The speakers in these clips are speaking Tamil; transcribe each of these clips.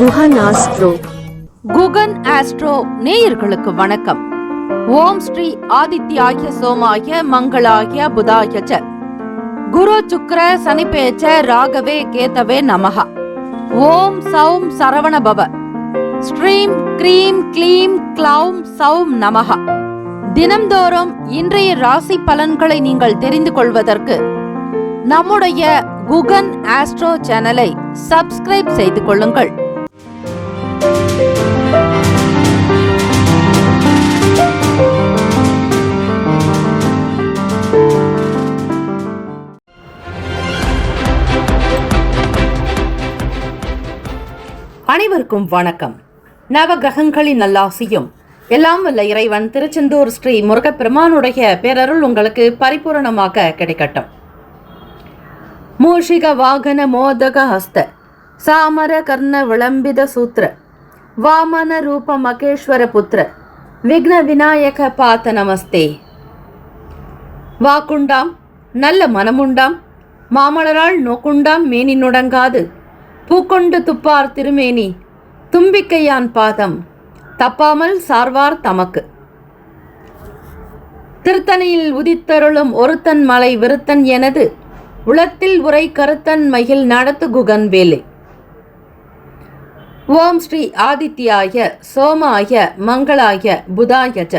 குகன் ஆஸ்ட்ரோ. குகன் ஆஸ்ட்ரோ நேயர்களுக்கு வணக்கம். ஓம் ஸ்ரீ ஆதித்யாய சோமாய மங்களாய புதாய ச குரு சுக்ர சனிபேச்ச ராகவே கேதவே நமஹ. ஓம் சௌம் சரவண பவ. ஸ்ரீம் க்ரீம் க்ளீம் க்ளௌம் சௌம் நமஹ. தினம்தோறும் இன்றைய ராசி பலன்களை நீங்கள் தெரிந்து கொள்வதற்கு நம்முடைய குகன் ஆஸ்ட்ரோ சேனலை சப்ஸ்கிரைப் செய்து கொள்ளுங்கள். அனைவருக்கும் வணக்கம். நவகிரகங்களின் நல்லாசியும் எல்லாம் வல்ல இறைவன் திருச்செந்தூர் ஸ்ரீ முருகப்பெருமானுடைய பேரருள் உங்களுக்கு பரிபூரணமாக கிடைக்கட்டும். மூஷிக வாகன மோதக ஹஸ்த சாமர கர்ண விளம்பித சூத்திர வாமன ரூப மகேஸ்வர புத்திர விக்ன விநாயக பாத நமஸ்தே. வாக்குண்டாம் நல்ல மனமுண்டாம் மாமலரால் நோக்குண்டாம் மேனி நுடங்காது பூக்கொண்டு துப்பார் திருமேனி தும்பிக்கையான் பாதம் தப்பாமல் சார்வார் தமக்கு. திருத்தணியில் உதித்தருளும் ஒருத்தன் மலை விருத்தன் எனது உளத்தில் உரை கருத்தன் மகிழ் நடத்து குகன் வேலை. ஓம் ஸ்ரீ ஆதித்யாய சோமாய மங்களாய புதாய ச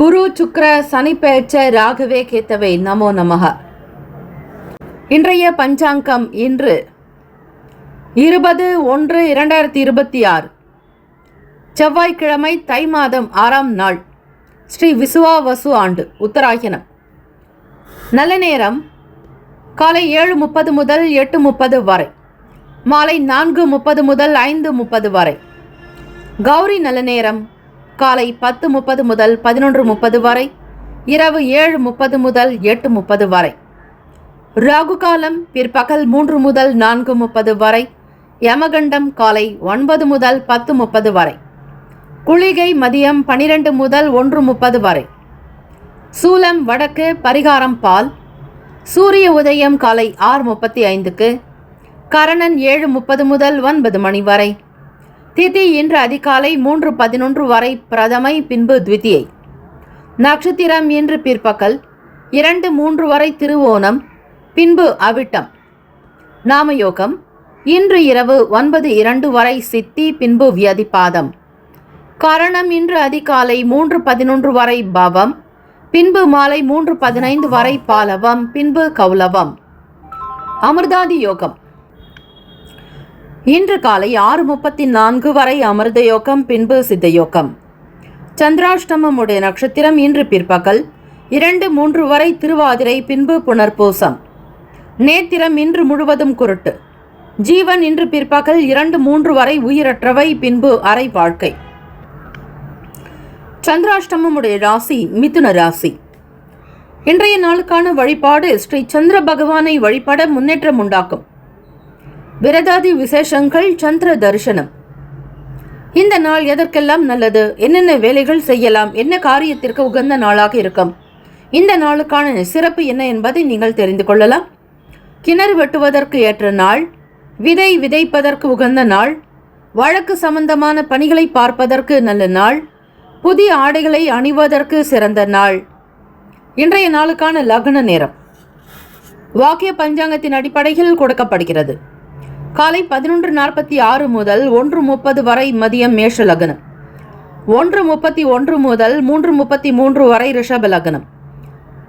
குரு சுக்ர சனிபேச்ச ராகவே கேத்தவே நமோ நமஹ. இன்றைய பஞ்சாங்கம் இன்று 20/1/2026 செவ்வாய்க்கிழமை தை மாதம் 6ஆம் நாள், ஸ்ரீ விசுவாவசு ஆண்டு உத்தராயணம். நல்ல நேரம் காலை 7:30 முதல் 8:30 வரை, மாலை 4:30 முதல் 5:30 வரை. கௌரி நல்ல நேரம் காலை 10:30 முதல் 11:30 வரை, இரவு 7:30 முதல் 8:30 வரை. ராகு காலம் பிற்பகல் 3 முதல் 4:30 வரை. யமகண்டம் காலை 9 முதல் 10:30 வரை. குளிகை மதியம் 12 முதல் 1:30 வரை. சூலம் வடக்கு, பரிகாரம் பால். சூரிய உதயம் காலை 6:35க்கு. கரணன் 7:30 முதல் 9 மணி வரை. திதி இன்று அதிகாலை 3:11 வரை பிரதமை, பின்பு த்விதியை. நட்சத்திரம் இன்று பிற்பகல் 2:03 வரை திருவோணம், பின்பு அவிட்டம். நாமயோகம் இன்று இரவு 9:02 வரை சித்தி, பின்பு வியதிபாதம். கரணம் இன்று அதிகாலை 3:11 வரை பவம், பின்பு மாலை 3:15 வரை பாலவம், பின்பு கௌலவம். அமிர்தாதி யோகம் இன்று காலை 6:34 வரை அமிர்த யோகம், பின்பு சித்தயோகம். சந்திராஷ்டமம் உடைய நட்சத்திரம் இன்று பிற்பகல் 2:03 வரை திருவாதிரை, பின்பு புனர்பூசம். நேத்திரம் இன்று முழுவதும் குருட்டு. ஜீவன் இன்று பிற்பகல் 2:03 வரை உயிரற்றவை, பின்பு அரை வாழ்க்கை. சந்திராஷ்டமம் உடைய ராசி மிதுன ராசி. இன்றைய நாளுக்கான வழிபாடு ஸ்ரீ சந்திர பகவானை வழிபட முன்னேற்றம் உண்டாக்கும். விரதாதி விசேஷங்கள், சந்திர தரிசனம். இந்த நாள் எதற்கெல்லாம் நல்லது, என்னென்ன வேலைகள் செய்யலாம், என்ன காரியத்திற்கு உகந்த நாளாக இருக்கும், இந்த நாளுக்கான சிறப்பு என்ன என்பதை நீங்கள் தெரிந்து கொள்ளலாம். கிணறு வெட்டுவதற்கு ஏற்ற நாள், விதை விதைப்பதற்கு உகந்த நாள், வழக்கு சம்பந்தமான பணிகளை பார்ப்பதற்கு நல்ல நாள், புதிய ஆடைகளை அணிவதற்கு சிறந்த நாள். இன்றைய நாளுக்கான லக்ன நேரம் வாக்கிய பஞ்சாங்கத்தின் அடிப்படையில் கொடுக்கப்படுகிறது. காலை 11:46 முதல் 1:30 வரை மதியம் மேஷ லக்னம். 1:31 முதல் 3:33 வரை ரிஷப லக்னம்.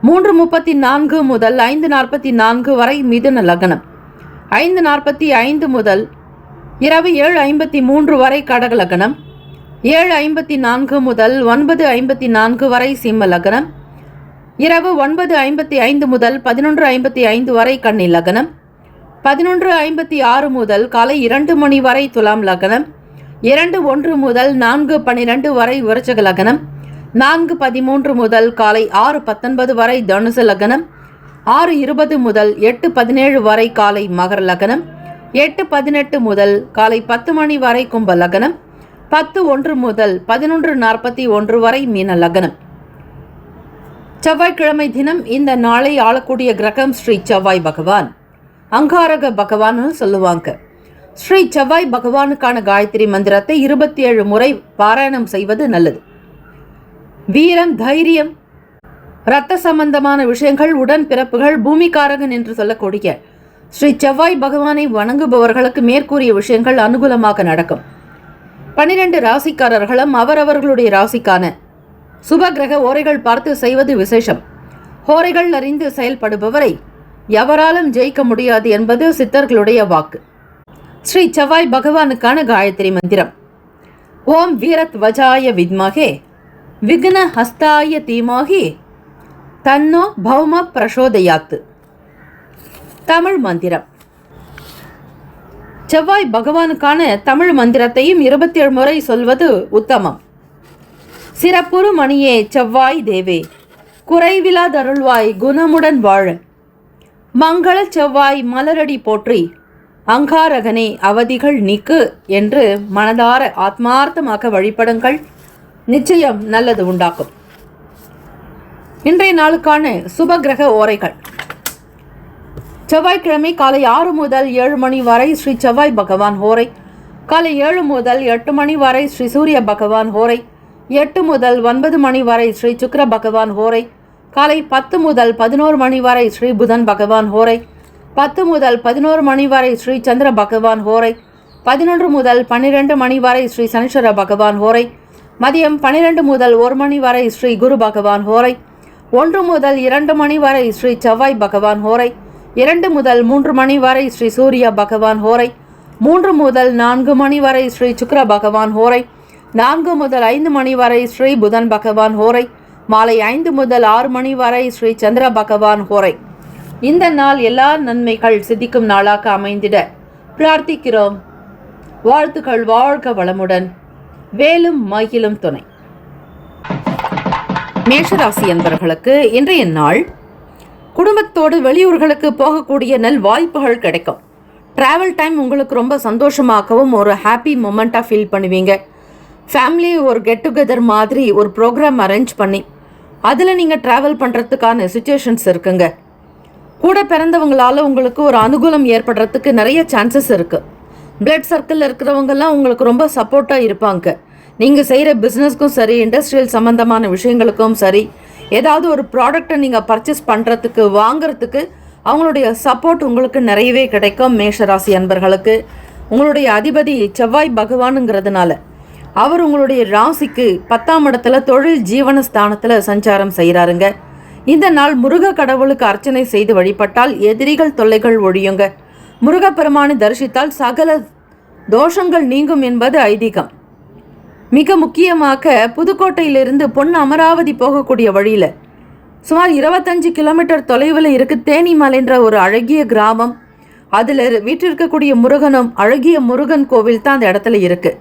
3:34 முதல் 5:44 வரை மிதுன லக்னம். 5:45 முதல் இரவு 7:53 வரை கடக லக்னம். 7:54 முதல் 9:54 வரை சிம்ம லக்னம். இரவு 9:55 முதல் 11:55 வரை கன்னி லக்னம். 11:56 முதல் காலை 2 மணி வரை துலாம் லக்னம். 2:01 முதல் 4:12 வரை விருச்சிக லக்னம். 4:13 முதல் காலை 6:19 வரை தனுசு லக்னம். 6:20 முதல் 8:17 வரை காலை மகர லக்னம். 8:18 முதல் காலை 10 மணி வரை கும்ப லக்னம். 10:01 முதல் 11:41 வரை மீன லக்னம். செவ்வாய்க்கிழமை தினம் இந்த நாளை ஆளக்கூடிய கிரகம் ஸ்ரீ செவ்வாய் பகவான். அங்காரக பகவான்னு சொல்லுவாங்க. ஸ்ரீ செவ்வாய் பகவானுக்கான காயத்ரி மந்திரத்தை 27 முறை பாராயணம் செய்வது நல்லது. வீரம், தைரியம், இரத்த சம்பந்தமான விஷயங்கள், உடன் பிறப்புகள், பூமிக்காரகன் என்று சொல்லக்கூடிய ஸ்ரீ செவ்வாய் பகவானை வணங்குபவர்களுக்கு மேற்கூறிய விஷயங்கள் அனுகூலமாக நடக்கும். 12 ராசிக்காரர்களும் அவரவர்களுடைய ராசிக்கான சுபகிரக ஓரைகள் பார்த்து செய்வது விசேஷம். ஹோரைகள் அறிந்து செயல்படுபவரை எவராலும் ஜெயிக்க முடியாது என்பது சித்தர்களுடைய வாக்கு. ஸ்ரீ செவ்வாய் பகவானுக்கான காயத்ரி மந்திரம். ஓம் வீரத்வஜாய வித்மகே விக்ன ஹஸ்தாய தீமகி தன்னோ பௌம பிரசோதயாத்து. தமிழ் மந்திரம். செவ்வாய் பகவானுக்கான தமிழ் மந்திரத்தையும் 27 முறை சொல்வது உத்தமம். சிறப்புறு மணியே செவ்வாய் தேவே, குறைவிலாதருள்வாய் குணமுடன் வாழ, மங்கள செவ்வாய் மலரடி போற்றி, அங்காரகனே அவதிகள் நீக்கு என்று மனதார ஆத்மார்த்தமாக வழிபடுங்கள். நிச்சயம் நல்லது உண்டாக்கும். இன்றைய நாளுக்கான சுபகிரக ஓரைகள். செவ்வாய்க்கிழமை காலை 6 முதல் 7 மணி வரை ஸ்ரீ செவ்வாய் பகவான் ஹோரை, காலை 7 முதல் 8 மணி வரை ஸ்ரீ சூரிய பகவான் ஹோரை, 8 முதல் 9 மணி வரை ஸ்ரீ சுக்கிர பகவான் ஹோரை, காலை 10 முதல் 11 மணி வரை ஸ்ரீ புதன் பகவான் ஹோரை, 10 முதல் 11 மணி வரை ஸ்ரீ சந்திர பகவான் ஹோரை, 11 முதல் 12 மணி வரை ஸ்ரீ சனீஸ்வர பகவான் ஹோரை, மதியம் 12 முதல் 1 மணி வரை ஸ்ரீ குரு பகவான் ஹோரை, 1 முதல் 2 மணி வரை ஸ்ரீ செவ்வாய் பகவான் ஹோரை, 2 முதல் 3 மணி வரை ஸ்ரீ சூரிய பகவான் ஹோரை, 3 முதல் 4 மணி வரை ஸ்ரீ சுக்கிர பகவான் ஹோரை, 4 முதல் 5 மணி வரை ஸ்ரீ புதன் பகவான் ஹோரை, மாலை 5 முதல் 6 மணி வரை ஸ்ரீ சந்திர பகவான் ஹோரை. இந்த நாள் எல்லா நன்மைகள் சித்திக்கும் நாளாக அமைந்திட பிரார்த்திக்கிறோம். வாழ்த்துக்கள். வாழ்க வளமுடன். வேலும் மகிழும் துணை. மேஷராசி என்பவர்களுக்கு இன்றைய நாள் குடும்பத்தோடு வெளியூர்களுக்கு போகக்கூடிய நல் வாய்ப்புகள் கிடைக்கும். டிராவல் டைம் உங்களுக்கு ரொம்ப சந்தோஷமாகவும் ஒரு ஹாப்பி மொமெண்ட்டாக ஃபீல் பண்ணுவீங்க. ஃபேமிலி ஒரு கெட் டுகெதர் மாதிரி ஒரு ப்ரோக்ராம் அரேஞ்ச் பண்ணி அதில் நீங்கள் ட்ராவல் பண்ணுறதுக்கான சுச்சுவேஷன்ஸ் இருக்குங்க. கூட பிறந்தவங்களால் உங்களுக்கு ஒரு அனுகூலம் ஏற்படுறதுக்கு நிறைய சான்சஸ் இருக்குது. பிளட் சர்க்கிளில் இருக்கிறவங்கெல்லாம் உங்களுக்கு ரொம்ப சப்போர்ட்டாக இருப்பாங்க. நீங்கள் செய்கிற பிஸ்னஸ்க்கும் சரி, இண்டஸ்ட்ரியல் சம்மந்தமான விஷயங்களுக்கும் சரி, ஏதாவது ஒரு ப்ராடக்டை நீங்கள் பர்ச்சேஸ் பண்ணுறதுக்கு வாங்கிறதுக்கு அவங்களுடைய சப்போர்ட் உங்களுக்கு நிறையவே கிடைக்கும். மேஷராசி அன்பர்களுக்கு உங்களுடைய அதிபதி செவ்வாய் பகவானுங்கிறதுனால அவர் உங்களுடைய ராசிக்கு 10ஆம் இடத்துல தொழில் ஜீவனஸ்தானத்தில் சஞ்சாரம் செய்கிறாருங்க. இந்த நாள் முருக கடவுளுக்கு அர்ச்சனை செய்து வழிபட்டால் எதிரிகள் தொல்லைகள் ஒழியுங்க. முருகப்பெருமானை தரிசித்தால் சகல தோஷங்கள் நீங்கும் என்பது ஐதீகம். மிக முக்கியமாக புதுக்கோட்டையிலிருந்து பொன் அமராவதி போகக்கூடிய வழியில் சுமார் 25 கிலோமீட்டர் தொலைவில் இருக்கு தேனிமலைன்ற ஒரு அழகிய கிராமம். அதில் வீட்டிற்கக்கூடிய முருகனும் அழகிய முருகன் கோவில் தான் அந்த இடத்துல இருக்குது.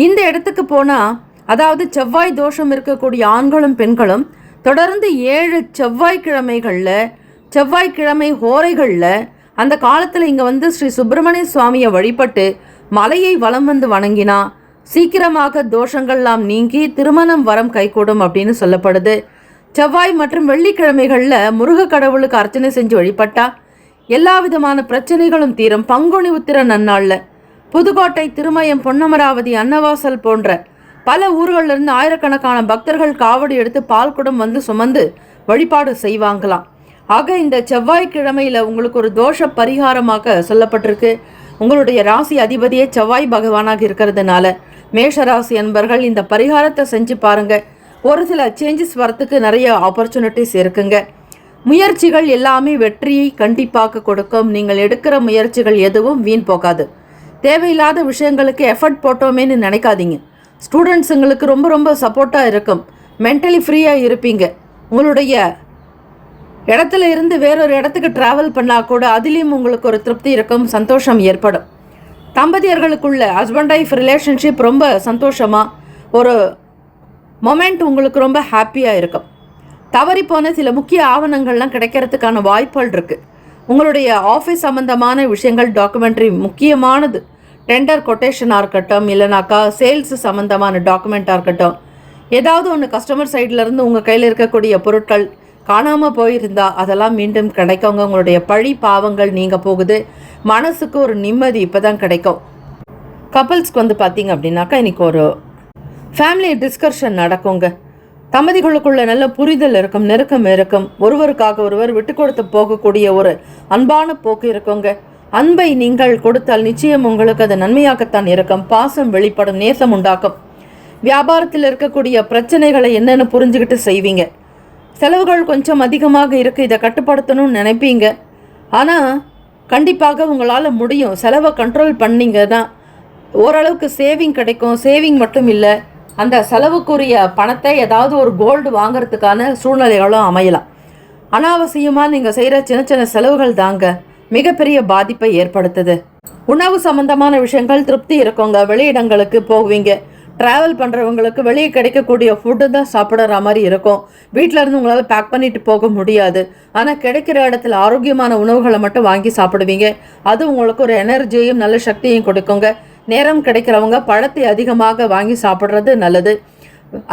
இந்த இடத்துக்கு போனால், அதாவது செவ்வாய் தோஷம் இருக்கக்கூடிய ஆண்களும் பெண்களும் தொடர்ந்து 7 செவ்வாய்க்கிழமைகளில், செவ்வாய்க்கிழமை ஹோரைகளில் அந்த காலத்தில் இங்கே வந்து ஸ்ரீ சுப்பிரமணிய சுவாமியை வழிபட்டு மலையை வலம் வந்து வணங்கினா சீக்கிரமாக தோஷங்கள்லாம் நீங்கி திருமணம் வரம் கைகூடும் அப்படின்னு சொல்லப்படுது. செவ்வாய் மற்றும் வெள்ளிக்கிழமைகளில் முருக கடவுளுக்கு அர்ச்சனை செஞ்சு வழிபட்டா எல்லா விதமான பிரச்சனைகளும் தீரும். பங்குனி உத்திர நன்னாளில் புதுக்கோட்டை, திருமயம், பொன்னமராவதி, அன்னவாசல் போன்ற பல ஊர்களிலிருந்து ஆயிரக்கணக்கான பக்தர்கள் காவடி எடுத்து பால் குடம் வந்து சுமந்து வழிபாடு செய்வாங்களாம். ஆக இந்த செவ்வாய்க்கிழமையில் உங்களுக்கு ஒரு தோஷ பரிகாரமாக சொல்லப்பட்டிருக்கு. உங்களுடைய ராசி அதிபதியே செவ்வாய் பகவானாக இருக்கிறதுனால மேஷராசி அன்பர்கள் இந்த பரிகாரத்தை செஞ்சு பாருங்க. ஒரு சில சேஞ்சஸ் வரத்துக்கு நிறைய ஆப்பர்ச்சுனிட்டிஸ் இருக்குங்க. முயற்சிகள் எல்லாமே வெற்றியை கண்டிப்பாக கொடுக்கும். நீங்கள் எடுக்கிற முயற்சிகள் எதுவும் வீண் போகாது. தேவையில்லாத விஷயங்களுக்கு எஃபர்ட் போட்டோமேன்னு நினைக்காதீங்க. ஸ்டூடெண்ட்ஸுங்களுக்கு ரொம்ப ரொம்ப சப்போர்ட்டாக இருக்கும். மென்டலி ஃப்ரீயாக இருப்பீங்க. உங்களுடைய இடத்துல இருந்து வேறொரு இடத்துக்கு ட்ராவல் பண்ணால் கூட அதுலேயும் உங்களுக்கு ஒரு திருப்தி இருக்கும், சந்தோஷம் ஏற்படும். தம்பதியர்களுக்குள்ள ஹஸ்பண்ட் ஒய்ஃப் ரிலேஷன்ஷிப் ரொம்ப சந்தோஷமாக ஒரு மொமெண்ட் உங்களுக்கு ரொம்ப ஹாப்பியாக இருக்கும். தவறி போன சில முக்கிய ஆவணங்கள்லாம் கிடைக்கிறதுக்கான வாய்ப்புகள் இருக்குது. உங்களுடைய ஆஃபீஸ் சம்மந்தமான விஷயங்கள், டாக்குமெண்ட்ரி முக்கியமானது, டெண்டர் கொட்டேஷனாக இருக்கட்டும், இல்லைனாக்கா சேல்ஸ் சம்மந்தமான டாக்குமெண்ட்டாக இருக்கட்டும், ஏதாவது ஒன்று கஸ்டமர் சைட்லேருந்து உங்கள் கையில் இருக்கக்கூடிய பொருட்கள் காணாமல் போயிருந்தா அதெல்லாம் மீண்டும் கிடைக்குங்க. உங்களுடைய பழி பாவங்கள் நீங்க போகுது. மனசுக்கு ஒரு நிம்மதி இப்போ தான் கிடைக்கும். கப்பல்ஸ்க்கு வந்து பார்த்தீங்க அப்படின்னாக்கா இன்னைக்கு ஒரு ஃபேமிலி டிஸ்கஷன் நடக்குங்க. தம்பதிகளுக்குள்ள நல்ல புரிதல் இருக்கும், நெருக்கம் இருக்கும், ஒருவருக்காக ஒருவர் விட்டு கொடுத்து போகக்கூடிய ஒரு அன்பான போக்கு இருக்குங்க. அன்பை நீங்கள் கொடுத்தால் நிச்சயம் உங்களுக்கு அது நன்மையாகத்தான் இருக்கும். பாசம் வெளிப்படும், நேசம் உண்டாக்கும். வியாபாரத்தில் இருக்கக்கூடிய பிரச்சனைகளை என்னென்னு புரிஞ்சுக்கிட்டு செய்வீங்க. செலவுகள் கொஞ்சம் அதிகமாக இருக்குது, இதை கட்டுப்படுத்தணும்னு நினைப்பீங்க. ஆனால் கண்டிப்பாக உங்களால் முடியும். செலவை கண்ட்ரோல் பண்ணிங்க தான் ஓரளவுக்கு சேவிங் கிடைக்கும். சேவிங் மட்டும் இல்லை, அந்த செலவுக்குரிய பணத்தை ஏதாவது ஒரு கோல்டு வாங்கிறதுக்கான சூழ்நிலைகளும் அமையலாம். அனாவசியமாக நீங்கள் செய்கிற சின்ன சின்ன செலவுகள் தாங்க மிகப்பெரிய பாதிப்பை ஏற்படுத்துது. உணவு சம்பந்தமான விஷயங்கள் திருப்தி இருக்குங்க. வெளியிடங்களுக்கு போவீங்க. ட்ராவல் பண்ணுறவங்களுக்கு வெளியே கிடைக்கக்கூடிய ஃபுட்டு தான் சாப்பிட்ற மாதிரி இருக்கும். வீட்டில் இருந்து உங்களால் பேக் பண்ணிட்டு போக முடியாது. ஆனால் கிடைக்கிற இடத்துல ஆரோக்கியமான உணவுகளை மட்டும் வாங்கி சாப்பிடுவீங்க. அது உங்களுக்கு ஒரு எனர்ஜியையும் நல்ல சக்தியையும் கொடுக்குங்க. நேரம் கிடைக்கிறவங்க பழத்தை அதிகமாக வாங்கி சாப்பிட்றது நல்லது.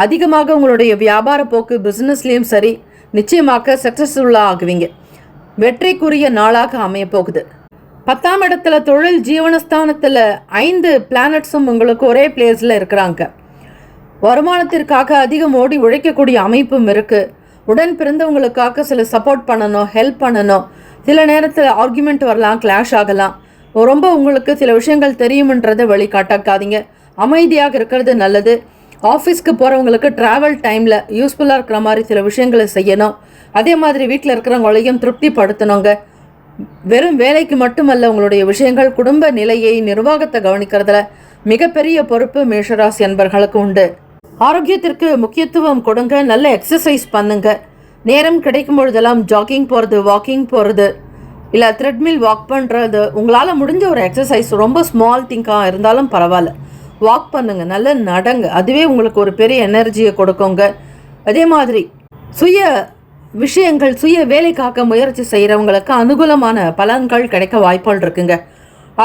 அதிகமாக உங்களுடைய வியாபார போக்கு பிஸ்னஸ்லேயும் சரி நிச்சயமாக சக்ஸஸ்ஃபுல்லாக ஆகுவீங்க. வெற்றிக்குரிய நாளாக அமைய போகுது. 10ஆம் இடத்துல தொழில் ஜீவனஸ்தானத்தில் 5 பிளானட்ஸும் உங்களுக்கு ஒரே பிளேஸில் இருக்கிறாங்க. வருமானத்திற்காக அதிகம் ஓடி உழைக்கக்கூடிய அமைப்பும் இருக்குது. உடன் பிறந்தவங்களுக்காக சில சப்போர்ட் பண்ணணும், ஹெல்ப் பண்ணணும். சில நேரத்தில் ஆர்குமெண்ட் வரலாம், கிளாஷ் ஆகலாம். ரொம்ப உங்களுக்கு சில விஷயங்கள் தெரியுமன்றதை வெளிக்காட்டாக்காதீங்க. அமைதியாக இருக்கிறது நல்லது. ஆஃபீஸ்க்கு போகிறவங்களுக்கு ட்ராவல் டைமில் யூஸ்ஃபுல்லாக இருக்கிற மாதிரி சில விஷயங்களை செய்யணும். அதே மாதிரி வீட்டில் இருக்கிறவங்களையும் திருப்திப்படுத்தணுங்க. வெறும் வேலைக்கு மட்டுமல்ல, உங்களுடைய விஷயங்கள் குடும்ப நிலையை நிர்வாகத்தை கவனிக்கிறதுல மிகப்பெரிய பொறுப்பு மேஷராசி அன்பர்களுக்கு உண்டு. ஆரோக்கியத்திற்கு முக்கியத்துவம் கொடுங்க. நல்ல எக்ஸசைஸ் பண்ணுங்க. நேரம் கிடைக்கும் பொழுதெல்லாம் ஜாகிங் போகிறது, வாக்கிங் போகிறது, இல்லை த்ரெட்மில் வாக் பண்ணுறது, உங்களால் முடிஞ்ச ஒரு எக்ஸசைஸ், ரொம்ப ஸ்மால் திங்காக இருந்தாலும் பரவாயில்ல, வாக் பண்ணுங்க, நல்ல நடங்க. அதுவே உங்களுக்கு ஒரு பெரிய எனர்ஜியை கொடுக்குங்க. அதே மாதிரி சுய விஷயங்கள், சுய வேலைக்காக முயற்சி செய்கிறவங்களுக்கு அனுகூலமான பலன்கள் கிடைக்க வாய்ப்புகள் இருக்குங்க.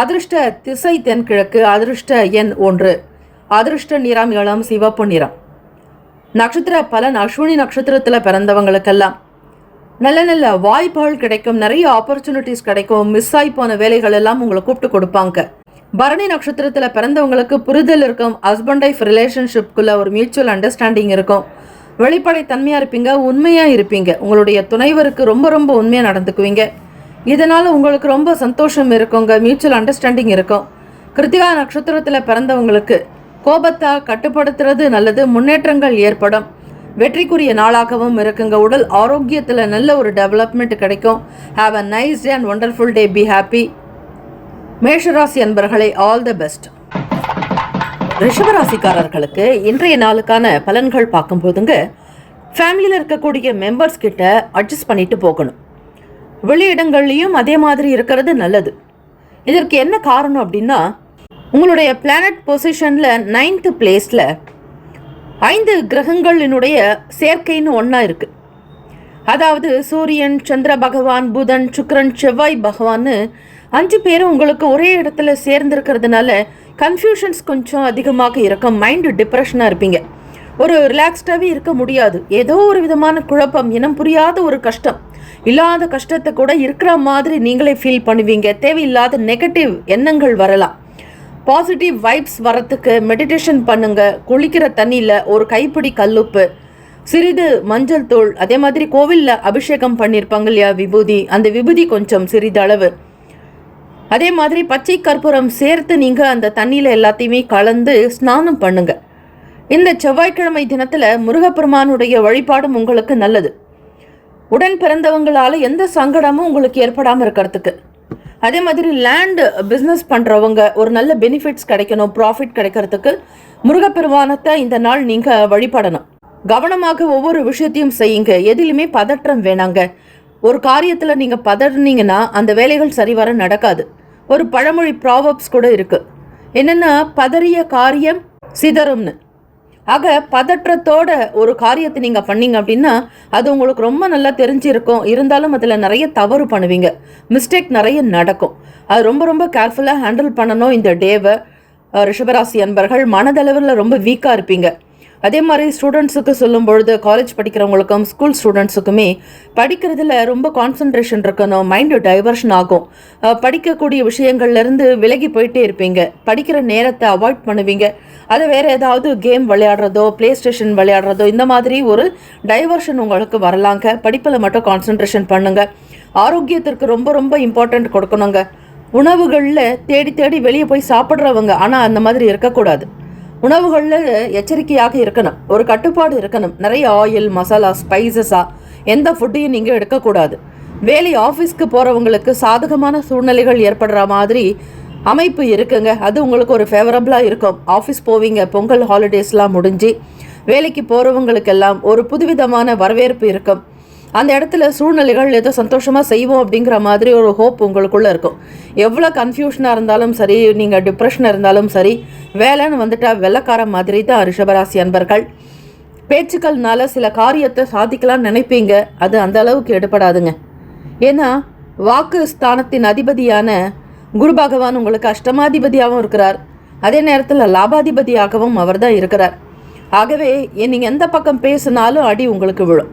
அதிர்ஷ்ட திசை தென்கிழக்கு, அதிர்ஷ்ட எண் 1, அதிர்ஷ்ட நிறம் இளம் சிவப்பு நிறம். நட்சத்திர பலன் அஸ்வினி நட்சத்திரத்தில் பிறந்தவங்களுக்கெல்லாம் நல்ல நல்ல வாய்ப்புகள் கிடைக்கும். நிறைய ஆப்பர்ச்சுனிட்டிஸ் கிடைக்கும். மிஸ் ஆகி போன வேலைகள் எல்லாம் உங்களை கூப்பிட்டு கொடுப்பாங்க. பரணி நட்சத்திரத்தில் பிறந்தவங்களுக்கு புரிதல் இருக்கும். ஹஸ்பண்ட் ஒய்ஃப் ரிலேஷன்ஷிப்குள்ள ஒரு மியூச்சுவல் அண்டர்ஸ்டாண்டிங் இருக்கும். வெளிப்படைத்தன்மையாக இருப்பீங்க, உண்மையாக இருப்பீங்க. உங்களுடைய துணைவருக்கு ரொம்ப ரொம்ப உண்மையாக நடந்துக்குவீங்க. இதனால் உங்களுக்கு ரொம்ப சந்தோஷம் இருக்குங்க, மியூச்சுவல் அண்டர்ஸ்டாண்டிங் இருக்கும். கிருத்திகா நட்சத்திரத்தில் பிறந்தவங்களுக்கு கோபத்தை கட்டுப்படுத்துறது நல்லது. முன்னேற்றங்கள் ஏற்படும். வெற்றிக்குரிய நாளாகவும் இருக்குங்க. உடல் ஆரோக்கியத்தில் நல்ல ஒரு டெவலப்மெண்ட் கிடைக்கும். Have a nice day and wonderful day. Be happy. மேஷராசி அன்பர்களே, ஆல் தி பெஸ்ட். ரிஷபராசிக்காரர்களுக்கு இன்றைய நாளுக்கான பலன்கள் பார்க்கும்போதுங்க, ஃபேமிலியில் இருக்கக்கூடிய மெம்பர்ஸ் கிட்ட அட்ஜஸ்ட் பண்ணிட்டு போகணும். வெளியிடங்கள்லையும் அதே மாதிரி இருக்கிறது நல்லது. இதற்கு என்ன காரணம் அப்படின்னா, உங்களுடைய பிளானட் பொசிஷனில் 9th பிளேஸில் 5 கிரகங்களினுடைய சேர்க்கைன்னு ஒன்றா இருக்குது. அதாவது சூரியன், சந்திர பகவான், புதன், சுக்கிரன், செவ்வாய் பகவான்னு 5 பேரும் உங்களுக்கு ஒரே இடத்துல சேர்ந்துருக்கிறதுனால கன்ஃபியூஷன்ஸ் கொஞ்சம் அதிகமாக இருக்கும். மைண்டு டிப்ரெஷனாக இருப்பீங்க. ஒரு ரிலாக்ஸ்டாகவே இருக்க முடியாது. ஏதோ ஒரு விதமான குழப்பம், இனம் புரியாத ஒரு கஷ்டம், இல்லாத கஷ்டத்தை கூட இருக்கிற மாதிரி நீங்களே ஃபீல் பண்ணுவீங்க. தேவையில்லாத நெகட்டிவ் எண்ணங்கள் வரலாம். பாசிட்டிவ் வைப்ஸ் வரத்துக்கு மெடிடேஷன் பண்ணுங்க. குளிக்கிற தண்ணியில் ஒரு கைப்பிடி கல்லுப்பு, சிறிது மஞ்சள் தூள், அதே மாதிரி கோவிலில் அபிஷேகம் பண்ணியிருப்பாங்க இல்லையா விபூதி, அந்த விபூதி கொஞ்சம் சிறிதளவு, அதே மாதிரி பச்சை கற்பூரம் சேர்த்து நீங்கள் அந்த தண்ணியில் எல்லாத்தையுமே கலந்து ஸ்நானம் பண்ணுங்க. இந்த செவ்வாய்க்கிழமை தினத்தில் முருகப்பெருமானுடைய வழிபாடும் உங்களுக்கு நல்லது. உடன் பிறந்தவங்களால் எந்த சங்கடமும் உங்களுக்கு ஏற்படாமல் இருக்கிறதுக்கு. அதே மாதிரி லேண்டு பிஸ்னஸ் பண்ணுறவங்க ஒரு நல்ல பெனிஃபிட்ஸ் கிடைக்கணும், ப்ராஃபிட் கிடைக்கிறதுக்கு முருகப்பெருமானத்தை இந்த நாள் நீங்கள் வழிபடணும். கவனமாக ஒவ்வொரு விஷயத்தையும் செய்யுங்க. எதிலுமே பதற்றம் வேணாங்க. ஒரு காரியத்தில் நீங்கள் பதறினீங்கன்னா அந்த வேலைகள் சரிவர நடக்காது. ஒரு பழமொழி ப்ராவப்ஸ் கூட இருக்குது, என்னென்னா பதறிய காரியம் சிதறும்னு. ஆக பதற்றத்தோட ஒரு காரியத்தை நீங்கள் பண்ணீங்க அப்படின்னா அது உங்களுக்கு ரொம்ப நல்லா தெரிஞ்சிருக்கும். இருந்தாலும் அதில் நிறைய தவறு பண்ணுவீங்க, மிஸ்டேக் நிறைய நடக்கும். அது ரொம்ப ரொம்ப கேர்ஃபுல்லாக ஹேண்டில் பண்ணணும் இந்த டேவை. ரிஷபராசி அன்பர்கள் மனதளவில் ரொம்ப வீக்காக இருப்பீங்க. அதே மாதிரி ஸ்டூடெண்ட்ஸுக்கு சொல்லும் பொழுது காலேஜ் படிக்கிறவங்களுக்கும் ஸ்கூல் ஸ்டூடெண்ட்ஸுக்குமே படிக்கிறதுல ரொம்ப கான்சன்ட்ரேஷன் இருக்கணும், மைண்டு டைவர்ஷன் ஆகும். படிக்கக்கூடிய விஷயங்கள்லேருந்து விலகி போயிட்டே இருப்பீங்க, படிக்கிற நேரத்தை அவாய்ட் பண்ணுவீங்க. அதை வேறு ஏதாவது கேம் விளையாடுறதோ ப்ளே ஸ்டேஷன் விளையாடுறதோ இந்த மாதிரி ஒரு டைவர்ஷன் உங்களுக்கு வரலாங்க. படிப்பில் மட்டும் கான்சன்ட்ரேஷன் பண்ணுங்கள். ஆரோக்கியத்திற்கு ரொம்ப ரொம்ப இம்பார்ட்டண்ட் கொடுக்கணுங்க. உணவுகளில் தேடி தேடி வெளியே போய் சாப்பிட்றவங்க, ஆனால் அந்த மாதிரி இருக்கக்கூடாது. உணவுகளில் எச்சரிக்கையாக இருக்கணும், ஒரு கட்டுப்பாடு இருக்கணும். நிறைய ஆயில், மசாலா, ஸ்பைசஸாக எந்த ஃபுட்டையும் நீங்கள் எடுக்கக்கூடாது. வேலை ஆஃபீஸ்க்கு போகிறவங்களுக்கு சாதகமான சூழ்நிலைகள் ஏற்படுற மாதிரி அமைப்பு இருக்குங்க. அது உங்களுக்கு ஒரு ஃபேவரபுளாக இருக்கும். ஆஃபீஸ் போவீங்க, பொங்கல் ஹாலிடேஸ்லாம் முடிஞ்சு வேலைக்கு போகிறவங்களுக்கெல்லாம் ஒரு புதுவிதமான வரவேற்பு இருக்கும். அந்த இடத்துல சூழ்நிலைகள் ஏதோ சந்தோஷமாக செய்வோம் அப்படிங்கிற மாதிரி ஒரு ஹோப் உங்களுக்குள்ளே இருக்கும். எவ்வளோ கன்ஃபியூஷனாக இருந்தாலும் சரி, நீங்கள் டிப்ரெஷனாக இருந்தாலும் சரி, வேலைன்னு வந்துட்டால் வெள்ளக்கார மாதிரி தான் ரிஷபராசி அன்பர்கள். பேச்சுக்கள்னால சில காரியத்தை சாதிக்கலாம்னு நினைப்பீங்க, அது அந்த அளவுக்கு எடுபடாதுங்க. ஏன்னா வாக்கு ஸ்தானத்தின் அதிபதியான குரு பகவான் உங்களுக்கு அஷ்டமாதிபதியாகவும் இருக்கிறார், அதே நேரத்தில் லாபாதிபதியாகவும் அவர் தான் இருக்கிறார். ஆகவே நீங்கள் எந்த பக்கம் பேசினாலும் அடி உங்களுக்கு விழும்.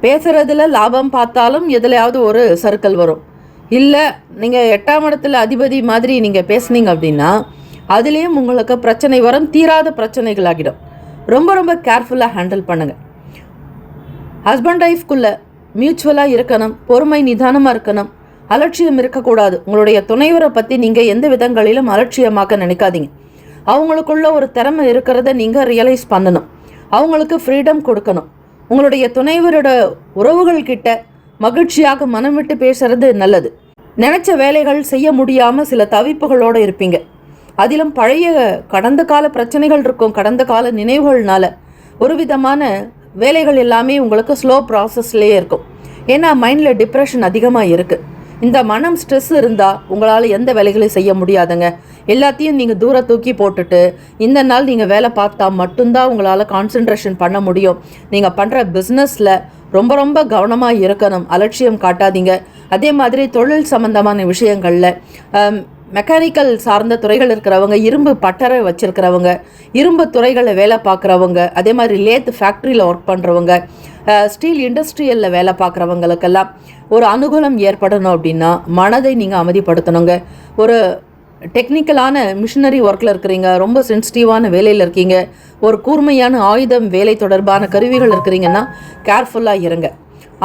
பேசுகிறதுல லாபம் பார்த்தாலும் எதுலையாவது ஒரு சர்க்கிள் வரும். இல்லை நீங்கள் 8ஆம் இடத்துல அதிபதி மாதிரி நீங்கள் பேசுனீங்க அப்படின்னா அதுலேயும் உங்களுக்கு பிரச்சனை வரும், தீராத பிரச்சனைகள் ஆகிடும். ரொம்ப ரொம்ப கேர்ஃபுல்லாக ஹேண்டில் பண்ணுங்கள். ஹஸ்பண்ட் ஒய்ஃப்குள்ளே மியூச்சுவலாக இருக்கணும், பொறுமை நிதானமாக இருக்கணும், அலட்சியம் இருக்கக்கூடாது. உங்களுடைய துணைவரை பற்றி நீங்கள் எந்த விதங்களிலும் அலட்சியமாக்க நினைக்காதீங்க. அவங்களுக்குள்ள ஒரு திறமை இருக்கிறத நீங்கள் ரியலைஸ் பண்ணணும், அவங்களுக்கு ஃப்ரீடம் கொடுக்கணும். உங்களுடைய துணைவரோட உறவுகள் கிட்ட மகிழ்ச்சியாக மனம் விட்டு பேசுறது நல்லது. நினச்ச வேலைகள் செய்ய முடியாமல் சில தவிப்புகளோடு இருப்பீங்க. அதிலும் பழைய கடந்த கால பிரச்சனைகள் இருக்கும், கடந்த கால நினைவுகள்னால ஒரு விதமான வேலைகள் எல்லாமே உங்களுக்கு ஸ்லோ ப்ராசஸ்லேயே இருக்கும். ஏன்னா மைண்டில் டிப்ரெஷன் அதிகமாக இருக்குது. இந்த மனம் ஸ்ட்ரெஸ் இருந்தால் உங்களால் எந்த வேலைகளையும் செய்ய முடியாதுங்க. எல்லாத்தையும் நீங்கள் தூர தூக்கி போட்டுட்டு இந்த நாள் நீங்கள் வேலை பார்த்தா மட்டும்தான் உங்களால் கான்சன்ட்ரேஷன் பண்ண முடியும். நீங்கள் பண்ணுற பிஸ்னஸில் ரொம்ப ரொம்ப கவனமாக இருக்கணும், அலட்சியம் காட்டாதீங்க. அதே மாதிரி தொழில் சம்பந்தமான விஷயங்களில் மெக்கானிக்கல் சார்ந்த துறைகள் இருக்கிறவங்க, இரும்பு பட்டறை வச்சுருக்கிறவங்க, இரும்பு துறைகளில் வேலை பார்க்குறவங்க, அதே மாதிரி லேத் ஃபேக்ட்ரியில் ஒர்க் பண்ணுறவங்க, ஸ்டீல் இண்டஸ்ட்ரியலில் வேலை பார்க்குறவங்களுக்கெல்லாம் ஒரு அனுகூலம் ஏற்படணும் அப்படின்னா மனதை நீங்கள் அமைதிப்படுத்தணுங்க. ஒரு டெக்னிக்கலான மிஷினரி ஒர்க்கில் இருக்கிறீங்க, ரொம்ப சென்சிட்டிவான வேலையில் இருக்கீங்க, ஒரு கூர்மையான ஆயுதம் வேலை தொடர்பான கருவிகள் இருக்கிறீங்கன்னா கேர்ஃபுல்லாக இருங்க.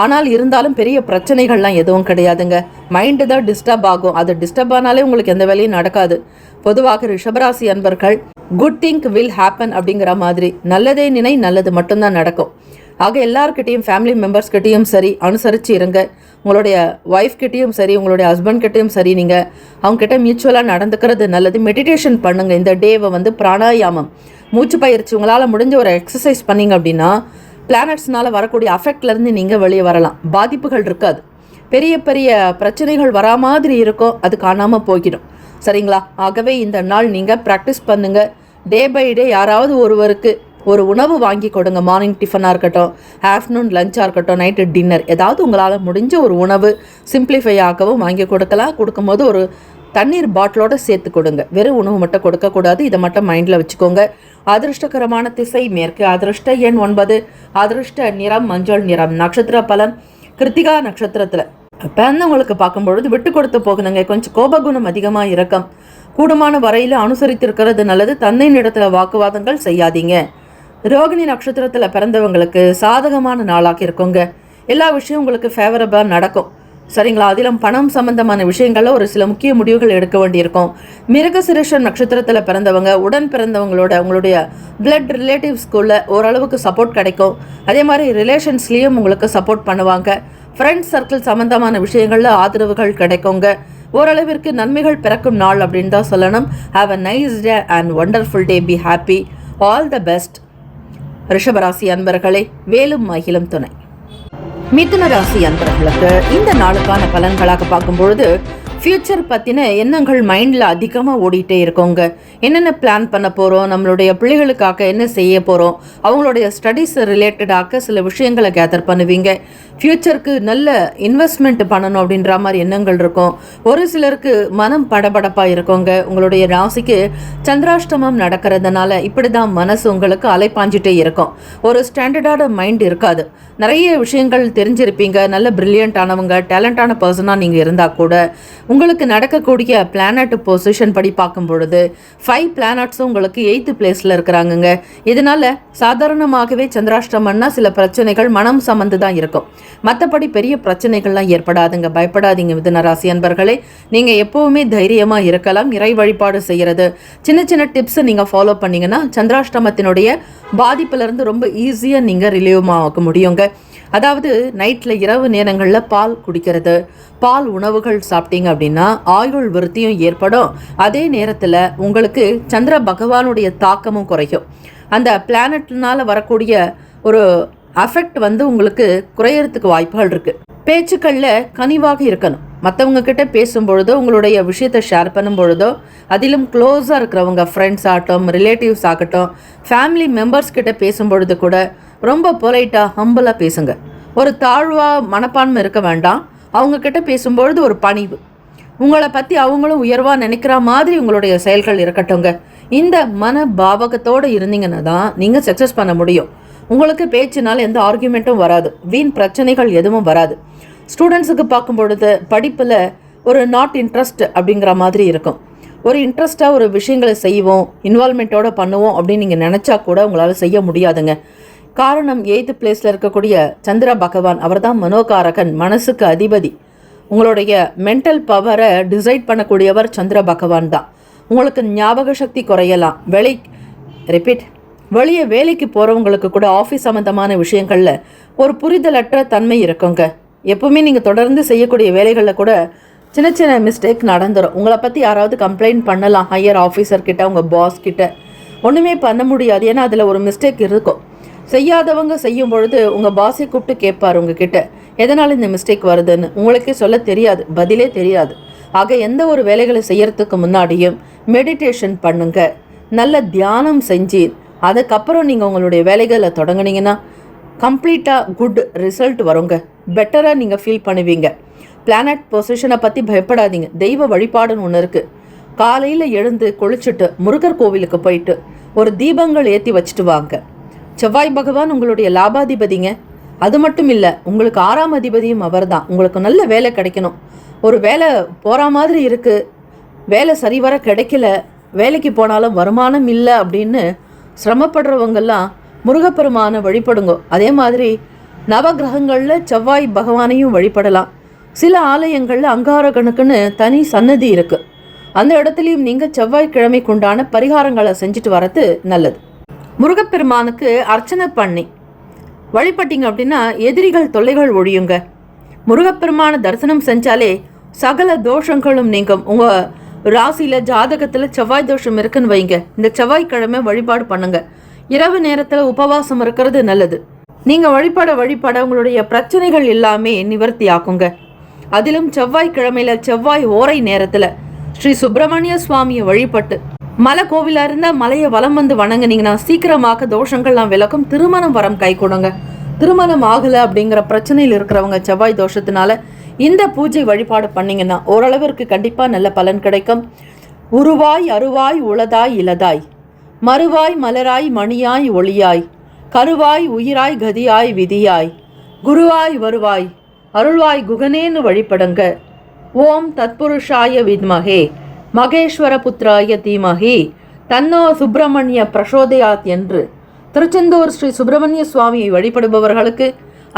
ஆனால் இருந்தாலும் பெரிய பிரச்சனைகள்லாம் எதுவும் கிடையாதுங்க. மைண்டு தான் டிஸ்டர்ப் ஆகும். அது டிஸ்டர்ப் ஆனாலே உங்களுக்கு எந்த வேலையும் நடக்காது. பொதுவாக ரிஷபராசி அன்பர்கள் குட் திங்க் வில் ஹேப்பன் அப்படிங்கிற மாதிரி நல்லதே நினை, நல்லது மட்டும்தான் நடக்கும். ஆக எல்லார்கிட்டையும், ஃபேமிலி மெம்பர்ஸ்கிட்டையும் சரி அனுசரித்து இருங்க. உங்களுடைய ஒய்ஃப்கிட்டையும் சரி, உங்களுடைய ஹஸ்பண்ட்கிட்டையும் சரி, நீங்கள் அவங்ககிட்ட மியூச்சுவலாக நடந்துக்கிறது நல்லது. மெடிடேஷன் பண்ணுங்கள். இந்த டேவை பிராணாயாமம், மூச்சு பயிற்சி, உங்களால் முடிஞ்ச ஒரு எக்ஸசைஸ் பண்ணிங்க அப்படின்னா பிளானட்ஸ்னால் வரக்கூடிய அஃபெக்ட்லேருந்து நீங்கள் வெளியே வரலாம். பாதிப்புகள் இருக்காது, பெரிய பெரிய பிரச்சனைகள் வரா மாதிரி இருக்கும், அது காணாமல் போய்கிடும். சரிங்களா? ஆகவே இந்த நாள் நீங்கள் ப்ராக்டிஸ் பண்ணுங்கள். டே பை டே யாராவது ஒருவருக்கு ஒரு உணவு வாங்கி கொடுங்க. மார்னிங் டிஃபனாக இருக்கட்டும், ஆஃப்டர்நூன் லஞ்சாக இருக்கட்டும், நைட்டு டின்னர், ஏதாவது உங்களால் முடிஞ்ச ஒரு உணவு சிம்பிளிஃபை ஆகவும் வாங்கி கொடுக்கலாம். கொடுக்கும்போது ஒரு தண்ணீர் பாட்டிலோடு சேர்த்து கொடுங்க. வெறும் உணவு மட்டும் கொடுக்கக்கூடாது. இதை மட்டும் மைண்டில் வச்சுக்கோங்க. அதிர்ஷ்டகரமான திசை மேற்கு, அதிர்ஷ்ட எண் 9, அதிர்ஷ்ட நிறம் மஞ்சள் நிறம். நட்சத்திர பலன் கிருத்திகா நட்சத்திரத்தில் பிறந்தவங்களுக்கு பார்க்கும்பொழுது விட்டு கொடுத்து போகணுங்க. கொஞ்சம் கோபகுணம் அதிகமாக இருக்கும். கூடுமான வரையில் அனுசரித்திருக்கிறது நல்லது. தந்தையின் இடத்துல வாக்குவாதங்கள் செய்யாதீங்க. ரோகிணி நட்சத்திரத்தில் பிறந்தவங்களுக்கு சாதகமான நாளாக இருக்குங்க. எல்லா விஷயம் உங்களுக்கு ஃபேவரபிளாக நடக்கும். சரிங்களா? அதிலும் பணம் சம்பந்தமான விஷயங்களில் ஒரு சில முக்கிய முடிவுகள் எடுக்க வேண்டியிருக்கும். மிருகசிரேஷன் நட்சத்திரத்தில் பிறந்தவங்க உடன் பிறந்தவங்களோட உங்களுடைய பிளட் ரிலேட்டிவ்ஸ்குள்ள ஓரளவுக்கு சப்போர்ட் கிடைக்கும். அதே மாதிரி ரிலேஷன்ஸ்லேயும் உங்களுக்கு சப்போர்ட் பண்ணுவாங்க. ஃப்ரெண்ட்ஸ் சர்க்கிள் சம்பந்தமான விஷயங்களில் ஆதரவுகள் கிடைக்குங்க. ஓரளவிற்கு நன்மைகள் பிறக்கும் நாள் அப்படின்னு தான் சொல்லணும். Have a nice day and wonderful day. Be happy. All the best. ரிஷபராசி அன்பர்களே, வேலும் மகிழும் துணை. மிதுன ராசி அன்பர்களுக்கு இந்த நாளுக்கான பலன்களாக பார்க்கும்பொழுது ஃப்யூச்சர் பற்றின எண்ணங்கள் மைண்டில் அதிகமாக ஓடிட்டே இருக்கோங்க. என்னென்ன பிளான் பண்ண போகிறோம், நம்மளுடைய பிள்ளைகளுக்காக என்ன செய்ய போகிறோம், அவங்களுடைய ஸ்டடீஸ் ரிலேட்டடாக சில விஷயங்களை கேதர் பண்ணுவீங்க. ஃப்யூச்சருக்கு நல்ல இன்வெஸ்ட்மெண்ட் பண்ணணும் அப்படின்ற மாதிரி எண்ணங்கள் இருக்கும். ஒரு சிலருக்கு மனம் படபடப்பாக இருக்கோங்க. உங்களுடைய ராசிக்கு சந்திராஷ்டமம் நடக்கிறதுனால இப்படி தான் மனசு உங்களுக்கு அலைப்பாஞ்சிட்டே இருக்கும். ஒரு ஸ்டாண்டர்டான மைண்ட் இருக்காது. நிறைய விஷயங்கள் தெரிஞ்சிருப்பீங்க. நல்ல பிரில்லியண்டானவங்க, டேலண்டான பர்சனாக நீங்கள் இருந்தால் கூட உங்களுக்கு நடக்கக்கூடிய பிளானட் பொசிஷன் படி பார்க்கும் பொழுது 5 பிளானட்ஸும் உங்களுக்கு 8th பிளேஸில் இருக்கிறாங்கங்க. இதனால சாதாரணமாகவே சந்திராஷ்டமம்னா சில பிரச்சனைகள் மனம் சம்மந்து தான் இருக்கும். மற்றபடி பெரிய பிரச்சனைகள்லாம் ஏற்படாதுங்க. பயப்படாதீங்க மிதுன ராசி அன்பர்களே. நீங்கள் எப்போவுமே தைரியமாக இருக்கலாம். இறை வழிபாடு செய்கிறது, சின்ன சின்ன டிப்ஸ் நீங்கள் ஃபாலோ பண்ணிங்கன்னா சந்திராஷ்டமத்தினுடைய பாதிப்பிலிருந்து ரொம்ப ஈஸியாக நீங்கள் ரிலீவ் ஆக முடியுங்க. அதாவது நைட்டில் இரவு நேரங்களில் பால் குடிக்கிறது, பால் உணவுகள் சாப்பிட்டீங்க அப்படின்னா ஆயுள் விருத்தியும் ஏற்படும். அதே நேரத்தில் உங்களுக்கு சந்திர பகவானுடைய தாக்கமும் குறையும். அந்த பிளானட்னால வரக்கூடிய ஒரு அஃபெக்ட் உங்களுக்கு குறையறதுக்கு வாய்ப்புகள் இருக்குது. பேச்சுக்களில் கனிவாக இருக்கணும். மற்றவங்க கிட்ட பேசும்பொழுதோ, உங்களுடைய விஷயத்தை ஷேர் பண்ணும் பொழுதோ, அதிலும் க்ளோஸாக இருக்கிறவங்க ஃப்ரெண்ட்ஸ் ஆகட்டும், ரிலேட்டிவ்ஸ் ஆகட்டும், ஃபேமிலி மெம்பர்ஸ் கிட்ட பேசும்பொழுது கூட ரொம்ப பொலைட்டாக ஹம்பிளாக பேசுங்க. ஒரு தாழ்வாக மனப்பான்மை இருக்க வேண்டாம். அவங்கக்கிட்ட பேசும்பொழுது ஒரு பணிவு, உங்களை பற்றி அவங்களும் உயர்வாக நினைக்கிற மாதிரி உங்களுடைய செயல்கள் இருக்கட்டுங்க. இந்த மன பாவகத்தோடு இருந்தீங்கன்னா தான் நீங்கள் சக்ஸஸ் பண்ண முடியும். உங்களுக்கு பேச்சுனால எந்த ஆர்கியூமெண்ட்டும் வராது, வீண் பிரச்சனைகள் எதுவும் வராது. ஸ்டூடெண்ட்ஸுக்கு பார்க்கும் பொழுது படிப்பில் ஒரு நாட் இன்ட்ரெஸ்ட் அப்படிங்கிற மாதிரி இருக்கும். ஒரு இன்ட்ரெஸ்ட்டாக ஒரு விஷயங்களை செய்வோம், இன்வால்மெண்ட்டோடு பண்ணுவோம் அப்படின்னு நீங்கள் நினச்சா கூட உங்களால் செய்ய முடியாதுங்க. காரணம் 8th பிளேஸில் இருக்கக்கூடிய சந்திர பகவான். அவர் தான் மனோகாரகன், மனசுக்கு அதிபதி. உங்களுடைய மென்டல் பவரை டிசைட் பண்ணக்கூடியவர் சந்திர பகவான் தான். உங்களுக்கு ஞாபக சக்தி குறையலாம். வெளியே வேலைக்கு போகிறவங்களுக்கு கூட ஆஃபீஸ் சம்மந்தமான விஷயங்களில் ஒரு புரிதலற்ற தன்மை இருக்குங்க. எப்பவுமே நீங்கள் தொடர்ந்து செய்யக்கூடிய வேலைகளில் கூட சின்ன சின்ன மிஸ்டேக் நடந்துடும். உங்களை பற்றி யாராவது கம்ப்ளைண்ட் பண்ணலாம், ஹையர் ஆஃபீஸர்கிட்ட, உங்கள் பாஸ் கிட்ட. ஒன்றுமே பண்ண முடியாது, ஏன்னா அதில் ஒரு மிஸ்டேக் இருக்கும். செய்யாதவங்க செய்யும் பொழுது உங்கள் பாஸை கூப்பிட்டு கேட்பார் உங்ககிட்ட, எதனால் இந்த மிஸ்டேக் வருதுன்னு. உங்களுக்கே சொல்ல தெரியாது, பதிலே தெரியாது. ஆக எந்த ஒரு வேலைகளை செய்யறதுக்கு முன்னாடியும் மெடிடேஷன் பண்ணுங்க, நல்ல தியானம் செஞ்சு அதுக்கப்புறம் நீங்கள் உங்களுடைய வேலைகளை தொடங்குனீங்கன்னா கம்ப்ளீட்டாக குட் ரிசல்ட் வருங்க. பெட்டராக நீங்கள் ஃபீல் பண்ணுவீங்க. பிளானட் பொசிஷனை பற்றி பயப்படாதீங்க. தெய்வ வழிபாடுன்னு ஒன்று இருக்குது. காலையில் எழுந்து குளிச்சுட்டு முருகர் கோவிலுக்கு போயிட்டு ஒரு தீபங்கள் ஏற்றி வச்சுட்டு வாங்க. செவ்வாய் பகவான் உங்களுடைய லாபாதிபதிங்க. அது மட்டும் இல்லை, உங்களுக்கு 6ஆம் அதிபதியும் அவர் தான். உங்களுக்கு நல்ல வேலை கிடைக்கணும். ஒரு வேலை போகிற மாதிரி இருக்குது, வேலை சரிவர கிடைக்கல, வேலைக்கு போனாலும் வருமானம் இல்லை அப்படின்னு சிரமப்படுறவங்கெல்லாம் முருகப்பெருமானை வழிபடுங்க. அதே மாதிரி நவகிரகங்களில் செவ்வாய் பகவானையும் வழிபடலாம். சில ஆலயங்களில் அங்காரகனுக்குன்னு தனி சன்னதி இருக்குது. அந்த இடத்துலையும் நீங்கள் செவ்வாய்க்கிழமைக்கு உண்டான பரிகாரங்களை செஞ்சுட்டு வரது நல்லது. முருகப்பெருமானுக்கு அர்ச்சனை பண்ணி வழிபட்டீங்க அப்படின்னா எதிரிகள் தொல்லைகள் ஒழியுங்க. முருகப்பெருமான தரிசனம் செஞ்சாலே சகல தோஷங்களும் நீங்கும். உங்கள் ராசியில் ஜாதகத்தில் செவ்வாய் தோஷம் இருக்குன்னு வைங்க, இந்த செவ்வாய்க்கிழமை வழிபாடு பண்ணுங்க. இரவு நேரத்தில் உபவாசம் இருக்கிறது நல்லது. நீங்கள் வழிபட உங்களுடைய பிரச்சனைகள் எல்லாமே நிவர்த்தி ஆக்குங்க. அதிலும் செவ்வாய்க்கிழமையில் செவ்வாய் ஓரை நேரத்தில் ஸ்ரீ சுப்பிரமணிய சுவாமியை வழிபட்டு மலை கோவிலாக இருந்தால் மலையை வலம் வந்து வணங்குனீங்கன்னா சீக்கிரமாக தோஷங்கள்லாம் விளக்கும். திருமணம் வரம் கை கொடுங்க. திருமணம் ஆகலை அப்படிங்கிற பிரச்சனையில் இருக்கிறவங்க செவ்வாய் தோஷத்தினால இந்த பூஜை வழிபாடு பண்ணிங்கன்னா ஓரளவிற்கு கண்டிப்பாக நல்ல பலன் கிடைக்கும். உருவாய் அருவாய் உளதாய் இலதாய், மறுவாய் மலராய் மணியாய் ஒளியாய், கருவாய் உயிராய் கதியாய் விதியாய், குருவாய் வருவாய் அருள்வாய் குகனேன்னு வழிபடுங்க. ஓம் தத்புருஷாய வித்மகே மகேஸ்வர புத்திராய தீமகி தன்னோ சுப்பிரமணிய பிரசோதயாத் என்று திருச்செந்தூர் ஸ்ரீ சுப்பிரமணிய சுவாமியை வழிபடுபவர்களுக்கு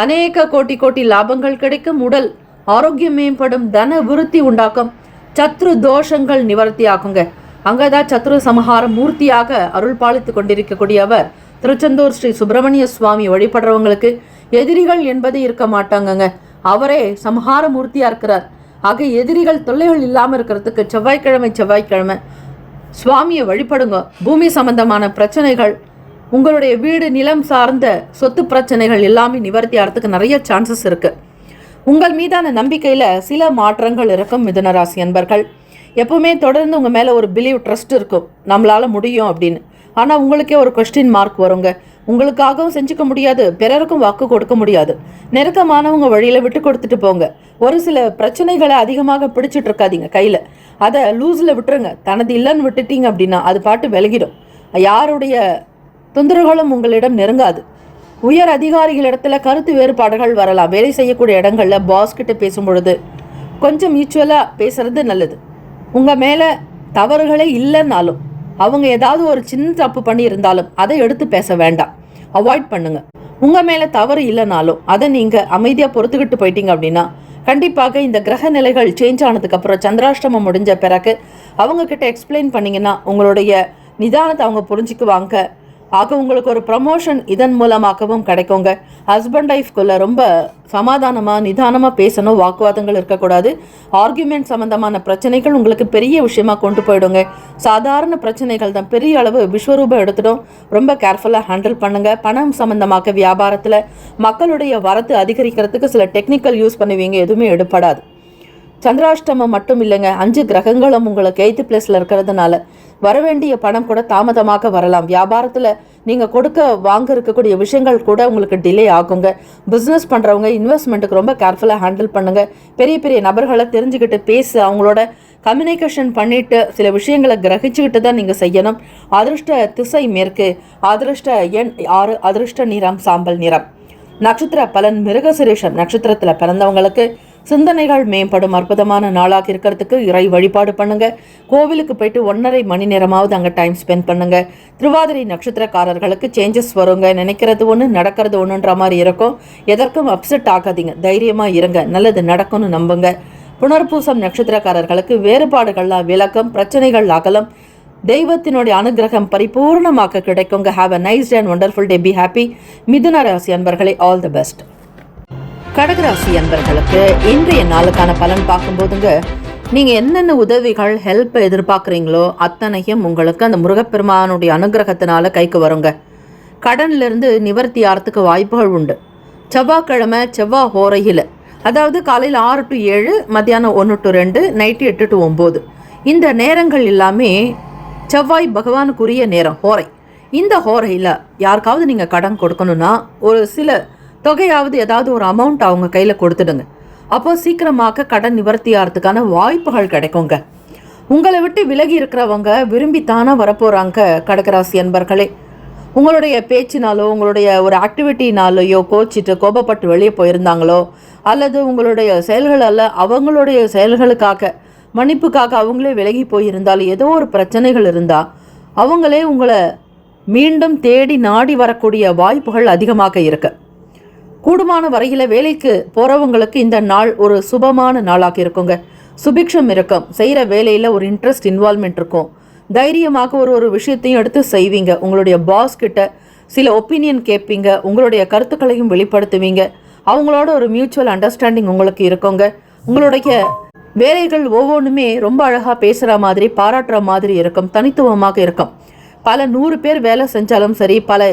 அநேக கோட்டி கோட்டி லாபங்கள் கிடைக்கும். உடல் ஆரோக்கியம் மேம்படும், தன விருத்தி உண்டாக்கும், சத்ரு தோஷங்கள் நிவர்த்தி ஆக்குங்க. அங்கதான் சத்ரு சமஹார மூர்த்தியாக அருள் பாலித்து கொண்டிருக்கக்கூடியவர் திருச்செந்தூர் ஸ்ரீ சுப்பிரமணிய சுவாமி வழிபடுறவங்களுக்கு எதிரிகள் என்பது இருக்க மாட்டாங்கங்க. அவரே சமஹார மூர்த்தியா இருக்கிறார். ஆக எதிரிகள் தொல்லைகள் இல்லாமல் இருக்கிறதுக்கு செவ்வாய்க்கிழமை சுவாமியை வழிபடுங்க. பூமி சம்பந்தமான பிரச்சனைகள், உங்களுடைய வீடு நிலம் சார்ந்த சொத்து பிரச்சனைகள் எல்லாமே நிவர்த்தி ஆகிறதுக்கு நிறைய சான்சஸ் இருக்குது. உங்கள் மீதான நம்பிக்கையில் சில மாற்றங்கள் இருக்கும் மிதுன ராசி அன்பர்கள். எப்பவுமே தொடர்ந்து உங்கள் மேலே ஒரு பிலீவ் ட்ரஸ்ட் இருக்கும், நம்மளால் முடியும் அப்படின்னு. ஆனால் உங்களுக்கே ஒரு கொஸ்டின் மார்க் வருங்க. உங்களுக்காகவும் செஞ்சுக்க முடியாது, பிறருக்கும் வாக்கு கொடுக்க முடியாது. நெருக்கமானவங்க வழியில் விட்டு கொடுத்துட்டு போங்க. ஒரு சில பிரச்சனைகளை அதிகமாக பிடிச்சிட்டு இருக்காதீங்க கையில், அதை லூஸில் விட்டுருங்க. தனது இல்லைன்னு விட்டுட்டீங்க அப்படின்னா அது பாட்டு விலகிடும். யாருடைய தொந்தரவுகளும் உங்களிடம் நெருங்காது. உயர் அதிகாரிகளிடத்துல கருத்து வேறுபாடுகள் வரலாம். வேலை செய்யக்கூடிய இடங்களில் பாஸ் கிட்ட பேசும் பொழுது கொஞ்சம் மியூச்சுவலாக பேசுறது நல்லது. உங்கள் மேலே தவறுகளே இல்லைன்னாலும், அவங்க ஏதாவது ஒரு சின்ன தப்பு பண்ணி இருந்தாலும் அதை எடுத்து பேச வேண்டாம், அவாய்ட் பண்ணுங்க. உங்கள் மேலே தவறு இல்லைனாலும் அதை நீங்கள் அமைதியாக பொறுத்துக்கிட்டு போயிட்டீங்க அப்படின்னா கண்டிப்பாக இந்த கிரக நிலைகள் சேஞ்ச் ஆனதுக்கப்புறம் சந்திராஷ்டமம் முடிஞ்ச பிறகு அவங்க கிட்ட எக்ஸ்பிளைன் பண்ணிங்கன்னா உங்களுடைய நிதானத்தை அவங்க புரிஞ்சுக்குவாங்க. ஆக உங்களுக்கு ஒரு ப்ரமோஷன் இதன் மூலமாகவும் கிடைக்குங்க. ஹஸ்பண்ட் ஒய்ஃப்குள்ள ரொம்ப சமாதானமாக நிதானமாக பேசணும், வாக்குவாதங்கள் இருக்கக்கூடாது. ஆர்கியூமெண்ட் சம்மந்தமான பிரச்சனைகள் உங்களுக்கு பெரிய விஷயமா கொண்டு போயிடுங்க. சாதாரண பிரச்சனைகள் தான் பெரிய அளவு விஸ்வரூபம் எடுத்துடும். ரொம்ப கேர்ஃபுல்லாக ஹேண்டில் பண்ணுங்க. பணம் சம்மந்தமாக வியாபாரத்தில் மக்களுடைய வரத்து அதிகரிக்கிறதுக்கு சில டெக்னிக்கல் யூஸ் பண்ணுவீங்க, எதுவுமே எடுப்படாது. சந்திராஷ்டமம் மட்டும் இல்லைங்க, 5 கிரகங்களும் உங்களுக்கு 8th பிளேஸில் இருக்கிறதுனால வரவேண்டிய பணம் கூட தாமதமாக வரலாம். வியாபாரத்தில் நீங்கள் கொடுக்க வாங்க இருக்கக்கூடிய விஷயங்கள் கூட உங்களுக்கு டிலே ஆகுங்க. பிஸ்னஸ் பண்ணுறவங்க இன்வெஸ்ட்மெண்ட்டுக்கு ரொம்ப கேர்ஃபுல்லாக ஹேண்டில் பண்ணுங்கள். பெரிய பெரிய நபர்களை தெரிஞ்சுக்கிட்டு பேசு, அவங்களோட கம்யூனிகேஷன் பண்ணிவிட்டு சில விஷயங்களை கிரகிச்சுக்கிட்டு தான் நீங்கள் செய்யணும். அதிர்ஷ்ட திசை மேற்கு, அதிர்ஷ்ட எண் 6, அதிர்ஷ்ட நிறம் சாம்பல் நிறம். நட்சத்திர பலன் மிருகசிரேஷம் நட்சத்திரத்தில் பிறந்தவங்களுக்கு சிந்தனைகள் மேம்படும் அற்புதமான நாளாக இருக்கிறதுக்கு இறை வழிபாடு பண்ணுங்க. கோவிலுக்கு போயிட்டு 1.5 மணி நேரமாவது அங்கே டைம் ஸ்பெண்ட் பண்ணுங்க. திருவாதிரை நட்சத்திரக்காரர்களுக்கு சேஞ்சஸ் வருங்க. நினைக்கிறது ஒன்று நடக்கிறது ஒன்றுன்ற மாதிரி இருக்கும். எதற்கும் அப்செட் ஆகாதீங்க, தைரியமாக இருங்க, நல்லது நடக்கும்னு நம்புங்க. புனர்பூசம் நட்சத்திரக்காரர்களுக்கு வேறுபாடுகள்லாம் விளக்கம், பிரச்சனைகள் அகலம், தெய்வத்தினுடைய அனுகிரகம் பரிபூர்ணமாக கிடைக்குங்க. Have a nice day and wonderful day. Be happy. மிதுன ராசி அன்பர்களே, ஆல் தி பெஸ்ட். கடகராசி அன்பர்களுக்கு இன்றைய நாளுக்கான பலன் பார்க்கும்போதுங்க, நீங்கள் என்னென்ன உதவிகள் ஹெல்ப் எதிர்பார்க்குறீங்களோ அத்தனையும் உங்களுக்கு அந்த முருகப்பெருமானுடைய அனுகிரகத்தினால கைக்கு வருங்க. கடன்லேருந்து நிவர்த்தி ஆகிறதுக்கு வாய்ப்புகள் உண்டு. செவ்வாய்க்கிழமை செவ்வாய் ஹோரையில், அதாவது காலையில் 6 to 7, மத்தியானம் 1 to 2, நைட்டு 8 to 9, இந்த நேரங்கள் எல்லாமே செவ்வாய் பகவானுக்குரிய நேரம், ஹோரை. இந்த ஹோரையில் யாருக்காவது நீங்கள் கடன் கொடுக்கணுன்னா ஒரு சில தொகையாவது ஏதாவது ஒரு அமௌண்ட் அவங்க கையில் கொடுத்துடுங்க. அப்போ சீக்கிரமாக கடன் நிவர்த்தி ஆகிறதுக்கான வாய்ப்புகள் கிடைக்குங்க. உங்களை விட்டு விலகி இருக்கிறவங்க விரும்பித்தானே வரப்போகிறாங்க. கடகராசி அன்பர்களே, உங்களுடைய பேச்சினாலோ உங்களுடைய ஒரு ஆக்டிவிட்டினாலேயோ கோச்சிட்டு கோபப்பட்டு வெளியே போயிருந்தாங்களோ, அல்லது உங்களுடைய செயல்களால் அவங்களுடைய செயல்களுக்காக மன்னிப்புக்காக அவங்களே விலகி போயிருந்தாலும், ஏதோ ஒரு பிரச்சனைகள் இருந்தால் அவங்களே உங்களை மீண்டும் தேடி நாடி வரக்கூடிய வாய்ப்புகள் அதிகமாக இருக்கு. கூடுமான வரையில் வேலைக்கு போகிறவங்களுக்கு இந்த நாள் ஒரு சுபமான நாளாக இருக்குங்க. சுபிக்ஷம் இருக்கும். செய்கிற வேலையில் ஒரு இன்ட்ரெஸ்ட், இன்வால்மெண்ட் இருக்கும். தைரியமாக ஒரு விஷயத்தையும் எடுத்து செய்வீங்க. உங்களுடைய பாஸ் கிட்ட சில ஒப்பீனியன் கேட்பீங்க. உங்களுடைய கருத்துக்களையும் வெளிப்படுத்துவீங்க. அவங்களோட ஒரு மியூச்சுவல் அண்டர்ஸ்டாண்டிங் உங்களுக்கு இருக்குங்க. உங்களுடைய வேலைகள் ஒவ்வொன்றுமே ரொம்ப அழகாக பேசுகிற மாதிரி, பாராட்டுற மாதிரி இருக்கும். தனித்துவமாக இருக்கும். பல 100 பேர் வேலை செஞ்சாலும் சரி, பல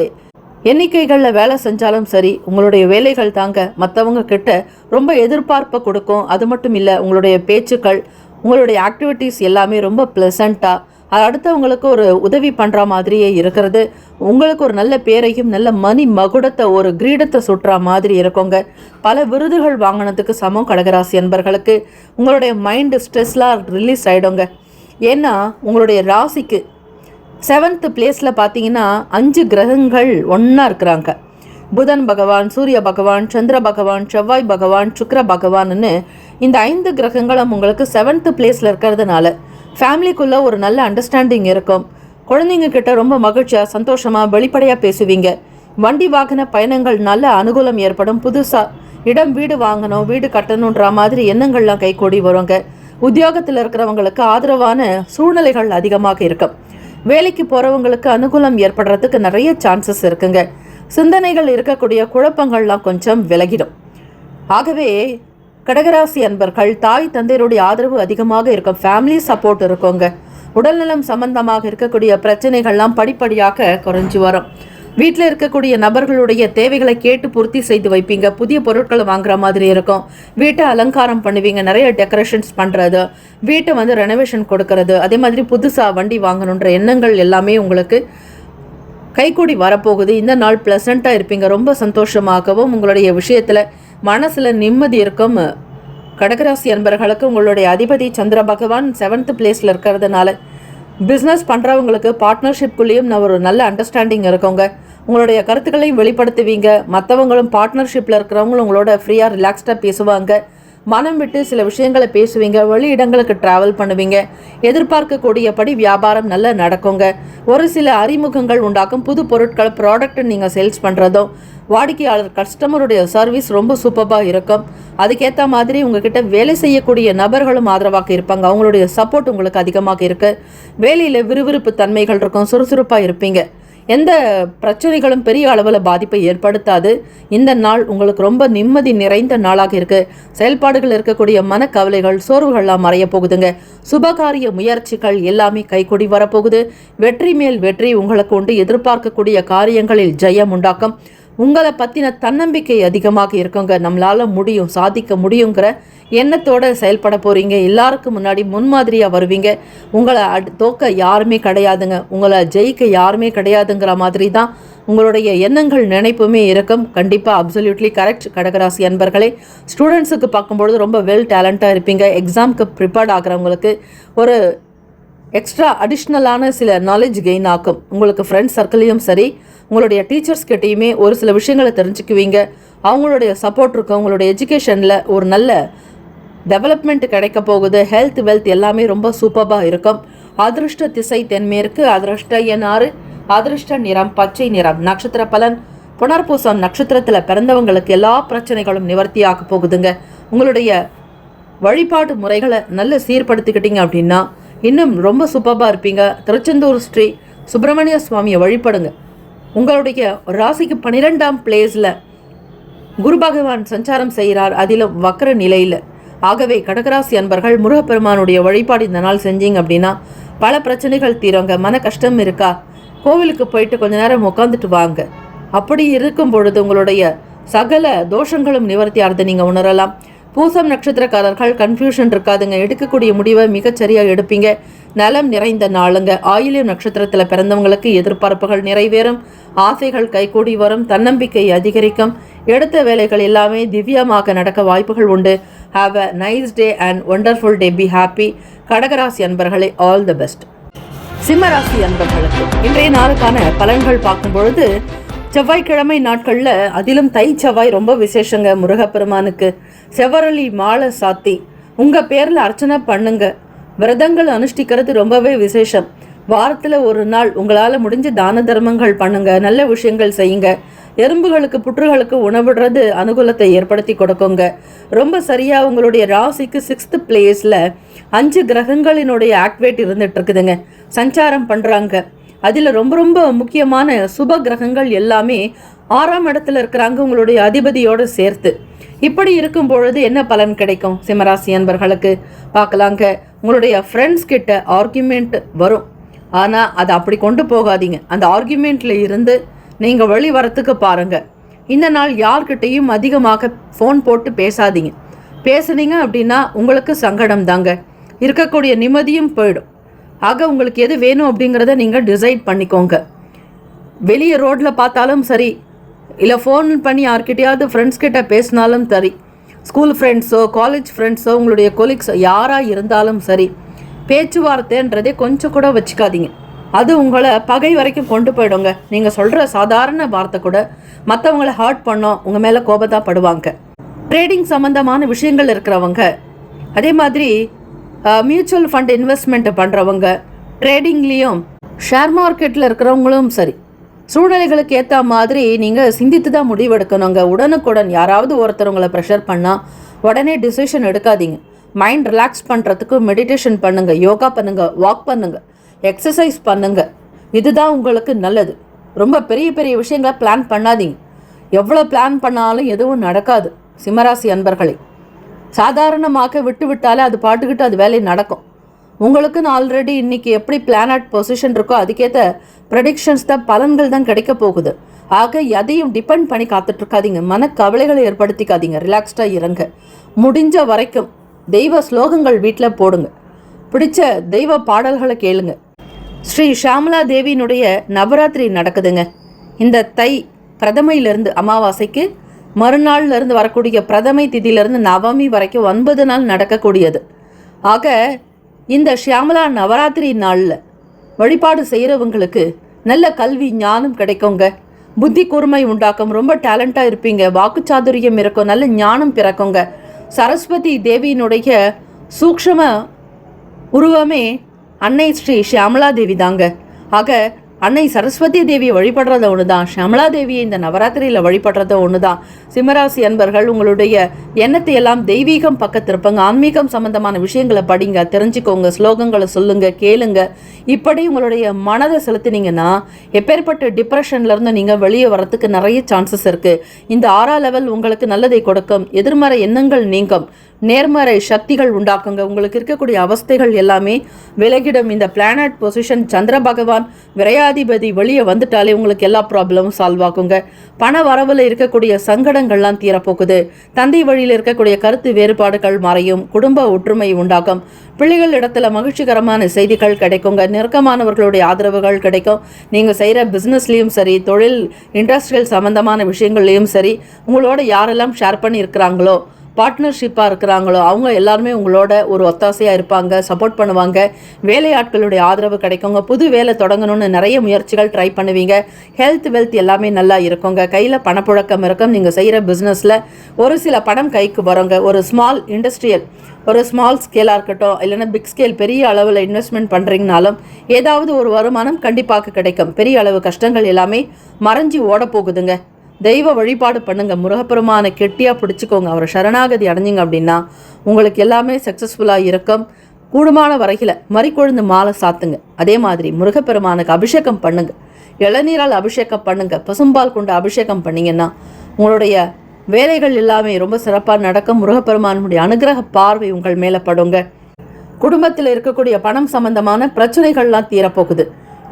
எண்ணிக்கைகளில் வேலை செஞ்சாலும் சரி, உங்களுடைய வேலைகள் தாங்க மற்றவங்க கிட்ட ரொம்ப எதிர்பார்ப்பை கொடுக்கும். அது மட்டும் இல்லை, உங்களுடைய பேச்சுக்கள், உங்களுடைய ஆக்டிவிட்டீஸ் எல்லாமே ரொம்ப ப்ளசண்ட்டாக, அது அடுத்தவங்களுக்கு ஒரு உதவி பண்ணுற மாதிரியே இருக்கிறது. உங்களுக்கு ஒரு நல்ல பேரையும் நல்ல மணி மகுடத்தை, ஒரு கிரீடத்தை சுற்றுற மாதிரி இருக்குங்க. பல விருதுகள் வாங்கினதுக்கு சமம். கடகராசி அன்பர்களுக்கு உங்களுடைய மைண்டு ஸ்ட்ரெஸ்லாம் ரிலீஸ் ஆகிடுங்க. ஏன்னா உங்களுடைய ராசிக்கு 7th பிளேஸில் பார்த்தீங்கன்னா 5 கிரகங்கள் ஒன்றா இருக்கிறாங்க. புதன் பகவான், சூரிய பகவான், சந்திர பகவான், செவ்வாய் பகவான், சுக்கிர பகவான்னு இந்த 5 கிரகங்களும் உங்களுக்கு 7th பிளேஸில் இருக்கிறதுனால ஃபேமிலிக்குள்ளே ஒரு நல்ல அண்டர்ஸ்டாண்டிங் இருக்கும். குழந்தைங்க கிட்ட ரொம்ப மகிழ்ச்சியாக சந்தோஷமாக வெளிப்படையாக பேசுவீங்க. வண்டி வாகன பயணங்கள் நல்ல அனுகூலம் ஏற்படும். புதுசாக இடம் வீடு வாங்கணும், வீடு கட்டணுன்ற மாதிரி எண்ணங்கள்லாம் கைகூடி வருங்க. உத்தியோகத்தில் இருக்கிறவங்களுக்கு ஆதரவான சூழ்நிலைகள் அதிகமாக இருக்கும். வேலைக்கு போகிறவங்களுக்கு அனுகூலம் ஏற்படுறதுக்கு நிறைய சான்சஸ் இருக்குங்க. சிந்தனைகள் இருக்கக்கூடிய குழப்பங்கள்லாம் கொஞ்சம் விலகிடும். ஆகவே கடகராசி அன்பர்கள், தாய் தந்தையருடைய ஆதரவு அதிகமாக இருக்கும். ஃபேமிலி சப்போர்ட் இருக்குங்க. உடல்நலம் சம்பந்தமாக இருக்கக்கூடிய பிரச்சனைகள்லாம் படிப்படியாக குறைஞ்சி வரும். வீட்டில் இருக்கக்கூடிய நபர்களுடைய தேவைகளை கேட்டு பூர்த்தி செய்து வைப்பீங்க. புதிய பொருட்களை வாங்குற மாதிரி இருக்கும். வீட்டை அலங்காரம் பண்ணுவீங்க. நிறைய டெக்கரேஷன்ஸ் பண்ணுறது, வீட்டை வந்து ரெனோவேஷன் கொடுக்கறது, அதே மாதிரி புதுசாக வண்டி வாங்கணுன்ற எண்ணங்கள் எல்லாமே உங்களுக்கு கைக்கூடி வரப்போகுது. இந்த நாள் ப்ளசண்ட்டாக இருப்பீங்க. ரொம்ப சந்தோஷமாகவும் உங்களுடைய விஷயத்தில் மனசில் நிம்மதி இருக்கும். கடகராசி அன்பர்களுக்கு உங்களுடைய அதிபதி சந்திர பகவான் 7th பிளேஸில் இருக்கிறதுனால பிஸ்னஸ் பண்ணுறவங்களுக்கு பார்ட்னர்ஷிப்குள்ளேயும் ஒரு நல்ல அண்டர்ஸ்டாண்டிங் இருக்குங்க. உங்களுடைய கருத்துக்களையும் வெளிப்படுத்துவீங்க. மற்றவங்களும் பார்ட்னர்ஷிப்பில் இருக்கிறவங்களும் உங்களோட ஃப்ரீயாக ரிலாக்ஸ்டாக பேசுவாங்க. மனம் விட்டு சில விஷயங்களை பேசுவீங்க. வெளி இடங்களுக்கு ட்ராவல் பண்ணுவீங்க. எதிர்பார்க்கக்கூடியபடி வியாபாரம் நல்லா நடக்குங்க. ஒரு சில அறிமுகங்கள் உண்டாக்கும். புது பொருட்கள் ப்ராடக்ட் நீங்கள் சேல்ஸ் பண்ணுறதும், வாடிக்கையாளர் கஸ்டமருடைய சர்வீஸ் ரொம்ப சூப்பராக இருக்கும். அதுக்கேற்ற மாதிரி உங்ககிட்ட வேலை செய்யக்கூடிய நபர்களும் ஆதரவாக இருப்பாங்க. அவங்களுடைய சப்போர்ட் உங்களுக்கு அதிகமாக இருக்குது. வேலையில் விறுவிறுப்பு தன்மைகள் இருக்கும். சுறுசுறுப்பாக இருப்பீங்க. எந்த பிரச்சனைகளும் பெரிய அளவில் பாதிப்பை ஏற்படுத்தாது. இந்த நாள் உங்களுக்கு ரொம்ப நிம்மதி நிறைந்த நாளாக இருக்குது. செயல்பாடுகள் இருக்கக்கூடிய மனக்கவலைகள், சோர்வுகள்லாம் மறைய போகுதுங்க. சுபகாரிய முயற்சிகள் எல்லாமே கைகூடி வரப்போகுது. வெற்றி மேல் வெற்றி உங்களுக்கு உண்டு. எதிர்பார்க்கக்கூடிய காரியங்களில் ஜெயம் உண்டாக்கும். உங்களை பற்றின தன்னம்பிக்கை அதிகமாக இருக்குங்க. நம்மளால் முடியும், சாதிக்க முடியுங்கிற எண்ணத்தோடு செயல்பட போகிறீங்க. எல்லாருக்கும் முன்னாடி முன்மாதிரியாக வருவீங்க. உங்களை தோக்க யாருமே கிடையாதுங்க. உங்களை ஜெயிக்க யாருமே கிடையாதுங்கிற மாதிரி தான் உங்களுடைய எண்ணங்கள் நினைப்புமே இருக்கும். கண்டிப்பாக அப்சல்யூட்லி கரெக்ட் கடகராசி அன்பர்களே. ஸ்டூடெண்ட்ஸுக்கு பார்க்கும்பொழுது ரொம்ப வெல் டேலண்ட்டாக இருப்பீங்க. எக்ஸாமுக்கு ப்ரிப்பேர்ட் ஆகிறவங்களுக்கு ஒரு எக்ஸ்ட்ரா அடிஷ்னலான சில நாலேஜ் கெயின் ஆக்கும். உங்களுக்கு ஃப்ரெண்ட்ஸ் சர்க்கிளையும் சரி, உங்களுடைய டீச்சர்ஸ் கிட்டையுமே ஒரு சில விஷயங்களை தெரிஞ்சுக்குவீங்க. அவங்களுடைய சப்போர்ட் இருக்கும். உங்களுடைய எஜுகேஷனில் ஒரு நல்ல டெவலப்மெண்ட் கிடைக்க போகுது. ஹெல்த் வெல்த் எல்லாமே ரொம்ப சூப்பராக இருக்கும். அதிர்ஷ்ட திசை தென்மேற்கு. அதிர்ஷ்ட எண் 6. அதிர்ஷ்ட நிறம் பச்சை நிறம். நட்சத்திர பலன் புனர்பூசம் நட்சத்திரத்தில் பிறந்தவங்களுக்கு எல்லா பிரச்சனைகளும் நிவர்த்தியாக போகுதுங்க. உங்களுடைய வழிபாட்டு முறைகளை நல்ல சீர்படுத்திக்கிட்டீங்க அப்படின்னா இன்னும் ரொம்ப சூப்பராக இருப்பீங்க. திருச்செந்தூர் ஸ்ரீ சுப்பிரமணிய சுவாமியை வழிபடுங்க. உங்களுடைய ராசிக்கு 12ஆம் பிளேஸில் குரு பகவான் சஞ்சாரம் செய்கிறார், அதிலும் வக்ர நிலையில். ஆகவே கடகராசி அன்பர்கள் முருகப்பெருமானுடைய வழிபாடு இந்த நாள் செஞ்சீங்க அப்படின்னா பல பிரச்சனைகள் தீருங்க. மன கஷ்டம் இருக்கா, கோவிலுக்கு போயிட்டு கொஞ்ச நேரம் உட்காந்துட்டு வாங்க. அப்படி இருக்கும் பொழுது உங்களுடைய சகல தோஷங்களும் நிவர்த்தி ஆகிறது நீங்கள் உணரலாம். பூசம் நட்சத்திரக்காரர்கள் கன்ஃபியூஷன் இருக்காதுங்க. எடுக்கக்கூடிய முடிவை மிகச்சரியாக எடுப்பீங்க. நலம் நிறைந்த நாளுங்க. ஆயில்யம் நட்சத்திரத்தில் பிறந்தவங்களுக்கு எதிர்பார்ப்புகள் நிறைவேறும். ஆசைகள் கைகூடி வரும். தன்னம்பிக்கை அதிகரிக்கும். எடுத்த வேலைகள் எல்லாமே திவ்யமாக நடக்க வாய்ப்புகள் உண்டு. Have a nice day and wonderful day. Be happy. கடகராசி அன்பர்களே, ஆல் தி பெஸ்ட். சிம்மராசி அன்பர்களுக்கு இன்றைய நாளுக்கான பலன்கள் பார்க்கும் பொழுது செவ்வாய்க்கிழமை நாட்களில் அதிலும் தை செவ்வாய் ரொம்ப விசேஷங்க. முருகப்பெருமானுக்கு செவ்வரளி மாலை சாத்தி உங்கள் பேரில் அர்ச்சனை பண்ணுங்க. விரதங்கள் அனுஷ்டிக்கிறது ரொம்பவே விசேஷம். வாரத்தில் ஒரு நாள் உங்களால் முடிஞ்ச தான தர்மங்கள் பண்ணுங்க. நல்ல விஷயங்கள் செய்யுங்க. எறும்புகளுக்கு புற்றுகளுக்கு உணவிடுறது அனுகூலத்தை ஏற்படுத்தி கொடுக்குங்க. ரொம்ப சரியாக உங்களுடைய ராசிக்கு 6th பிளேஸில் 5 கிரகங்களினுடைய ஆக்டிவேட் இருந்துட்டு இருக்குதுங்க. சஞ்சாரம் பண்ணுறாங்க. அதில் ரொம்ப ரொம்ப முக்கியமான சுப கிரகங்கள் எல்லாமே 6ஆம் இடத்துல இருக்கிறாங்க, உங்களுடைய அதிபதியோடு சேர்த்து. இப்படி இருக்கும் பொழுது என்ன பலன் கிடைக்கும் சிம்மராசி அன்பர்களுக்கு பார்க்கலாங்க. உங்களுடைய ஃப்ரெண்ட்ஸ் கிட்ட ஆர்கியூமெண்ட் வரும். ஆனால் அதை அப்படி கொண்டு போகாதீங்க. அந்த ஆர்கியூமெண்ட்டில் இருந்து நீங்கள் வெளி வரத்துக்கு பாருங்கள். இந்த நாள் யார்கிட்டையும் அதிகமாக ஃபோன் போட்டு பேசாதீங்க. பேசுனீங்க அப்படின்னா உங்களுக்கு சங்கடம் தாங்க. இருக்கக்கூடிய நிம்மதியும் போயிடும். ஆக உங்களுக்கு எது வேணும் அப்படிங்கிறத நீங்கள் டிசைட் பண்ணிக்கோங்க. வெளியே ரோட்டில் பார்த்தாலும் சரி, இல்லை ஃபோன் பண்ணி யார்கிட்டையாவது ஃப்ரெண்ட்ஸ் கிட்ட பேசினாலும் சரி, ஸ்கூல் ஃப்ரெண்ட்ஸோ காலேஜ் ஃப்ரெண்ட்ஸோ உங்களுடைய கொலீக்ஸோ யாராக இருந்தாலும் சரி, பேச்சுவார்த்தைன்றதே கொஞ்சம் கூட வச்சுக்காதீங்க. அது உங்களை பகை வரைக்கும் கொண்டு போயிடுங்க. நீங்கள் சொல்கிற சாதாரண வார்த்தை கூட மற்றவங்களை ஹர்ட் பண்ணோம், உங்கள் மேலே கோபத்தான் படுவாங்க. ட்ரேடிங் சம்மந்தமான விஷயங்கள் இருக்கிறவங்க, அதே மாதிரி மியூச்சுவல் ஃபண்ட் இன்வெஸ்ட்மெண்ட் பண்ணுறவங்க, ட்ரேடிங்லேயும் ஷேர் மார்க்கெட்டில் இருக்கிறவங்களும் சரி, சூழ்நிலைகளுக்கு ஏற்ற மாதிரி நீங்கள் சிந்தித்து தான் முடிவெடுக்கணுங்க. உடனுக்குடன் யாராவது ஒருத்தர் உங்களை ப்ரெஷர் பண்ணால் உடனே டிசிஷன் எடுக்காதீங்க. மைண்ட் ரிலாக்ஸ் பண்ணுறதுக்கு மெடிடேஷன் பண்ணுங்கள், யோகா பண்ணுங்கள், வாக் பண்ணுங்கள், எக்ஸசைஸ் பண்ணுங்கள். இதுதான் உங்களுக்கு நல்லது. ரொம்ப பெரிய பெரிய விஷயங்களை பிளான் பண்ணாதீங்க. எவ்வளோ பிளான் பண்ணாலும் எதுவும் நடக்காது சிம்மராசி அன்பர்களே. சாதாரணமாக விட்டு விட்டாலே அது பாட்டுக்கிட்டு அது வேலை நடக்கும். உங்களுக்குன்னு ஆல்ரெடி இன்னைக்கு எப்படி பிளானட் பொசிஷன் இருக்கோ அதுக்கேற்ற ப்ரெடிக்ஷன்ஸ் தான், பலன்கள் தான் கிடைக்க போகுது. ஆக எதையும் டிபெண்ட் பண்ணி காத்துட்டு இருக்காதீங்க. மனக்கவலைகளை ஏற்படுத்திக்காதீங்க. ரிலாக்ஸ்டாக இருங்க. முடிஞ்ச வரைக்கும் தெய்வ ஸ்லோகங்கள் வீட்டில் போடுங்க. பிடிச்ச தெய்வ பாடல்களை கேளுங்க. ஸ்ரீ ஷியாமலா தேவியினுடைய நவராத்திரி நடக்குதுங்க. இந்த தை பிரதமையிலிருந்து அமாவாசைக்கு மறுநாள்லேருந்து வரக்கூடிய பிரதமை திதியிலிருந்து நவமி வரைக்கும் 9 நாள் நடக்கக்கூடியது. ஆக இந்த ஷியாமலா நவராத்திரி நாளில் வழிபாடு செய்கிறவங்களுக்கு நல்ல கல்வி ஞானம் கிடைக்குங்க. புத்தி கூர்மை உண்டாக்கும். ரொம்ப டேலண்டாக இருப்பீங்க. வாக்குச்சாதுரியம் இருக்கும். நல்ல ஞானம் பிறக்குங்க. சரஸ்வதி தேவியினுடைய சூக்ஷ்ம உருவமே அன்னை ஸ்ரீ ஷியாமலா தேவி தாங்க. ஆக அன்னை சரஸ்வதி தேவியை வழிபடுறத ஒன்று தான், ஷியாமலா தேவியை இந்த நவராத்திரியில் வழிபடுறத ஒன்று தான். சிம்மராசி அன்பர்கள், உங்களுடைய எண்ணத்தை எல்லாம் தெய்வீகம் பக்கம் திருப்பங்க. ஆன்மீகம் சம்பந்தமான விஷயங்களை படிங்க, தெரிஞ்சுக்கோங்க, ஸ்லோகங்களை சொல்லுங்க, கேளுங்க. இப்படி உங்களுடைய மனதை செலுத்தினீங்கன்னா எப்பேற்பட்ட டிப்ரெஷன்லேருந்து நீங்கள் வெளியே வரத்துக்கு நிறைய சான்சஸ் இருக்குது. இந்த 6ஆம் லெவல் உங்களுக்கு நல்லதை கொடுக்கும். எதிர்மறை எண்ணங்கள் நீங்கும். நேர்மறை சக்திகள் உண்டாக்குங்க. உங்களுக்கு இருக்கக்கூடிய அவஸ்தைகள் எல்லாமே விலகிடும். இந்த பிளானட் பொசிஷன் சந்திர பகவான் விரையாதிபதி வெளியே வந்துட்டாலே உங்களுக்கு எல்லா ப்ராப்ளமும் சால்வ் ஆகுங்க. பண வரவில் இருக்கக்கூடிய சங்கடங்கள்லாம் தீரப்போகுது. தந்தை வழியில் இருக்கக்கூடிய கருத்து வேறுபாடுகள் மறையும். குடும்ப ஒற்றுமை உண்டாகும். பிள்ளைகள் இடத்துல மகிழ்ச்சிகரமான செய்திகள் கிடைக்குங்க. நெருக்கமானவர்களுடைய ஆதரவுகள் கிடைக்கும். நீங்கள் செய்கிற பிஸ்னஸ்லேயும் சரி, தொழில் இண்டஸ்ட்ரியல் சம்பந்தமான விஷயங்கள்லேயும் சரி, உங்களோட யாரெல்லாம் ஷேர் பண்ணி இருக்கிறாங்களோ, பார்ட்னர்ஷிப்பாக இருக்கிறாங்களோ, அவங்க எல்லாருமே உங்களோட ஒரு ஒத்தாசையாக இருப்பாங்க, சப்போர்ட் பண்ணுவாங்க. வேலையாட்களுடைய ஆதரவு கிடைக்குங்க. புது வேலை தொடங்கணும்னு நிறைய முயற்சிகள் ட்ரை பண்ணுவீங்க. ஹெல்த் வெல்த் எல்லாமே நல்லா இருக்குங்க. கையில் பணப்புழக்கம் இருக்கும். நீங்கள் செய்கிற பிஸ்னஸில் ஒரு சில பணம் கைக்கு வருங்க. ஒரு ஸ்மால் இண்டஸ்ட்ரியல், ஒரு ஸ்மால் ஸ்கேலாக இருக்கட்டும், இல்லைன்னா பிக் ஸ்கேல் பெரிய அளவில் இன்வெஸ்ட்மெண்ட் பண்ணுறீங்கனாலும் ஏதாவது ஒரு வருமானம் கண்டிப்பாக கிடைக்கும். பெரிய அளவு கஷ்டங்கள் எல்லாமே மறைஞ்சி ஓட போகுதுங்க. தெய்வ வழிபாடு பண்ணுங்க. முருகப்பெருமானை கெட்டியாக பிடிச்சிக்கோங்க. அவரை சரணாகதி அடைஞ்சிங்க அப்படின்னா உங்களுக்கு எல்லாமே சக்ஸஸ்ஃபுல்லாக இருக்கும். கூடுமான வரையில் மறிக்கொழுந்து மாலை சாத்துங்க. அதே மாதிரி முருகப்பெருமானுக்கு அபிஷேகம் பண்ணுங்க. இளநீரால் அபிஷேகம் பண்ணுங்க. பசும்பால் கொண்டு அபிஷேகம் பண்ணிங்கன்னா உங்களுடைய வேலைகள் எல்லாமே ரொம்ப சிறப்பாக நடக்கும். முருகப்பெருமானுடைய அனுகிரக பார்வை உங்கள் மேலே படுங்க. குடும்பத்தில் இருக்கக்கூடிய பணம் சம்பந்தமான பிரச்சனைகள்லாம் தீரப்போகுது.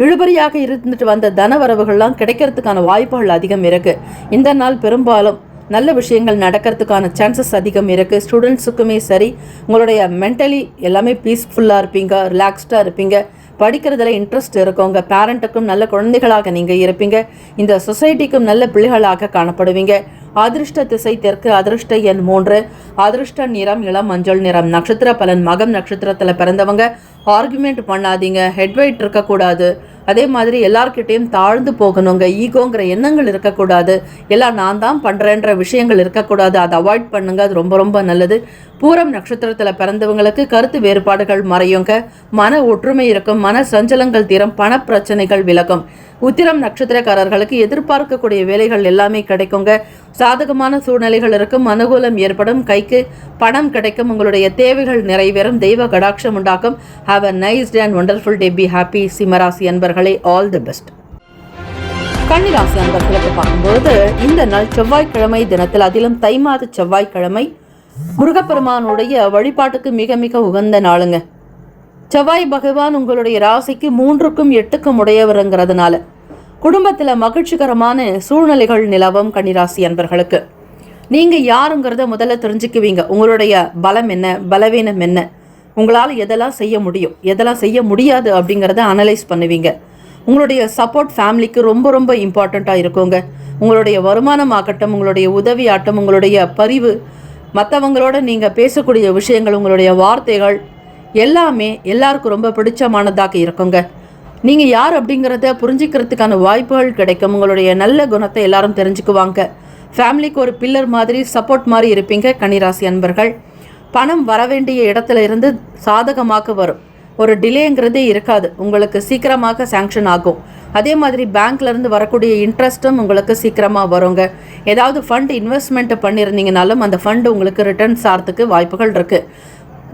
இழுபறியாக இருந்துட்டு வந்த தனவரவுகள்லாம் கிடைக்கிறதுக்கான வாய்ப்புகள் அதிகம் இருக்கு. இந்த நாள் பெரும்பாலும் நல்ல விஷயங்கள் நடக்கிறதுக்கான சான்சஸ் அதிகம் இருக்குது. ஸ்டூடெண்ட்ஸுக்குமே சரி, உங்களுடைய மென்டலி எல்லாமே பீஸ்ஃபுல்லாக இருப்பீங்க, ரிலாக்ஸ்டாக இருப்பீங்க. படிக்கிறதுல இன்ட்ரெஸ்ட் இருக்கும். உங்கள் பேரண்ட்டுக்கும் நல்ல குழந்தைகளாக நீங்கள் இருப்பீங்க. இந்த சொசைட்டிக்கும் நல்ல பிள்ளைகளாக காணப்படுவீங்க. அதிர்ஷ்ட திசை தெற்கு, அதிர்ஷ்ட எண் 3, அதிர்ஷ்ட நிறம் இளம் மஞ்சள் நிறம். நட்சத்திர பலன் மகம் நட்சத்திரத்தில் பிறந்தவங்க ஆர்குமெண்ட் பண்ணாதீங்க. ஹெட்வைட் இருக்கக்கூடாது. அதே மாதிரி எல்லார்கிட்டையும் தாழ்ந்து போகணுங்க. ஈகோங்கிற எண்ணங்கள் இருக்கக்கூடாது. எல்லாம் நான் தான் பண்ணுறேன்ற விஷயங்கள் இருக்கக்கூடாது. அதை அவாய்ட் பண்ணுங்க. அது ரொம்ப ரொம்ப நல்லது. பூரம் நட்சத்திரத்தில் பிறந்தவங்களுக்கு கருத்து வேறுபாடுகள் மறையுங்க. மன ஒற்றுமை இருக்கும். மன சஞ்சலங்கள் தீரும். பணப்பிரச்சனைகள் விலகும். உத்திரம் நட்சத்திரக்காரர்களுக்கு எதிர்பார்க்கக்கூடிய வேலைகள் எல்லாமே கிடைக்குங்க. சாதகமான சூழ்நிலைகள் இருக்கும். அனுகூலம் ஏற்படும். கைக்கு பணம் கிடைக்கும். உங்களுடைய தேவைகள் நிறைவேறும். தெய்வ கடாட்சம் உண்டாக்கும். Have a nice day and wonderful day. Be happy. சிம்மராசி அன்பர்களே, ஆல் தி பெஸ்ட். கன்னிராசி அன்பர்களுக்கு பார்க்கும்போது இந்த நாள் செவ்வாய்க்கிழமை தினத்தில், அதிலும் தை மாத செவ்வாய்க்கிழமை, முருகப்பெருமானுடைய வழிபாட்டுக்கு மிக மிக உகந்த நாளுங்க. செவ்வாய் பகவான் உங்களுடைய ராசிக்கு 3க்கும் 8க்கும் உடையவருங்கிறதுனால குடும்பத்தில் மகிழ்ச்சிகரமான சூழ்நிலைகள் நிலவும். கன்னிராசி அன்பர்களுக்கு நீங்கள் யாருங்கிறத முதல்ல தெரிஞ்சுக்குவீங்க. உங்களுடைய பலம் என்ன, பலவீனம் என்ன, உங்களால் எதெல்லாம் செய்ய முடியும், எதெல்லாம் செய்ய முடியாது அப்படிங்கிறத அனலைஸ் பண்ணுவீங்க. உங்களுடைய சப்போர்ட் ஃபேமிலிக்கு ரொம்ப ரொம்ப இம்பார்ட்டண்ட்டாக இருக்குங்க. உங்களுடைய வருமானம் ஆகட்டும், உங்களுடைய உதவி ஆட்டம், உங்களுடைய பரிவு, மற்றவங்களோட நீங்கள் பேசக்கூடிய விஷயங்கள், உங்களுடைய வார்த்தைகள் எல்லாமே எல்லாருக்கும் ரொம்ப பிடிச்சமானதாக இருக்குங்க. நீங்கள் யார் அப்படிங்கிறத புரிஞ்சிக்கிறதுக்கான வாய்ப்புகள் கிடைக்கும். உங்களுடைய நல்ல குணத்தை எல்லாரும் தெரிஞ்சுக்குவாங்க. ஃபேமிலிக்கு ஒரு பில்லர் மாதிரி, சப்போர்ட் மாதிரி இருப்பீங்க. கன்னிராசி அன்பர்கள், பணம் வர வேண்டிய இடத்துல இருந்து சாதகமாக வரும். ஒரு டிலேங்கிறதே இருக்காது. உங்களுக்கு சீக்கிரமாக சாங்ஷன் ஆகும். அதே மாதிரி பேங்க்லேருந்து வரக்கூடிய இன்ட்ரெஸ்ட்டும் உங்களுக்கு சீக்கிரமாக வருங்க. ஏதாவது ஃபண்ட் இன்வெஸ்ட்மெண்ட் பண்ணியிருந்தீங்கனாலும் அந்த ஃபண்டு உங்களுக்கு ரிட்டர்ன்ஸ் ஆகிறதுக்கு வாய்ப்புகள் இருக்குது.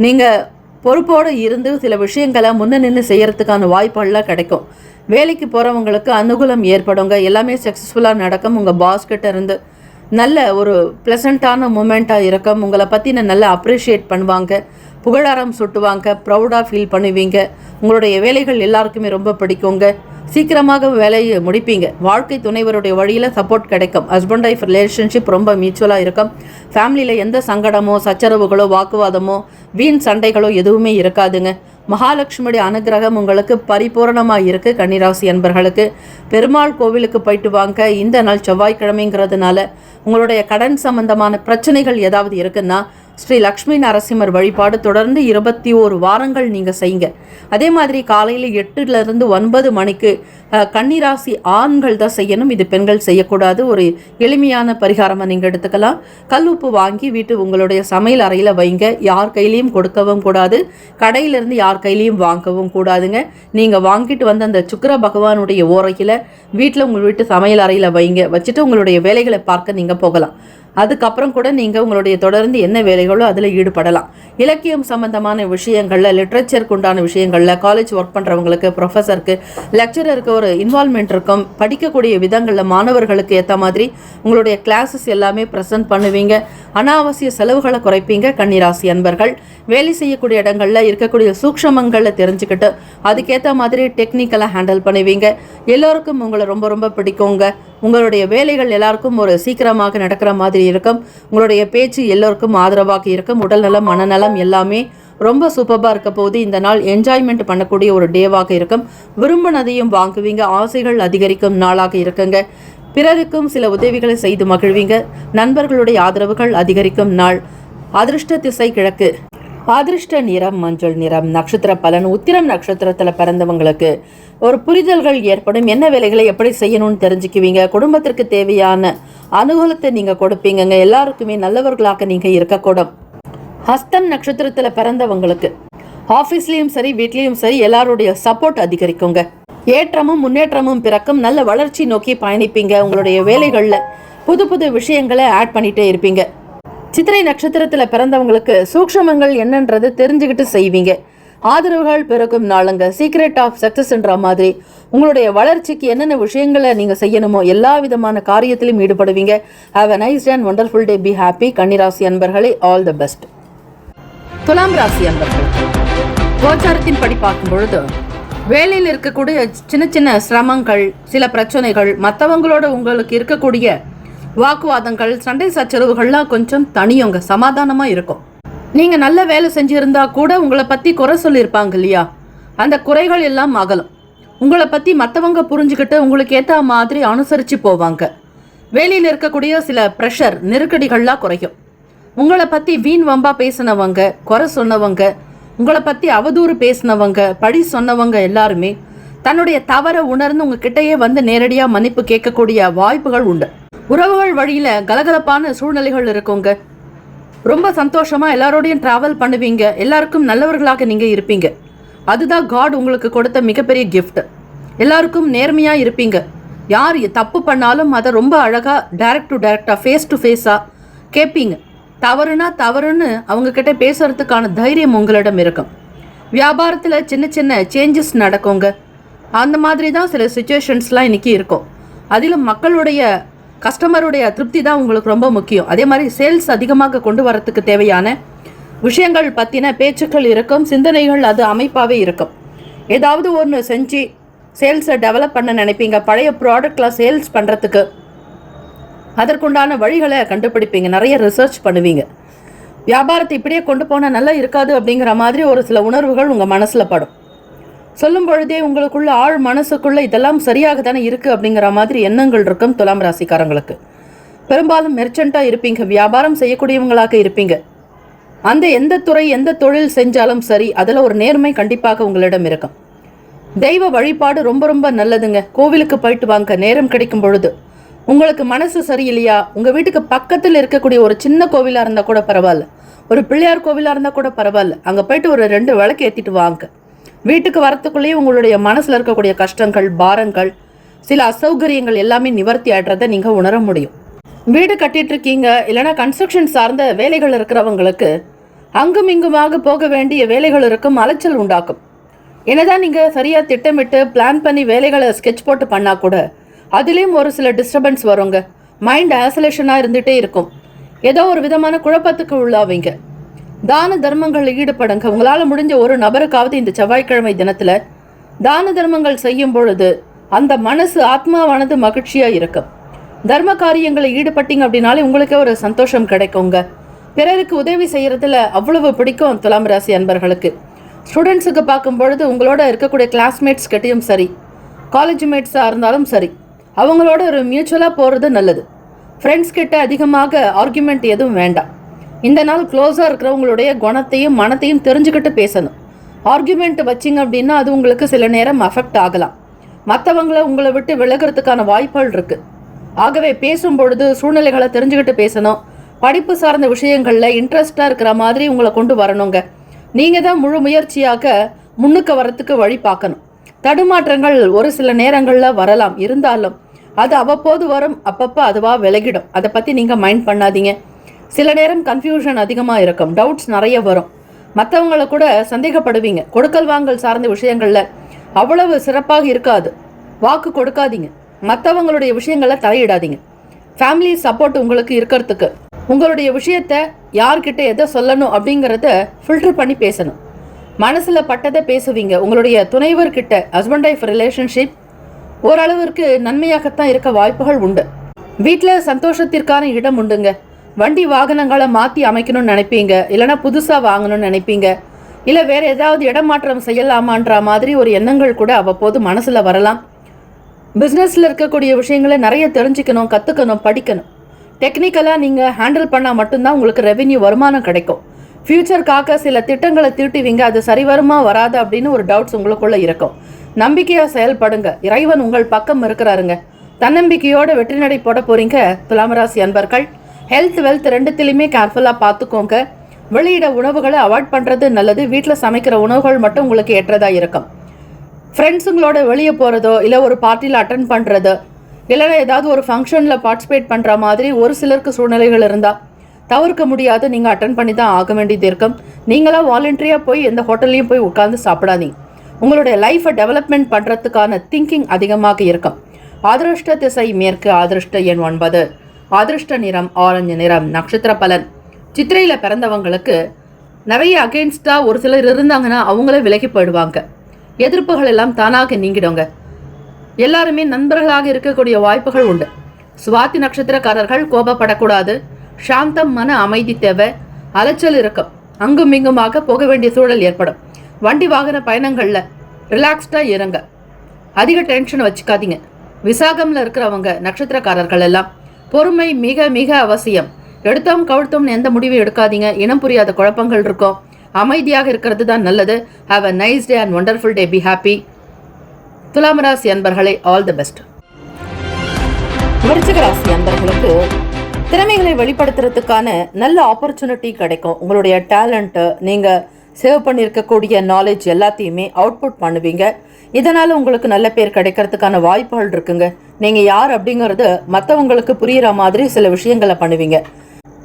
நீங்கள் பொறுப்போடு இருந்து சில விஷயங்களை முன்ன நின்று செய்கிறதுக்கான வாய்ப்புகள்லாம் கிடைக்கும். வேலைக்கு போகிறவங்களுக்கு அனுகூலம் ஏற்படுங்க. எல்லாமே சக்ஸஸ்ஃபுல்லாக நடக்கும். உங்கள் பாஸ்கிட்ட இருந்து நல்ல ஒரு ப்ளசண்ட்டான மூமெண்ட்டாக இருக்கும். உங்களை பற்றி நல்ல அப்ரிஷியேட் பண்ணுவாங்க. புகழாரம் சுட்டுவாங்க, ப்ரௌடாக ஃபீல் பண்ணுவீங்க. உங்களுடைய வேலைகள் எல்லாருக்குமே ரொம்ப பிடிக்குங்க. சீக்கிரமாக வேலையை முடிப்பீங்க. வாழ்க்கை துணைவருடைய வழியில் சப்போர்ட் கிடைக்கும். ஹஸ்பண்ட் ஒய்ஃப் ரிலேஷன்ஷிப் ரொம்ப மியூச்சுவலாக இருக்கும். ஃபேமிலியில் எந்த சங்கடமோ சச்சரவுகளோ வாக்குவாதமோ வீண் சண்டைகளோ எதுவுமே இருக்காதுங்க. மகாலட்சுமியுடைய அனுகிரகம் உங்களுக்கு பரிபூரணமாக இருக்குது. கன்னிராசி அன்பர்களுக்கு பெருமாள் கோவிலுக்கு போயிட்டு வாங்க. இந்த நாள் செவ்வாய்க்கிழமைங்கிறதுனால உங்களுடைய கடன் சம்பந்தமான பிரச்சனைகள் ஏதாவது இருக்குன்னா ஸ்ரீ லக்ஷ்மி நரசிம்மர் வழிபாடு தொடர்ந்து 21 வாரங்கள் நீங்கள் செய்யுங்க. அதே மாதிரி காலையில் 8லிருந்து 9 மணிக்கு கன்னிராசி ஆண்கள் தான் செய்யணும், இது பெண்கள் செய்யக்கூடாது. ஒரு எளிமையான பரிகாரமாக நீங்கள் எடுத்துக்கலாம். கல்லுப்பு வாங்கி உங்களுடைய சமையல் அறையில் வைங்க. யார் கையிலையும் கொடுக்கவும் கூடாது, கடையிலிருந்து யார் கையிலையும் வாங்கவும் கூடாதுங்க. நீங்கள் வாங்கிட்டு வந்து அந்த சுக்கிர பகவானுடைய ஓரையில் வீட்டில் உங்கள் வீட்டு சமையல் அறையில் வைங்க. வச்சுட்டு உங்களுடைய வேலைகளை பார்க்க நீங்கள் போகலாம். அதுக்கப்புறம் கூட நீங்கள் உங்களுடைய தொடர்ந்து என்ன வேலைகளோ அதில் ஈடுபடலாம். இலக்கியம் சம்பந்தமான விஷயங்களில், லிட்ரேச்சருக்கு உண்டான விஷயங்களில், காலேஜ் ஒர்க் பண்ணுறவங்களுக்கு, ப்ரொஃபஸருக்கு, லெக்சரருக்கு ஒரு இன்வால்மெண்ட் இருக்கும். படிக்கக்கூடிய விதங்களில் மாணவர்களுக்கு ஏற்ற மாதிரி உங்களுடைய கிளாஸஸ் எல்லாமே ப்ரெசென்ட் பண்ணுவீங்க. அனாவசிய செலவுகளை குறைப்பீங்க. கன்னிராசி அன்பர்கள் வேலை செய்யக்கூடிய இடங்களில் இருக்கக்கூடிய சூக்ஷமங்களை தெரிஞ்சுக்கிட்டு அதுக்கேற்ற மாதிரி டெக்னிக்கலாக ஹேண்டில் பண்ணுவீங்க. எல்லோருக்கும் உங்களை ரொம்ப ரொம்ப பிடிக்குங்க. உங்களுடைய வேலைகள் எல்லாருக்கும் ஒரு சீக்கிரமாக நடக்கிற மாதிரி இருக்கும். உங்களுடைய பேச்சு எல்லோருக்கும் ஆதரவாக இருக்கும். உடல்நலம், மனநலம் எல்லாமே ரொம்ப சூப்பராக இருக்க போது இந்த நாள் என்ஜாய்மெண்ட் பண்ணக்கூடிய ஒரு டேவாக இருக்கும். விரும்பினதையும் வாங்குவீங்க. ஆசைகள் அதிகரிக்கும் நாளாக இருக்குங்க. பிறருக்கும் சில உதவிகளை செய்து மகிழ்வீங்க. நண்பர்களுடைய ஆதரவுகள் அதிகரிக்கும் நாள். அதிர்ஷ்ட திசை கிழக்கு. அதிர்ஷ்ட நிறம் மஞ்சள் நிறம். நட்சத்திர பலன். உத்திரம் நட்சத்திரத்தில் பிறந்தவங்களுக்கு ஒரு புரிதல்கள் ஏற்படும். என்ன வேலைகளை எப்படி செய்யணும்னு தெரிஞ்சுக்குவீங்க. குடும்பத்திற்கு தேவையான அனுகூலத்தை நீங்கள் கொடுப்பீங்க. எல்லாருக்குமே நல்லவர்களாக நீங்கள் இருக்கக்கூடும். ஹஸ்தம் நட்சத்திரத்தில் பிறந்தவங்களுக்கு ஆஃபீஸ்லேயும் சரி வீட்லேயும் சரி எல்லாருடைய சப்போர்ட் அதிகரிக்குங்க. ஏற்றமும் முன்னேற்றமும் பிறக்கும். நல்ல வளர்ச்சி நோக்கி பயணிப்பீங்க. உங்களுடைய வேலைகளில் புது புது விஷயங்களை ஆட் பண்ணிகிட்டே இருப்பீங்க. சித்திரை நட்சத்திரத்தில் பிறந்தவங்களுக்கு சூக்ஷமங்கள் என்னன்றது தெரிஞ்சுக்கிட்டு செய்வீங்க. ஆதரவுகள் பிறக்கும் நாளுங்க. சீக்ரெட் ஆஃப் சக்ஸஸ்ன்ற மாதிரி உங்களுடைய வளர்ச்சிக்கு என்னென்ன விஷயங்களை நீங்கள் செய்யணுமோ எல்லா விதமான காரியத்திலும் ஈடுபடுவீங்க. Have a nice and wonderful day. Be happy. கன்னிராசி அன்பர்களே, ஆல் த பெஸ்ட். துலாம் ராசி அன்பர்கள் கோச்சாரத்தின் படி பார்க்கும் பொழுது வேலையில் இருக்கக்கூடிய சின்ன சின்ன சிரமங்கள், சில பிரச்சனைகள், மற்றவங்களோட உங்களுக்கு இருக்கக்கூடிய வாக்குவாதங்கள், சண்டை சச்சரவுகள்லாம் கொஞ்சம் தனியுங்க. சமாதானமாக இருக்கும். நீங்கள் நல்ல வேலை செஞ்சுருந்தா கூட உங்களை பற்றி குறை சொல்லியிருப்பாங்க இல்லையா, அந்த குறைகள் எல்லாம் அகலும். உங்களை பற்றி மற்றவங்க புரிஞ்சுக்கிட்டு உங்களுக்கு ஏற்ற மாதிரி அனுசரித்து போவாங்க. வேலையில் இருக்கக்கூடிய சில ப்ரெஷர், நெருக்கடிகள்லாம் குறையும். உங்களை பற்றி வீண் வம்பா பேசினவங்க, குறை சொன்னவங்க, உங்களை பற்றி அவதூறு பேசினவங்க, பழி சொன்னவங்க எல்லாருமே தன்னுடைய தவறை உணர்ந்து உங்ககிட்டயே வந்து நேரடியாக மன்னிப்பு கேட்கக்கூடிய வாய்ப்புகள் உண்டு. உறவுகள் வழியில் கலகலப்பான சூழ்நிலைகள் இருக்குங்க. ரொம்ப சந்தோஷமாக எல்லாரோடையும் ட்ராவல் பண்ணுவீங்க. எல்லாருக்கும் நல்லவர்களாக நீங்கள் இருப்பீங்க. அதுதான் காட் உங்களுக்கு கொடுத்த மிகப்பெரிய கிஃப்ட். எல்லாருக்கும் நேர்மையாக இருப்பீங்க. யார் தப்பு பண்ணாலும் அதை ரொம்ப அழகாக டைரக்ட் டு டைரக்டாக ஃபேஸ் டு ஃபேஸாக கேட்பீங்க. தவறுனா தவறுன்னு அவங்கக்கிட்ட பேசுறதுக்கான தைரியம் உங்களிடம் இருக்கும். வியாபாரத்தில் சின்ன சின்ன சேஞ்சஸ் நடக்குங்க. அந்த மாதிரி தான் சில சுச்சுவேஷன்ஸ்லாம் இன்றைக்கி இருக்கும். அதிலும் மக்களுடைய கஸ்டமருடைய திருப்தி தான் உங்களுக்கு ரொம்ப முக்கியம். அதே மாதிரி சேல்ஸ் அதிகமாக கொண்டு வரத்துக்கு தேவையான விஷயங்கள் பற்றின பேச்சுக்கள் இருக்கும், சிந்தனைகள் அது அமைப்பாகவே இருக்கும். ஏதாவது ஒன்று செஞ்சு சேல்ஸை டெவலப் பண்ண நினைப்பீங்க. பழைய ப்ராடக்ட்லாம் சேல்ஸ் பண்ணுறதுக்கு அதற்குண்டான வழிகளை கண்டுபிடிப்பீங்க. நிறைய ரிசர்ச் பண்ணுவீங்க. வியாபாரத்தை இப்படியே கொண்டு போனால் நல்லா இருக்காது அப்படிங்கிற மாதிரி ஒரு சில உணர்வுகள் உங்கள் மனசில் படும். சொல்லும் பொழுதே உங்களுக்குள்ள ஆழ் மனசுக்குள்ளே இதெல்லாம் சரியாக தானே இருக்குது அப்படிங்கிற மாதிரி எண்ணங்கள் இருக்கும். துலாம் ராசிக்காரங்களுக்கு பெரும்பாலும் மெர்ச்சண்ட்டாக இருப்பீங்க. வியாபாரம் செய்யக்கூடியவங்களாக இருப்பீங்க. அந்த எந்த துறை எந்த தொழில் செஞ்சாலும் சரி அதில் ஒரு நேர்மை கண்டிப்பாக உங்களிடம் இருக்கும். தெய்வ வழிபாடு ரொம்ப ரொம்ப நல்லதுங்க. கோவிலுக்கு போயிட்டு வாங்க நேரம் கிடைக்கும் பொழுது. உங்களுக்கு மனசு சரியில்லையா, உங்கள் வீட்டுக்கு பக்கத்தில் இருக்கக்கூடிய ஒரு சின்ன கோவிலாக இருந்தால் கூட பரவாயில்ல, ஒரு பிள்ளையார் கோவிலாக இருந்தால் கூட பரவாயில்ல, அங்கே போயிட்டு ஒரு 2 விளக்கு ஏற்றிட்டு வாங்க. வீட்டுக்கு வரத்துக்குள்ளேயே உங்களுடைய மனசில் இருக்கக்கூடிய கஷ்டங்கள், பாரங்கள், சில அசௌகரியங்கள் எல்லாமே நிவர்த்தி ஆடுறதை நீங்கள் உணர முடியும். வீடு கட்டிட்டு இருக்கீங்க, இல்லைனா கன்ஸ்ட்ரக்ஷன் சார்ந்த வேலைகள் இருக்கிறவங்களுக்கு அங்கும் இங்குமாக போக வேண்டிய வேலைகள் இருக்கும், அலைச்சல் உண்டாக்கும். என்னதான் நீங்கள் சரியாக திட்டமிட்டு பிளான் பண்ணி வேலைகளை ஸ்கெட்ச் போட்டு பண்ணால் கூட அதுலேயும் ஒரு சில டிஸ்டர்பன்ஸ் வருங்க. மைண்ட் ஆசோலேஷனாக இருந்துகிட்டே இருக்கும். ஏதோ ஒரு விதமான குழப்பத்துக்கு உள்ளாவீங்க. தான தர்மங்களில் ஈடுபடுங்க. உங்களால் முடிஞ்ச ஒரு நபருக்காவது இந்த செவ்வாய்க்கிழமை தினத்துல தான தர்மங்கள் செய்யும் பொழுது அந்த மனசு ஆத்மாவானது மகிழ்ச்சியா இருக்கும். தர்ம காரியங்களை ஈடுபட்டீங்க அப்படின்னாலே உங்களுக்கே ஒரு சந்தோஷம் கிடைக்குங்க. பிறருக்கு உதவி செய்யறதுல அவ்வளவு பிடிக்கும் துலாம் ராசி அன்பர்களுக்கு. ஸ்டூடெண்ட்ஸுக்கு பார்க்கும் பொழுது உங்களோட இருக்கக்கூடிய கிளாஸ்மேட்ஸ் கிட்டையும் சரி, காலேஜ் மேட்ஸாக இருந்தாலும் சரி, அவங்களோட ஒரு மியூச்சுவலாக போகிறது நல்லது. ஃப்ரெண்ட்ஸ் கிட்ட அதிகமாக ஆர்குமெண்ட் எதுவும் வேண்டாம். இந்த நாள் க்ளோஸாக இருக்கிறவங்களுடைய குணத்தையும் மனத்தையும் தெரிஞ்சுக்கிட்டு பேசணும். ஆர்குமெண்ட் வச்சிங்க அப்படின்னா அது உங்களுக்கு சில நேரம் அஃபெக்ட் ஆகலாம். மற்றவங்கள உங்களை விட்டு விலகிறதுக்கான வாய்ப்புகள் இருக்குது. ஆகவே பேசும் பொழுது சூழ்நிலைகளை தெரிஞ்சுக்கிட்டு பேசணும். படிப்பு சார்ந்த விஷயங்களில் இன்ட்ரெஸ்டாக இருக்கிற மாதிரி உங்களை கொண்டு வரணுங்க. நீங்கள் தான் முழு முயற்சியாக முன்னுக்கு வரத்துக்கு வழி பார்க்கணும். தடுமாற்றங்கள் ஒரு சில நேரங்களில் வரலாம், இருந்தாலும் அது அவ்வப்போது வரும், அப்பப்போ அதுவாக விலகிடும். அதை பற்றி நீங்கள் மைண்ட் பண்ணாதீங்க. சில நேரம் கன்ஃபியூஷன் அதிகமாக இருக்கும், டவுட்ஸ் நிறைய வரும், மற்றவங்களை கூட சந்தேகப்படுவீங்க. கொடுக்கல் வாங்கல் சார்ந்த விஷயங்களில் அவ்வளவு சிறப்பாக இருக்காது. வாக்கு கொடுக்காதீங்க, மற்றவங்களுடைய விஷயங்களை தலையிடாதீங்க. ஃபேமிலி சப்போர்ட் உங்களுக்கு இருக்கிறதுக்கு உங்களுடைய விஷயத்தை யார்கிட்ட எதை சொல்லணும் அப்படிங்கிறத ஃபில்டர் பண்ணி பேசணும். மனசில் பட்டதை பேசுவீங்க. உங்களுடைய துணைவர்கிட்ட ஹஸ்பண்ட் ஒய்ஃப் ரிலேஷன்ஷிப் ஓரளவிற்கு நன்மையாகத்தான் இருக்க வாய்ப்புகள் உண்டு. வீட்டில் சந்தோஷத்திற்கான இடம் உண்டுங்க. வண்டி வாகனங்களை மாற்றி அமைக்கணும்னு நினைப்பீங்க, இல்லைனா புதுசாக வாங்கணும்னு நினைப்பீங்க, இல்லை வேறு ஏதாவது இடமாற்றம் செய்யலாமான்ற மாதிரி ஒரு எண்ணங்கள் கூட அவ்வப்போது மனசில் வரலாம். பிஸ்னஸில் இருக்கக்கூடிய விஷயங்களை நிறைய தெரிஞ்சுக்கணும், கற்றுக்கணும், படிக்கணும். டெக்னிக்கலாக நீங்கள் ஹேண்டில் பண்ணால் மட்டும்தான் உங்களுக்கு ரெவென்யூ வருமானம் கிடைக்கும். ஃப்யூச்சருக்காக சில திட்டங்களை தீட்டுவீங்க, அது சரி வருமா வராது அப்படின்னு ஒரு டவுட்ஸ் உங்களுக்குள்ளே இருக்கும். நம்பிக்கையாக செயல்படுங்க, இறைவன் உங்கள் பக்கம் இருக்கிறாருங்க. தன்னம்பிக்கையோடு வெற்றி நடை போட போகிறீங்க துலாமராசி அன்பர்கள். ஹெல்த் வெல்த் ரெண்டுத்திலையுமே கேர்ஃபுல்லாக பார்த்துக்கோங்க. வெளியிட உணவுகளை அவாய்ட் பண்ணுறது நல்லது. வீட்டில் சமைக்கிற உணவுகள் மட்டும் உங்களுக்கு ஏற்றதாக இருக்கும். ஃப்ரெண்ட்ஸுங்களோட வெளியே போகிறதோ இல்லை ஒரு பார்ட்டியில் அட்டன் பண்ணுறதோ இல்லைனா ஏதாவது ஒரு ஃபங்க்ஷனில் பார்ட்டிசிபேட் பண்ணுற மாதிரி ஒரு சிலருக்கு சூழ்நிலைகள் இருந்தால் தவிர்க்க முடியாது, நீங்கள் அட்டன் பண்ணி தான் ஆக வேண்டியது இருக்கும். நீங்களாக வாலண்டரியாக போய் எந்த ஹோட்டல்லையும் போய் உட்காந்து சாப்பிடாதீங்க. உங்களுடைய லைஃப்பை டெவலப்மெண்ட் பண்ணுறதுக்கான திங்கிங் அதிகமாக இருக்கும். அதிருஷ்ட திசை மேற்கு, அதிருஷ்ட எண் 9, அதிருஷ்ட நிறம் ஆரஞ்சு நிறம். நட்சத்திர பலன். சித்திரையில் பிறந்தவங்களுக்கு நிறைய அகெயின்ஸ்டாக ஒரு சிலர் இருந்தாங்கன்னா அவங்களே விலகி போயிடுவாங்க. எதிர்ப்புகள் எல்லாம் தானாக நீங்கிடுங்க. எல்லாருமே நண்பர்களாக இருக்கக்கூடிய வாய்ப்புகள் உண்டு. சுவாதி நட்சத்திரக்காரர்கள் கோபப்படக்கூடாது. சாந்தம், மன அமைதி தேவை. அலைச்சல் இருக்கும், அங்கும் இங்குமாக போக வேண்டிய சூழல் ஏற்படும். வண்டி வாகன பயணங்களில் ரிலாக்ஸ்டாக இருங்க, அதிக டென்ஷன் வச்சுக்காதீங்க. விசாகமில் இருக்கிறவங்க நட்சத்திரக்காரர்கள் எல்லாம் பொறுமை மிக மிக அவசியம். எடுத்தோம் கவிழ்த்தோம்னு எந்த முடிவும் எடுக்காதீங்க. இனம் புரியாத குழப்பங்கள் இருக்கும். அமைதியாக இருக்கிறது தான் நல்லது. Have a nice day and wonderful day. Be happy. துலாம் ராசி அன்பர்களே, ஆல் தி பெஸ்ட். விருச்சிக ராசி அன்பர்களுக்கு திறமைகளை வெளிப்படுத்துறதுக்கான நல்ல ஆப்பர்ச்சுனிட்டி கிடைக்கும். உங்களுடைய டேலண்ட்டு, நீங்கள் சேவ் பண்ணியிருக்கக்கூடிய நாலேஜ் எல்லாத்தையுமே அவுட்புட் பண்ணுவீங்க. இதனால் உங்களுக்கு நல்ல பேர் கிடைக்கிறதுக்கான வாய்ப்புகள் இருக்குங்க. நீங்கள் யார் அப்படிங்கிறது மற்றவங்களுக்கு புரிகிற மாதிரி சில விஷயங்களை பண்ணுவீங்க.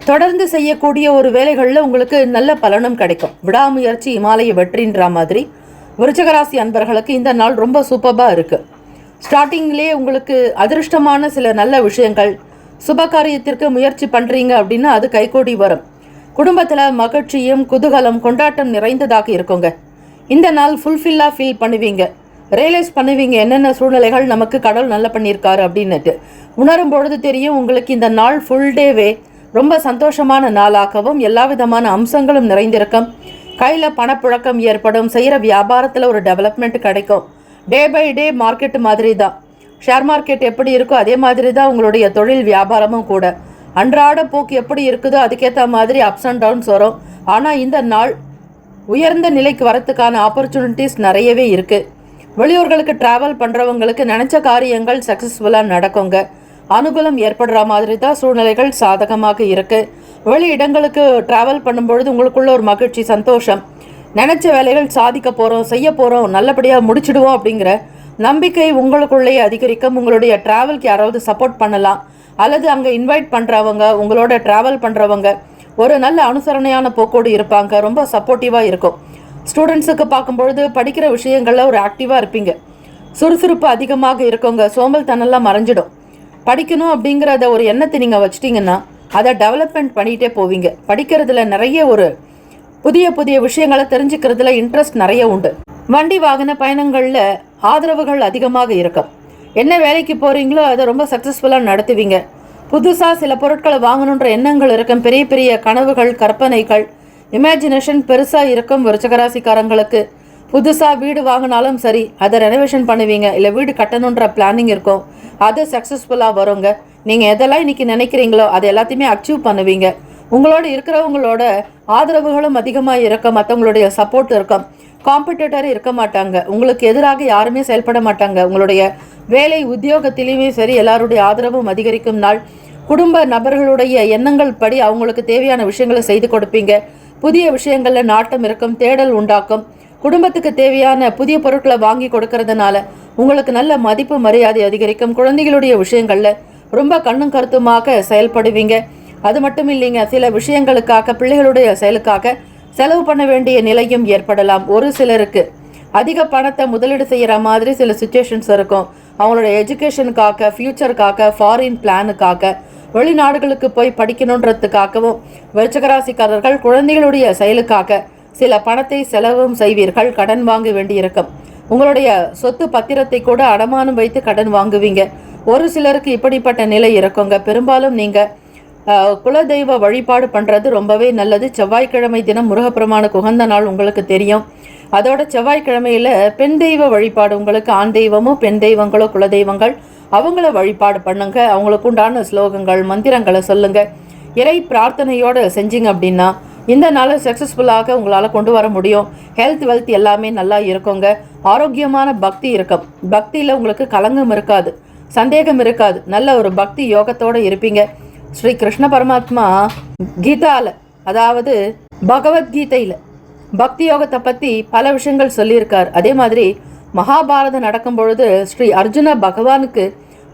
தொடர்ந்து செய்யக்கூடிய ஒரு வேலைகளில் உங்களுக்கு நல்ல பலனும் கிடைக்கும். விடாமுயற்சி இமாலய வெற்றின்ற மாதிரி விருச்சிகராசி அன்பர்களுக்கு இந்த நாள் ரொம்ப சூப்பராக இருக்குது. ஸ்டார்டிங்லேயே உங்களுக்கு அதிர்ஷ்டமான சில நல்ல விஷயங்கள், சுப காரியத்திற்கு முயற்சி பண்ணுறீங்க அப்படின்னா அது கைகூடி வரும். குடும்பத்தில் மகிழ்ச்சியும் குதூகலம் கொண்டாட்டம் நிறைந்ததாக இருக்குங்க. இந்த நாள் ஃபுல்ஃபில்லாக ஃபீல் பண்ணுவீங்க. ரியலைஸ் பண்ணுவீங்க என்னென்ன சூழ்நிலைகள் நமக்கு கடவுள் நல்லா பண்ணியிருக்காரு அப்படின்னுட்டு உணரும் பொழுது தெரியும். உங்களுக்கு இந்த நாள் ஃபுல் டேவே ரொம்ப சந்தோஷமான நாளாகவும் எல்லா விதமான அம்சங்களும் நிறைந்திருக்கும். கையில் பணப்புழக்கம் ஏற்படும். செய்கிற வியாபாரத்தில் ஒரு டெவலப்மெண்ட் கிடைக்கும். டே பை டே மார்க்கெட் மாதிரி தான். ஷேர் மார்க்கெட் எப்படி இருக்கோ அதே மாதிரி தான் உங்களுடைய தொழில் வியாபாரமும் கூட. அன்றாட போக்கு எப்படி இருக்குதோ அதுக்கேற்ற மாதிரி அப்ஸ் அண்ட் டவுன்ஸ் வரும். ஆனால் இந்த நாள் உயர்ந்த நிலைக்கு வரத்துக்கான ஆப்பர்ச்சுனிட்டிஸ் நிறையவே இருக்குது. வெளியூர்களுக்கு ட்ராவல் பண்ணுறவங்களுக்கு நினச்ச காரியங்கள் சக்ஸஸ்ஃபுல்லாக நடக்குங்க. அனுகூலம் ஏற்படுற மாதிரி தான் சூழ்நிலைகள் சாதகமாக இருக்குது. வெளி இடங்களுக்கு ட்ராவல் பண்ணும்பொழுது உங்களுக்குள்ள ஒரு மகிழ்ச்சி, சந்தோஷம், நினச்ச வேலைகள் சாதிக்க போகிறோம், செய்ய போகிறோம், நல்லபடியாக முடிச்சிடுவோம் அப்படிங்கிற நம்பிக்கை உங்களுக்குள்ளேயே அதிகரிக்கும். உங்களுடைய ட்ராவலுக்கு யாராவது சப்போர்ட் பண்ணலாம், அல்லது அங்கே இன்வைட் பண்ணுறவங்க, உங்களோட ட்ராவல் பண்ணுறவங்க ஒரு நல்ல அனுசரணையான போக்கோடு இருப்பாங்க. ரொம்ப சப்போர்ட்டிவாக இருக்கும். ஸ்டூடெண்ட்ஸுக்கு பார்க்கும்பொழுது படிக்கிற விஷயங்களில் ஒரு ஆக்டிவாக இருப்பீங்க. சுறுசுறுப்பு அதிகமாக இருக்குங்க. சோம்பல் தன்னெல்லாம் மறைஞ்சிடும். படிக்கணும் அப்படிங்கிறத ஒரு எண்ணத்தை நீங்கள் வச்சிட்டிங்கன்னா அதை டெவலப்மெண்ட் பண்ணிகிட்டே போவீங்க. படிக்கிறதுல நிறைய ஒரு புதிய புதிய விஷயங்களை தெரிஞ்சுக்கிறதுல இன்ட்ரெஸ்ட் நிறைய உண்டு. வண்டி வாகன பயணங்களில் ஆதரவுகள் அதிகமாக இருக்கும். என்ன வேலைக்கு போகிறீங்களோ அதை ரொம்ப சக்ஸஸ்ஃபுல்லாக நடத்துவீங்க. புதுசாக சில பொருட்களை வாங்கணுன்ற எண்ணங்கள் இருக்கும். பெரிய பெரிய கனவுகள், கற்பனைகள், இமேஜினேஷன் பெருசாக இருக்கும். விருச்சிகராசிக்காரங்களுக்கு புதுசாக வீடு வாங்கினாலும் சரி, அதை ரெனோவேஷன் பண்ணுவீங்க. இல்லை வீடு கட்டணுன்ற பிளானிங் இருக்கும், அது சக்ஸஸ்ஃபுல்லாக வருங்க. நீங்கள் எதெல்லாம் இன்றைக்கி நினைக்கிறீங்களோ அது எல்லாத்தையுமே அச்சீவ் பண்ணுவீங்க. உங்களோட இருக்கிறவங்களோட ஆதரவுகளும் அதிகமாக இருக்கும். மற்றவங்களுடைய சப்போர்ட் இருக்கும். காம்படிட்டர் இருக்க மாட்டாங்க. உங்களுக்கு எதிராக யாருமே செயல்பட மாட்டாங்க. உங்களுடைய வேலை உத்தியோகத்திலையுமே சரி, எல்லாருடைய ஆதரவும் அதிகரிக்கும் நாள். குடும்ப நபர்களுடைய எண்ணங்கள் படி அவங்களுக்கு தேவையான விஷயங்களை செய்து கொடுப்பீங்க. புதிய விஷயங்களில் நாட்டம் இருக்கும். தேடல் உண்டாக்கும். குடும்பத்துக்கு தேவையான புதிய பொருட்களை வாங்கி கொடுக்கறதுனால உங்களுக்கு நல்ல மதிப்பு மரியாதை அதிகரிக்கும். குழந்தைகளுடைய விஷயங்களில் ரொம்ப கண்ணும் கருத்துமாக செயல்படுவீங்க. அது மட்டும் இல்லைங்க, சில விஷயங்களுக்காக, பிள்ளைகளுடைய செயலுக்காக செலவு பண்ண வேண்டிய நிலையும் ஏற்படலாம். ஒரு சிலருக்கு அதிக பணத்தை முதலீடு செய்கிற மாதிரி சில சுச்சுவேஷன்ஸ் இருக்கும். அவங்களோட எஜுகேஷனுக்காக, ஃப்யூச்சருக்காக, ஃபாரின் பிளானுக்காக, வெளிநாடுகளுக்கு போய் படிக்கணுன்றதுக்காகவும் விருச்சிகராசிக்காரர்கள் குழந்தைகளுடைய செயலுக்காக சில பணத்தை செலவும் செய்வீர்கள். கடன் வாங்க வேண்டியிருக்கும். உங்களுடைய சொத்து பத்திரத்தை கூட அடமானம் வைத்து கடன் வாங்குவீங்க. ஒரு சிலருக்கு இப்படிப்பட்ட நிலை இருக்குங்க. பெரும்பாலும் நீங்கள் குலதெய்வ வழிபாடு பண்ணுறது ரொம்பவே நல்லது. செவ்வாய்க்கிழமை தினம் முருகப்பெருமானுக்கு உகந்த நாள் உங்களுக்கு தெரியும். அதோட செவ்வாய்க்கிழமையில் பெண் தெய்வ வழிபாடு, உங்களுக்கு ஆண் தெய்வமோ பெண் தெய்வங்களோ குலதெய்வங்கள், அவங்கள வழிபாடு பண்ணுங்க. அவங்களுக்கு உண்டான ஸ்லோகங்கள், மந்திரங்களை சொல்லுங்க. இறை பிரார்த்தனையோடு செஞ்சீங்க அப்படின்னா இந்த நாளை சக்ஸஸ்ஃபுல்லாக உங்களால் கொண்டு வர முடியும். ஹெல்த் வெல்த் எல்லாமே நல்லா இருக்குங்க. ஆரோக்கியமான பக்தி இருக்கும். பக்தியில் உங்களுக்கு கலங்கம் இருக்காது, சந்தேகம் இருக்காது. நல்ல ஒரு பக்தி யோகத்தோடு இருப்பீங்க. ஸ்ரீ கிருஷ்ண பரமாத்மா கீதாவில், அதாவது பகவத்கீதையில் பக்தி யோகத்தை பற்றி பல விஷயங்கள் சொல்லியிருக்கார். அதே மாதிரி மகாபாரதம் நடக்கும் பொழுது ஸ்ரீ அர்ஜுன பகவானுக்கு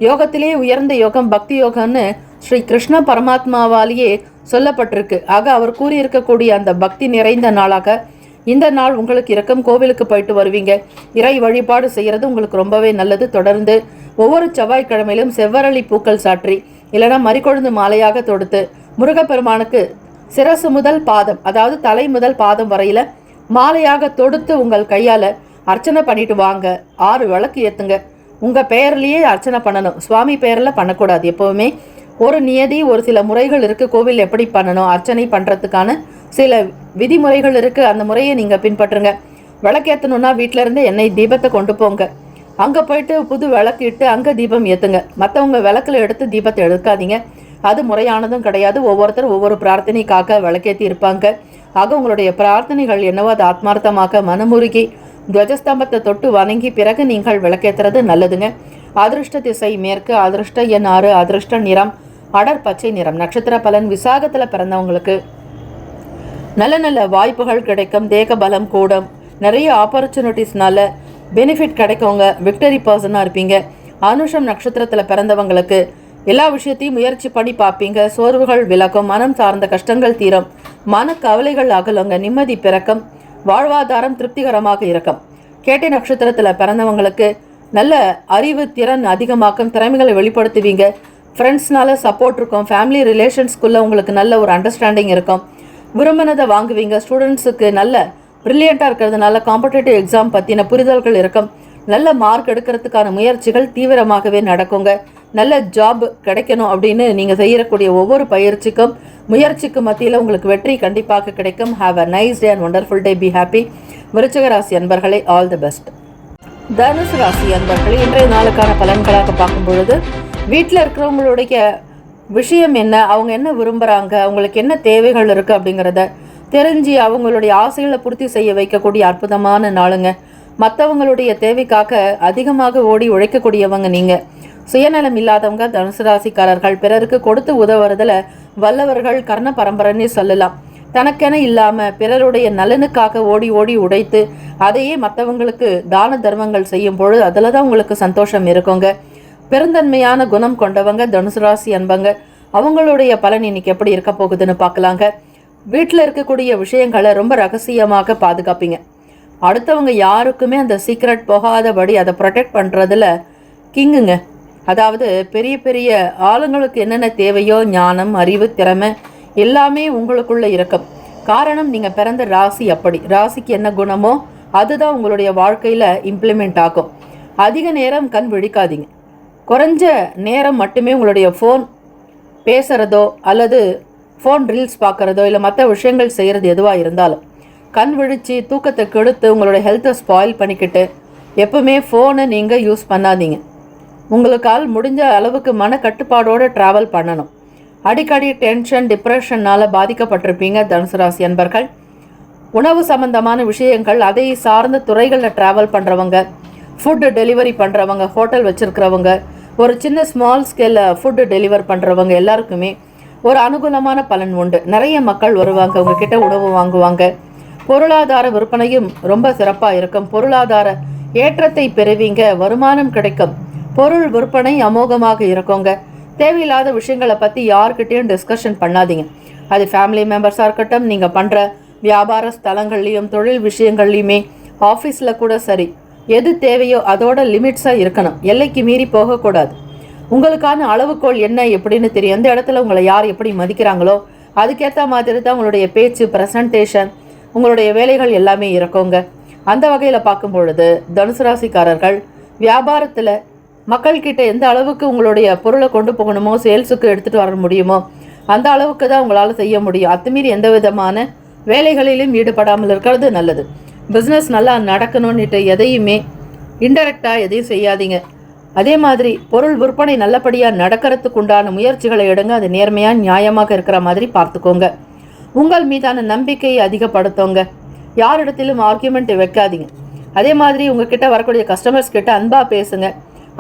யோகத்திலே உயர்ந்த யோகம் பக்தி யோகம்னு ஸ்ரீ கிருஷ்ண பரமாத்மாவாலேயே சொல்லப்பட்டிருக்கு. ஆக அவர் கூறியிருக்கக்கூடிய அந்த பக்தி நிறைந்த நாளாக இந்த நாள் உங்களுக்கு இருக்கும். கோவிலுக்கு போயிட்டு வருவீங்க. இறை வழிபாடு செய்கிறது உங்களுக்கு ரொம்பவே நல்லது. தொடர்ந்து ஒவ்வொரு செவ்வாய்க்கிழமையிலும் செவ்வரளி பூக்கள் சாற்றி, இல்லைனா மறிக்கொழுந்து மாலையாக தொடுத்து முருகப்பெருமானுக்கு சிரசு முதல் பாதம், அதாவது தலை முதல் பாதம் வரையில் மாலையாக தொடுத்து உங்கள் கையால் அர்ச்சனை பண்ணிட்டு வாங்க. 6 விளக்கு ஏற்றுங்க. உங்கள் பெயர்லேயே அர்ச்சனை பண்ணணும். சுவாமி பெயரில் பண்ணக்கூடாது. எப்போவுமே ஒரு நியதி, ஒரு சில முறைகள் இருக்குது. கோவில் எப்படி பண்ணணும், அர்ச்சனை பண்ணுறதுக்கான சில விதிமுறைகள் இருக்குது. அந்த முறையை நீங்கள் பின்பற்றுங்க. விளக்கேற்றணுன்னா வீட்டிலேருந்து எண்ணெய் தீபத்தை கொண்டு போங்க. அங்கே போயிட்டு புது விளக்கு இட்டு அங்கே தீபம் ஏற்றுங்க. மற்றவங்க விளக்கில் எடுத்து தீபத்தை எடுக்காதீங்க. அது முறையானதும் கிடையாது. ஒவ்வொருத்தர் ஒவ்வொரு பிரார்த்தனைக்காக விளக்கேற்றி இருப்பாங்க. ஆக உங்களுடைய பிரார்த்தனைகள் என்னவோ அது ஆத்மார்த்தமாக மனமுருகி துவஜஸ்தம்பத்தை தொட்டு வணங்கி பிறகு நீங்கள் விளக்கேற்றுறது நல்லதுங்க. அதிருஷ்ட திசை மேற்கு. அதிருஷ்ட எண் 6. அதிருஷ்ட நிறம் அடர் பச்சை நிறம். நட்சத்திர பலன் விசாகத்தில் பிறந்தவங்களுக்கு நல்ல நல்ல வாய்ப்புகள் கிடைக்கும். தேக பலம் கூடும். நிறைய ஆப்பர்ச்சுனிட்டிஸ்னால பெனிஃபிட் கிடைக்கவங்க விக்டரி பர்சனாக இருப்பீங்க. அனுஷம் நட்சத்திரத்தில் பிறந்தவங்களுக்கு எல்லா விஷயத்தையும் முயற்சி பண்ணி பார்ப்பீங்க. சோர்வுகள் விலகும். மனம் சார்ந்த கஷ்டங்கள் தீரும். மன கவலைகள் அகலுங்க. நிம்மதி பிறக்கும். வாழ்வாதாரம் திருப்திகரமாக இருக்கும். கேட்டை நட்சத்திரத்தில் பிறந்தவங்களுக்கு நல்ல அறிவு திறன் அதிகமாக்கும். திறமைகளை வெளிப்படுத்துவீங்க. ஃப்ரெண்ட்ஸ்னால சப்போர்ட் இருக்கும். ஃபேமிலி ரிலேஷன்ஸ்குள்ளே உங்களுக்கு நல்ல ஒரு அண்டர்ஸ்டாண்டிங் இருக்கும். விரும்பினதை வாங்குவீங்க. ஸ்டூடெண்ட்ஸுக்கு நல்ல ப்ரில்லியண்ட்டாக இருக்கிறதுனால காம்படேட்டிவ் எக்ஸாம் பற்றின புரிதல்கள் இருக்கும். நல்ல மார்க் எடுக்கிறதுக்கான முயற்சிகள் தீவிரமாகவே நடக்குங்க. நல்ல ஜாப் கிடைக்கணும் அப்படின்னு நீங்கள் செய்யக்கூடிய ஒவ்வொரு பயிற்சிக்கும் முயற்சிக்கு மத்தியில் உங்களுக்கு வெற்றி கண்டிப்பாக கிடைக்கும். Have a nice day and wonderful day. Be happy. விருச்சிக ராசி அன்பர்களே, ஆல் தி பெஸ்ட். தனுசு ராசி அன்பர்களே, இன்றைய நாளுக்கான பலன்களாக பார்க்கும் பொழுது வீட்டில் இருக்கிறவங்களுடைய விஷயம் என்ன, அவங்க என்ன விரும்புகிறாங்க, அவங்களுக்கு என்ன தேவைகள் இருக்குது அப்படிங்கிறத தெரிஞ்சு அவங்களுடைய ஆசைகளை பூர்த்தி செய்ய வைக்கக்கூடிய அற்புதமான நாளுங்க. மற்றவங்களுடைய தேவைக்காக அதிகமாக ஓடி உழைக்கக்கூடியவங்க நீங்கள். சுயநலம் இல்லாதவங்க தனுசு ராசிக்காரர்கள். பிறருக்கு கொடுத்து உதவுறதுல வல்லவர்கள். கர்ண பரம்பரைன்னு சொல்லலாம். தனக்கென இல்லாமல் பிறருடைய நலனுக்காக ஓடி ஓடி உடைத்து அதையே மற்றவங்களுக்கு தான தர்மங்கள் செய்யும் பொழுது அதில் தான் உங்களுக்கு சந்தோஷம் இருக்குங்க. பெருந்தன்மையான குணம் கொண்டவங்க தனுசு ராசி அன்பங்க. அவங்களுடைய பலன் இன்னைக்கு எப்படி இருக்க போகுதுன்னு பார்க்கலாங்க. வீட்டில் இருக்கக்கூடிய விஷயங்களை ரொம்ப ரகசியமாக பாதுகாப்பீங்க. அடுத்தவங்க யாருக்குமே அந்த சீக்ரெட் போகாதபடி அதை ப்ரொடெக்ட் பண்ணுறதுல கிங்குங்க. அதாவது பெரிய பெரிய ஆளுங்களுக்கு என்னென்ன தேவையோ ஞானம், அறிவு, திறமை எல்லாமே உங்களுக்குள்ளே இருக்கும். காரணம் நீங்கள் பிறந்த ராசி அப்படி. ராசிக்கு என்ன குணமோ அதுதான் உங்களுடைய வாழ்க்கையில் இம்ப்ளிமெண்ட் ஆகும். அதிக நேரம் கண் விழிக்காதீங்க. குறைஞ்ச நேரம் மட்டுமே உங்களுடைய ஃபோன் பேசுகிறதோ அல்லது ஃபோன் ரீல்ஸ் பார்க்குறதோ இல்லை மற்ற விஷயங்கள் செய்கிறது எதுவாக இருந்தாலும் கண் விழித்து தூக்கத்தை கெடுத்து உங்களுடைய ஹெல்த்தை ஸ்பாயில் பண்ணிக்கிட்டு எப்பவுமே ஃபோனை நீங்கள் யூஸ் பண்ணாதீங்க. உங்களுக்கால் முடிஞ்ச அளவுக்கு மன கட்டுப்பாடோடு ட்ராவல் பண்ணணும். அடிக்கடி டென்ஷன் டிப்ரெஷன்னால் பாதிக்கப்பட்டிருப்பீங்க தனுசு ராசி அன்பர்கள். உணவு சம்பந்தமான விஷயங்கள், அதை சார்ந்த துறைகளில் ட்ராவல் பண்ணுறவங்க, ஃபுட்டு டெலிவரி பண்ணுறவங்க, ஹோட்டல் வச்சுருக்கிறவங்க, ஒரு சின்ன ஸ்மால் ஸ்கேலில் ஃபுட்டு டெலிவர் பண்ணுறவங்க எல்லாருக்குமே ஒரு அனுகூலமான பலன் உண்டு. நிறைய மக்கள் வருவாங்க, உங்ககிட்ட உணவு வாங்குவாங்க. பொருளாதார விற்பனையும் ரொம்ப சிறப்பாக இருக்கும். பொருளாதார ஏற்றத்தை பெறுவீங்க, வருமானம் கிடைக்கும். பொருள் விற்பனை அமோகமாக இருக்குங்க. தேவையில்லாத விஷயங்களை பற்றி யார்கிட்டையும் டிஸ்கஷன் பண்ணாதீங்க. அது ஃபேமிலி மெம்பர்ஸாக இருக்கட்டும், நீங்கள் பண்ணுற வியாபார ஸ்தலங்கள்லேயும் தொழில் விஷயங்கள்லையுமே ஆஃபீஸில் கூட சரி, எது தேவையோ அதோட லிமிட்ஸாக இருக்கணும். எல்லைக்கு மீறி போகக்கூடாது. உங்களுக்கான அளவுகோல் என்ன எப்படின்னு தெரியும். எந்த இடத்துல உங்களை யார் எப்படி மதிக்கிறாங்களோ அதுக்கேற்ற மாதிரி தான் உங்களுடைய பேச்சு, ப்ரெசன்டேஷன், உங்களுடைய வேலைகள் எல்லாமே இருக்குங்க. அந்த வகையில் பார்க்கும் பொழுது தனுசு ராசிக்காரர்கள் வியாபாரத்தில் மக்கள்கிட்ட எந்த அளவுக்கு உங்களுடைய பொருளை கொண்டு போகணுமோ, சேல்ஸுக்கு எடுத்துகிட்டு வர முடியுமோ அந்த அளவுக்கு தான் உங்களால் செய்ய முடியும். அத்துமீறி எந்த விதமான வேலைகளிலும் ஈடுபடாமல் இருக்கிறது நல்லது. பிஸ்னஸ் நல்லா நடக்கணும்னுட்டு எதையுமே இன்டெரக்டாக எதையும் செய்யாதீங்க. அதே மாதிரி பொருள் விற்பனை நல்லபடியாக நடக்கிறதுக்கு உண்டான முயற்சிகளை எடுங்க. அது நேர்மையாக நியாயமாக இருக்கிற மாதிரி பார்த்துக்கோங்க. உங்கள் மீதான நம்பிக்கையை அதிகப்படுத்துங்க. யாரிடத்திலும் ஆர்கியூமெண்ட் வைக்காதீங்க. அதே மாதிரி உங்ககிட்ட வரக்கூடிய கஸ்டமர்ஸ் கிட்ட அன்பாக பேசுங்க,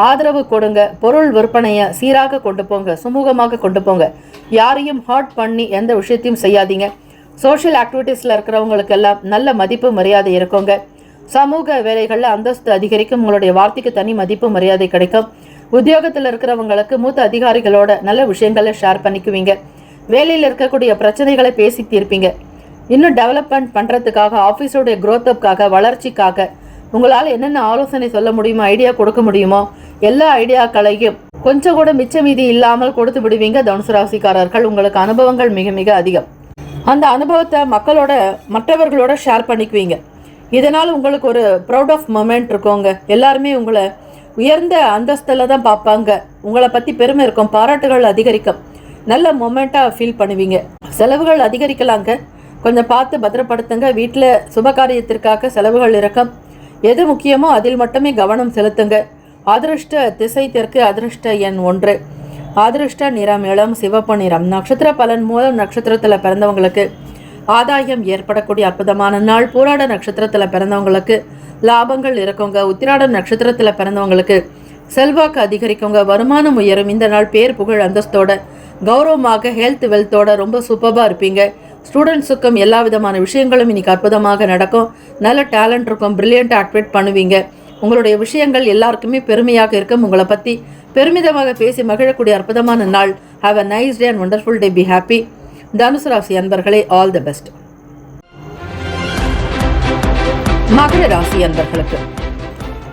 ஆதரவு கொடுங்க. பொருள் விற்பனையை சீராக கொண்டு போங்க, சுமூகமாக கொண்டு போங்க. யாரையும் ஹர்ட் பண்ணி எந்த விஷயத்தையும் செய்யாதீங்க. சோஷியல் ஆக்டிவிட்டீஸில் இருக்கிறவங்களுக்கெல்லாம் நல்ல மதிப்பு மரியாதை இருக்குங்க. சமூக வேலைகளில் அந்தஸ்து அதிகரிக்கும். உங்களுடைய வார்த்தைக்கு தனி மதிப்பு மரியாதை கிடைக்கும். உத்தியோகத்தில் இருக்கிறவங்களுக்கு மூத்த அதிகாரிகளோட நல்ல விஷயங்களை ஷேர் பண்ணிக்குவீங்க. வேலையில் இருக்கக்கூடிய பிரச்சனைகளை பேசி தீர்ப்பீங்க. இன்னும் டெவலப்மெண்ட் பண்ணுறதுக்காக, ஆஃபீஸோடைய க்ரோத்தப்புக்காக, வளர்ச்சிக்காக உங்களால் என்னென்ன ஆலோசனை சொல்ல முடியுமோ, ஐடியா கொடுக்க முடியுமோ எல்லா ஐடியாக்களையும் கொஞ்சம் கூட மிச்ச மீதி இல்லாமல் கொடுத்து விடுவீங்க தனுசு ராசிக்காரர்கள். உங்களுக்கு அனுபவங்கள் மிக மிக அதிகம். அந்த அனுபவத்தை மற்றவர்களோட ஷேர் பண்ணிக்குவீங்க. இதனால் உங்களுக்கு ஒரு ப்ரௌட் ஆஃப் மொமெண்ட் இருக்குங்க. எல்லாருமே உங்களை உயர்ந்த அந்தஸ்தில் தான் பார்ப்பாங்க. உங்களை பற்றி பெருமை இருக்கும், பாராட்டுகள் அதிகரிக்கும். நல்ல மொமெண்ட்டாக ஃபீல் பண்ணுவீங்க. செலவுகள் அதிகரிக்கலாங்க, கொஞ்சம் பார்த்து பத்திரப்படுத்துங்க. வீட்டில் சுபகாரியத்திற்காக செலவுகள் இருக்கும். எது முக்கியமோ அதில் மட்டுமே கவனம் செலுத்துங்க. அதிருஷ்ட திசை தெற்கு, அதிருஷ்ட எண் 1, அதிருஷ்ட நிறம் இளம் சிவப்பு நிறம். நட்சத்திர பலன் மூலம் நட்சத்திரத்தில் பிறந்தவங்களுக்கு ஆதாயம் ஏற்படக்கூடிய அற்புதமான நாள். பூராட நட்சத்திரத்தில் பிறந்தவங்களுக்கு லாபங்கள் இருக்குங்க. உத்திராடம் நட்சத்திரத்தில் பிறந்தவங்களுக்கு செல்வாக்கு அதிகரிக்குங்க. வருமானம் உயரும். இந்த நாள் பேர் புகழ் அந்தஸ்தோட கௌரவமாக ஹெல்த் வெல்த்தோட ரொம்ப சூப்பராக இருப்பீங்க. ஸ்டூடெண்ட்ஸுக்கும் எல்லா விதமான விஷயங்களும் இன்னைக்கு அற்புதமாக நடக்கும். நல்ல டேலண்ட் இருக்கும், பிரில்லியண்ட்டாக ஆக்டிவேட் பண்ணுவீங்க. உங்களுடைய விஷயங்கள் எல்லாருக்குமே பெருமையாக இருக்கும். உங்களை பற்றி பெருமிதமாக பேசி மகிழக்கூடிய அற்புதமான நாள். Have a nice day and wonderful day. Be happy. தனுசு ராசி அன்பர்களே, ஆல் தி பெஸ்ட். மகர ராசி அன்பர்களுக்கு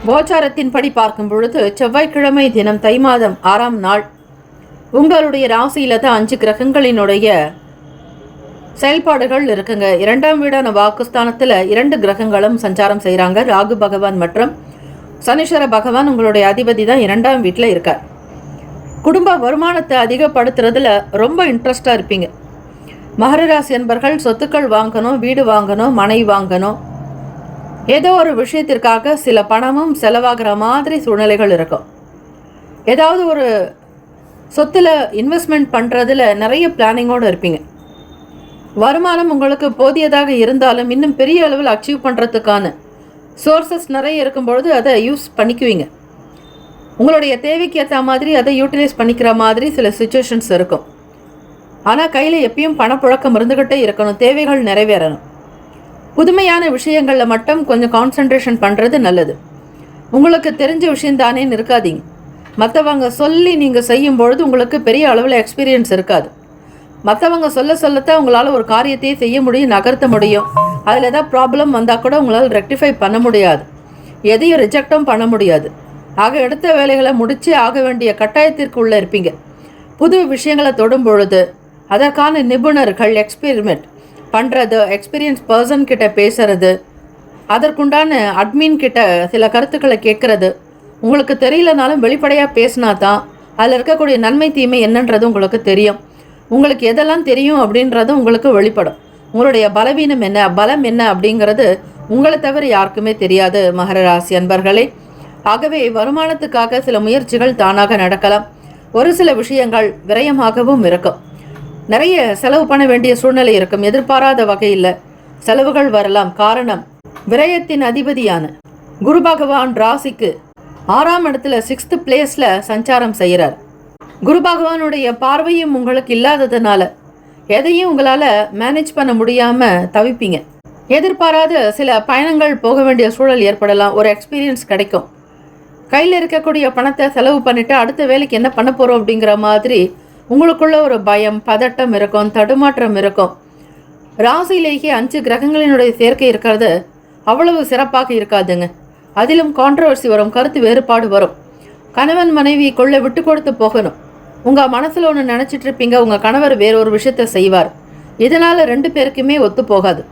கோச்சாரத்தின்படி பார்க்கும் பொழுது செவ்வாய்க்கிழமை தினம் தை மாதம் 6ஆம் நாள் உங்களுடைய ராசியில தான் 5 கிரகங்களினுடைய செயல்பாடுகள் இருக்குங்க. 2ஆம் வீடான வாக்குஸ்தானத்தில் 2 கிரகங்களும் சஞ்சாரம் செய்கிறாங்க. ராகு பகவான் மற்றும் சனீஸ்வர பகவான் உங்களுடைய அதிபதி தான் 2ஆம் வீட்டில் இருக்கார். குடும்ப வருமானத்தை அதிகப்படுத்துறதுல ரொம்ப இன்ட்ரெஸ்டாக இருப்பீங்க. மகர ராசி என்பர்கள் சொத்துக்கள் வாங்கணும், வீடு வாங்கணும், மனை வாங்கணும், ஏதோ ஒரு விஷயத்திற்காக சில பணமும் செலவாகிற மாதிரி சூழ்நிலைகள் இருக்கும். ஏதாவது ஒரு சொத்தில் இன்வெஸ்ட்மெண்ட் பண்ணுறதுல நிறைய பிளானிங்கோடு இருப்பீங்க. வருமானம் உங்களுக்கு போதியதாக இருந்தாலும் இன்னும் பெரிய அளவில் அச்சீவ் பண்ணுறதுக்கான சோர்சஸ் நிறைய இருக்கும்பொழுது அதை யூஸ் பண்ணிக்குவீங்க. உங்களுடைய தேவைக்கு ஏற்ற மாதிரி அதை யூட்டிலைஸ் பண்ணிக்கிற மாதிரி சில சுச்சுவேஷன்ஸ் இருக்கும். ஆனால் கையில் எப்பயும் பணப்புழக்கம் இருந்துக்கிட்டே இருக்கணும். தேவைகள் நிறைவேறணும். புதுமையான விஷயங்களில் மட்டும் கொஞ்சம் கான்சன்ட்ரேஷன் பண்ணுறது நல்லது. உங்களுக்கு தெரிஞ்ச விஷயம் தானேன்னு இருக்காதீங்க. மற்றவங்க சொல்லி நீங்கள் செய்யும்பொழுது உங்களுக்கு பெரிய அளவில் எக்ஸ்பீரியன்ஸ் இருக்காது. மற்றவங்க சொல்லத்தான் உங்களால் ஒரு காரியத்தையே செய்ய முடியும், நகர்த்த முடியும். அதில் ஏதாவது ப்ராப்ளம் வந்தால் கூட உங்களால் ரெக்டிஃபை பண்ண முடியாது, எதையும் ரிஜெக்டும் பண்ண முடியாது. ஆக எடுத்த வேலைகளை முடித்து ஆக வேண்டிய கட்டாயத்திற்கு உள்ளே இருப்பீங்க. புது விஷயங்களை தொடும் பொழுது அதற்கான நிபுணர்கள், எக்ஸ்பெரிமெண்ட் பண்ணுறது, எக்ஸ்பீரியன்ஸ் பர்சன் கிட்ட பேசுறது, அதற்குண்டான அட்மின் கிட்ட சில கருத்துக்களை கேட்குறது, உங்களுக்கு தெரியலனாலும் வெளிப்படையாக பேசினா தான் அதில் இருக்கக்கூடிய நன்மை தீமை என்னன்றது உங்களுக்கு தெரியும். உங்களுக்கு எதெல்லாம் தெரியும் அப்படின்றது உங்களுக்கு வெளிப்படும். உங்களுடைய பலவீனம் என்ன, பலம் என்ன அப்படிங்கிறது உங்களை தவிர யாருக்குமே தெரியாது மகர ராசி அன்பர்களே. ஆகவே வருமானத்துக்காக சில முயற்சிகள் தானாக நடக்கலாம். ஒரு சில விஷயங்கள் விரயமாகவும் இருக்கும். நிறைய செலவு பண்ண வேண்டிய சூழ்நிலை இருக்கும். எதிர்பாராத வகையில் செலவுகள் வரலாம். காரணம், விரயத்தின் அதிபதியான குரு பகவான் ராசிக்கு 6ஆம் இடத்துல 6th பிளேஸில் சஞ்சாரம் செய்கிறார். குரு பகவானுடைய பார்வையும் உங்களுக்கு இல்லாததுனால எதையும் உங்களால் மேனேஜ் பண்ண முடியாமல் தவிப்பீங்க. எதிர்பாராத சில பயணங்கள் போக வேண்டிய சூழல் ஏற்படலாம். ஒரு எக்ஸ்பீரியன்ஸ் கிடைக்கும். கையில் இருக்கக்கூடிய பணத்தை செலவு பண்ணிவிட்டு அடுத்த வேலைக்கு என்ன பண்ண போகிறோம் அப்படிங்கிற மாதிரி உங்களுக்குள்ள ஒரு பயம், பதட்டம் இருக்கும், தடுமாற்றம் இருக்கும். ராசியிலேயே 5 கிரகங்களினுடைய சேர்க்கை இருக்கிறது அவ்வளவு சிறப்பாக இருக்காதுங்க. அதிலும் கான்ட்ரவர்சி வரும், கருத்து வேறுபாடு வரும். கணவன் மனைவி கொள்ள விட்டு கொடுத்து போகணும். உங்கள் மனசில் ஒன்று நினச்சிட்டு இருப்பீங்க, உங்கள் கணவர் வேறொரு விஷயத்தை செய்வார். இதனால் 2 பேருக்குமே ஒத்து போகாது.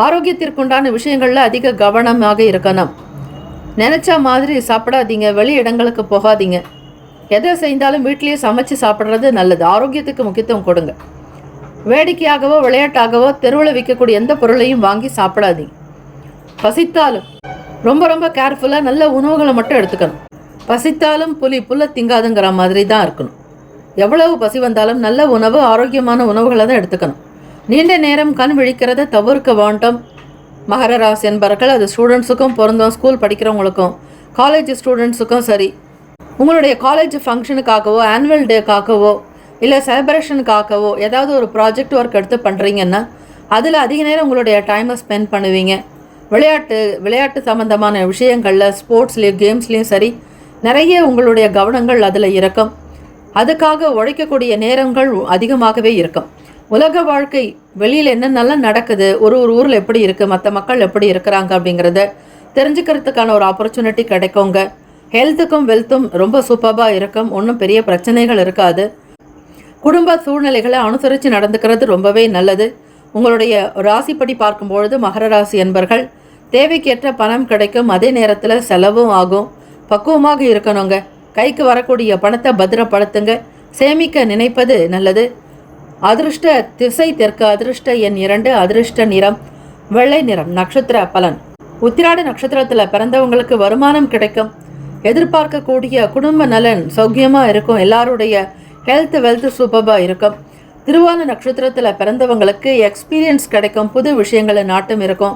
ஆரோக்கியத்திற்குண்டான விஷயங்களில் அதிக கவனமாக இருக்கணும். நினச்ச மாதிரி சாப்பிடாதீங்க, வெளி இடங்களுக்கு போகாதீங்க. எதை செய்தாலும் வீட்டிலேயே சமைச்சு சாப்பிட்றது நல்லது. ஆரோக்கியத்துக்கு முக்கியத்துவம் கொடுங்க. வேடிக்கையாகவோ விளையாட்டாகவோ தெருவில் விற்கக்கூடிய எந்த பொருளையும் வாங்கி சாப்பிடாதீங்க. பசித்தாலும் ரொம்ப ரொம்ப கேர்ஃபுல்லாக நல்ல உணவுகளை மட்டும் எடுத்துக்கணும். பசித்தாலும் புல்லை திங்காதுங்கிற மாதிரி தான் இருக்கணும். எவ்வளவு பசி வந்தாலும் நல்ல உணவு, ஆரோக்கியமான உணவுகளை தான் எடுத்துக்கணும். நீண்ட நேரம் கண் விழிக்கிறத தவிர்க்க வேண்டும் மகர ராசி என்பவர்கள். அது ஸ்டூடெண்ட்ஸுக்கும் பொருந்தும், ஸ்கூல் படிக்கிறவங்களுக்கும், காலேஜ் ஸ்டூடெண்ட்ஸுக்கும் சரி. உங்களுடைய காலேஜ் ஃபங்க்ஷனுக்காகவோ, ஆனுவல் டேக்காகவோ, இல்லை செலிப்ரேஷனுக்காகவோ ஏதாவது ஒரு ப்ராஜெக்ட் ஒர்க் எடுத்து பண்ணுறீங்கன்னா அதில் அதிக நேரம் உங்களுடைய டைமை ஸ்பெண்ட் பண்ணுவீங்க. விளையாட்டு சம்மந்தமான விஷயங்களில், ஸ்போர்ட்ஸ்லேயும் கேம்ஸ்லேயும் சரி, நிறைய உங்களுடைய கவனங்கள் அதில் இருக்கும். அதுக்காக உழைக்கக்கூடிய நேரங்கள் அதிகமாகவே இருக்கும். உலக வாழ்க்கை வெளியில் என்னென்னலாம் நடக்குது, ஒரு ஊரில் எப்படி இருக்குது, மற்ற மக்கள் எப்படி இருக்கிறாங்க அப்படிங்கிறத தெரிஞ்சுக்கிறதுக்கான ஒரு ஆப்பர்ச்சுனிட்டி கிடைக்குங்க. ஹெல்த்துக்கும் வெல்த்தும் ரொம்ப சூப்பராக இருக்கும். ஒன்றும் பெரிய பிரச்சனைகள் இருக்காது. குடும்ப சூழ்நிலைகளை அனுசரித்து நடந்துக்கிறது ரொம்பவே நல்லது. உங்களுடைய ராசிப்படி பார்க்கும்பொழுது மகர ராசி என்பர்கள் தேவைக்கேற்ற பணம் கிடைக்கும். அதே நேரத்தில் செலவும் ஆகும். பக்குவமாக இருக்கணுங்க. கைக்கு வரக்கூடிய பணத்தை பத்திரப்படுத்துங்க. சேமிக்க நினைப்பது நல்லது. அதிருஷ்ட திசை தெற்கு, அதிருஷ்ட எண் 2, அதிருஷ்ட நிறம் வெள்ளை நிறம். நட்சத்திர பலன், உத்திராட நட்சத்திரத்தில் பிறந்தவங்களுக்கு வருமானம் கிடைக்கும். எதிர்பார்க்கக்கூடிய குடும்ப நலன் சௌக்கியமாக இருக்கும். எல்லாருடைய ஹெல்த் வெல்த் சூப்பராக இருக்கும். திருவான நட்சத்திரத்தில் பிறந்தவங்களுக்கு எக்ஸ்பீரியன்ஸ் கிடைக்கும். புது விஷயங்களை நாட்டம் இருக்கும்.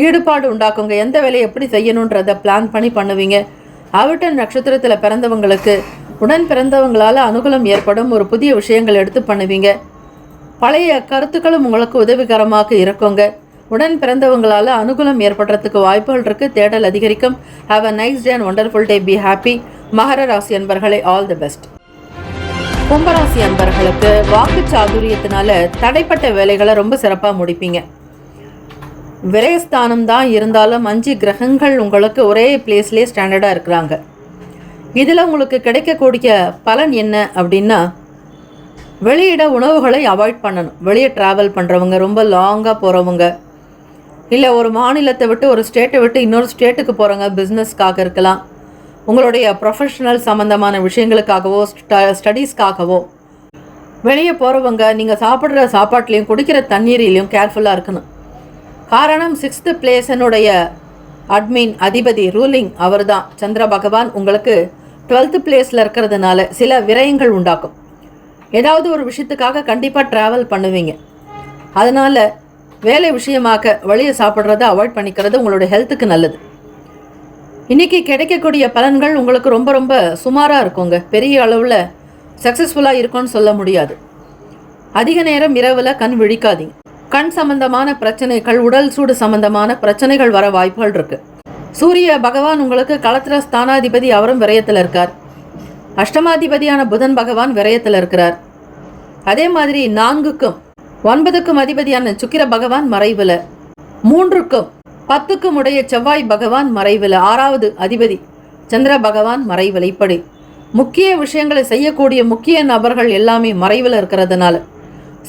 ஈடுபாடு உண்டாக்குங்க. எந்த வேலையை எப்படி செய்யணுன்றதை பிளான் பண்ணி பண்ணுவீங்க. அவிட்டன் நட்சத்திரத்தில் பிறந்தவங்களுக்கு உடன் பிறந்தவங்களால் அனுகூலம் ஏற்படும். ஒரு புதிய விஷயங்கள் எடுத்து பண்ணுவீங்க. பழைய கருத்துக்களும் உங்களுக்கு உதவிகரமாக இருக்குங்க. உடன் பிறந்தவங்களால் அனுகூலம் ஏற்படுறதுக்கு வாய்ப்புகள் இருக்குது. தேடல் அதிகரிக்கும். Have a nice day and wonderful day. Be happy. மகர ராசி அன்பர்களே, ஆல் தி பெஸ்ட். கும்பராசி அன்பர்களுக்கு வாக்கு சாதுரியத்தினால தடைப்பட்ட வேலைகளை ரொம்ப சிறப்பாக முடிப்பீங்க. விரயஸ்தானம் தான் இருந்தாலும் 5 கிரகங்கள் உங்களுக்கு ஒரே பிளேஸ்லேயே ஸ்டாண்டர்டாக இருக்கிறாங்க. இதில் உங்களுக்கு கிடைக்கக்கூடிய பலன் என்ன அப்படின்னா, வெளியிட உணவுகளை அவாய்ட் பண்ணணும். வெளியே ட்ராவல் பண்ணுறவங்க, ரொம்ப லாங்காக போகிறவங்க, இல்லை ஒரு மாநிலத்தை விட்டு ஒரு ஸ்டேட்டை விட்டு இன்னொரு ஸ்டேட்டுக்கு போகிறவங்க, பிஸ்னஸ்க்காக இருக்கலாம், உங்களுடைய ப்ரொஃபஷனல் சம்மந்தமான விஷயங்களுக்காகவோ ஸ்டடீஸ்க்காகவோ வெளியே போகிறவங்க, நீங்கள் சாப்பிட்ற சாப்பாட்லேயும் குடிக்கிற தண்ணீரிலையும் கேர்ஃபுல்லாக இருக்கணும். காரணம், 6th பிளேஸனுடைய அட்மின் அதிபதி ரூலிங் அவர் தான் சந்திர பகவான். உங்களுக்கு 12th பிளேஸில் இருக்கிறதுனால சில விரயங்கள் உண்டாக்கும். ஏதாவது ஒரு விஷயத்துக்காக கண்டிப்பாக ட்ராவல் பண்ணுவீங்க. அதனால் வேலை விஷயமாக வெளியே சாப்பிட்றத அவாய்ட் பண்ணிக்கிறது உங்களுடைய ஹெல்த்துக்கு நல்லது. இன்றைக்கி கிடைக்கக்கூடிய பலன்கள் உங்களுக்கு ரொம்ப ரொம்ப சுமாராக இருக்குங்க. பெரிய அளவில் சக்ஸஸ்ஃபுல்லாக இருக்கும்னு சொல்ல முடியாது. அதிக நேரம் இரவில் கண் விழிக்காதீங்க. கண் சம்பந்தமான பிரச்சனைகள், உடல் சூடு சம்பந்தமான பிரச்சனைகள் வர வாய்ப்புகள் இருக்குது. சூரிய பகவான் உங்களுக்கு களத்திர ஸ்தானாதிபதி, அவரும் விரயத்தில் இருக்கார். அஷ்டமாதிபதியான புதன் பகவான் விரயத்தில் இருக்கிறார். அதே மாதிரி 4க்கும் 9க்கும் அதிபதியான சுக்கிர பகவான் மறைவில், 3க்கும் 10க்கும் உடைய செவ்வாய் பகவான் மறைவில், 6வது அதிபதி சந்திர பகவான் மறைவில். இப்படி முக்கிய விஷயங்களை செய்யக்கூடிய முக்கிய நபர்கள் எல்லாமே மறைவில் இருக்கிறதுனால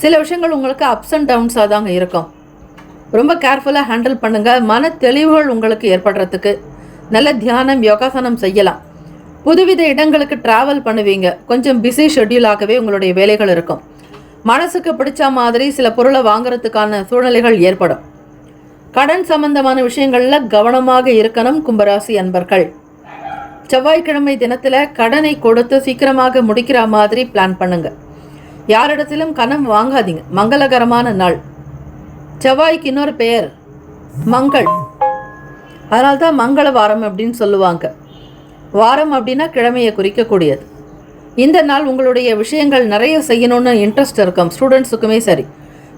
சில விஷயங்கள் உங்களுக்கு அப்ஸ் அண்ட் டவுன்ஸாக தாங்க இருக்கும். ரொம்ப கேர்ஃபுல்லாக ஹேண்டில் பண்ணுங்கள். மன தெளிவுகள் உங்களுக்கு ஏற்படுறதுக்கு நல்ல தியானம் யோகாசனம் செய்யலாம். புதுவித இடங்களுக்கு ட்ராவல் பண்ணுவீங்க. கொஞ்சம் பிஸி ஷெட்யூலாகவே உங்களுடைய வேலைகள் இருக்கும். மனசுக்கு பிடிச்ச மாதிரி சில பொருளை வாங்குறதுக்கான சூழ்நிலைகள் ஏற்படும். கடன் சம்பந்தமான விஷயங்களில் கவனமாக இருக்கணும் கும்பராசி அன்பர்கள். செவ்வாய்க்கிழமை தினத்தில் கடனை கொடுத்து சீக்கிரமாக முடிக்கிற மாதிரி பிளான் பண்ணுங்க. யாரிடத்திலும் கடன் வாங்காதீங்க. மங்களகரமான நாள். செவ்வாய்க்கு இன்னொரு பெயர் மங்கள். அதனால்தான் மங்கள வாரம் அப்படின்னு சொல்லுவாங்க. வாரம் அப்படின்னா கிழமையை குறிக்கக்கூடியது. இந்த நாள் உங்களுடைய விஷயங்கள் நிறைய செய்யணும்னு இன்ட்ரெஸ்ட் இருக்கும். ஸ்டூடெண்ட்ஸுக்குமே சரி,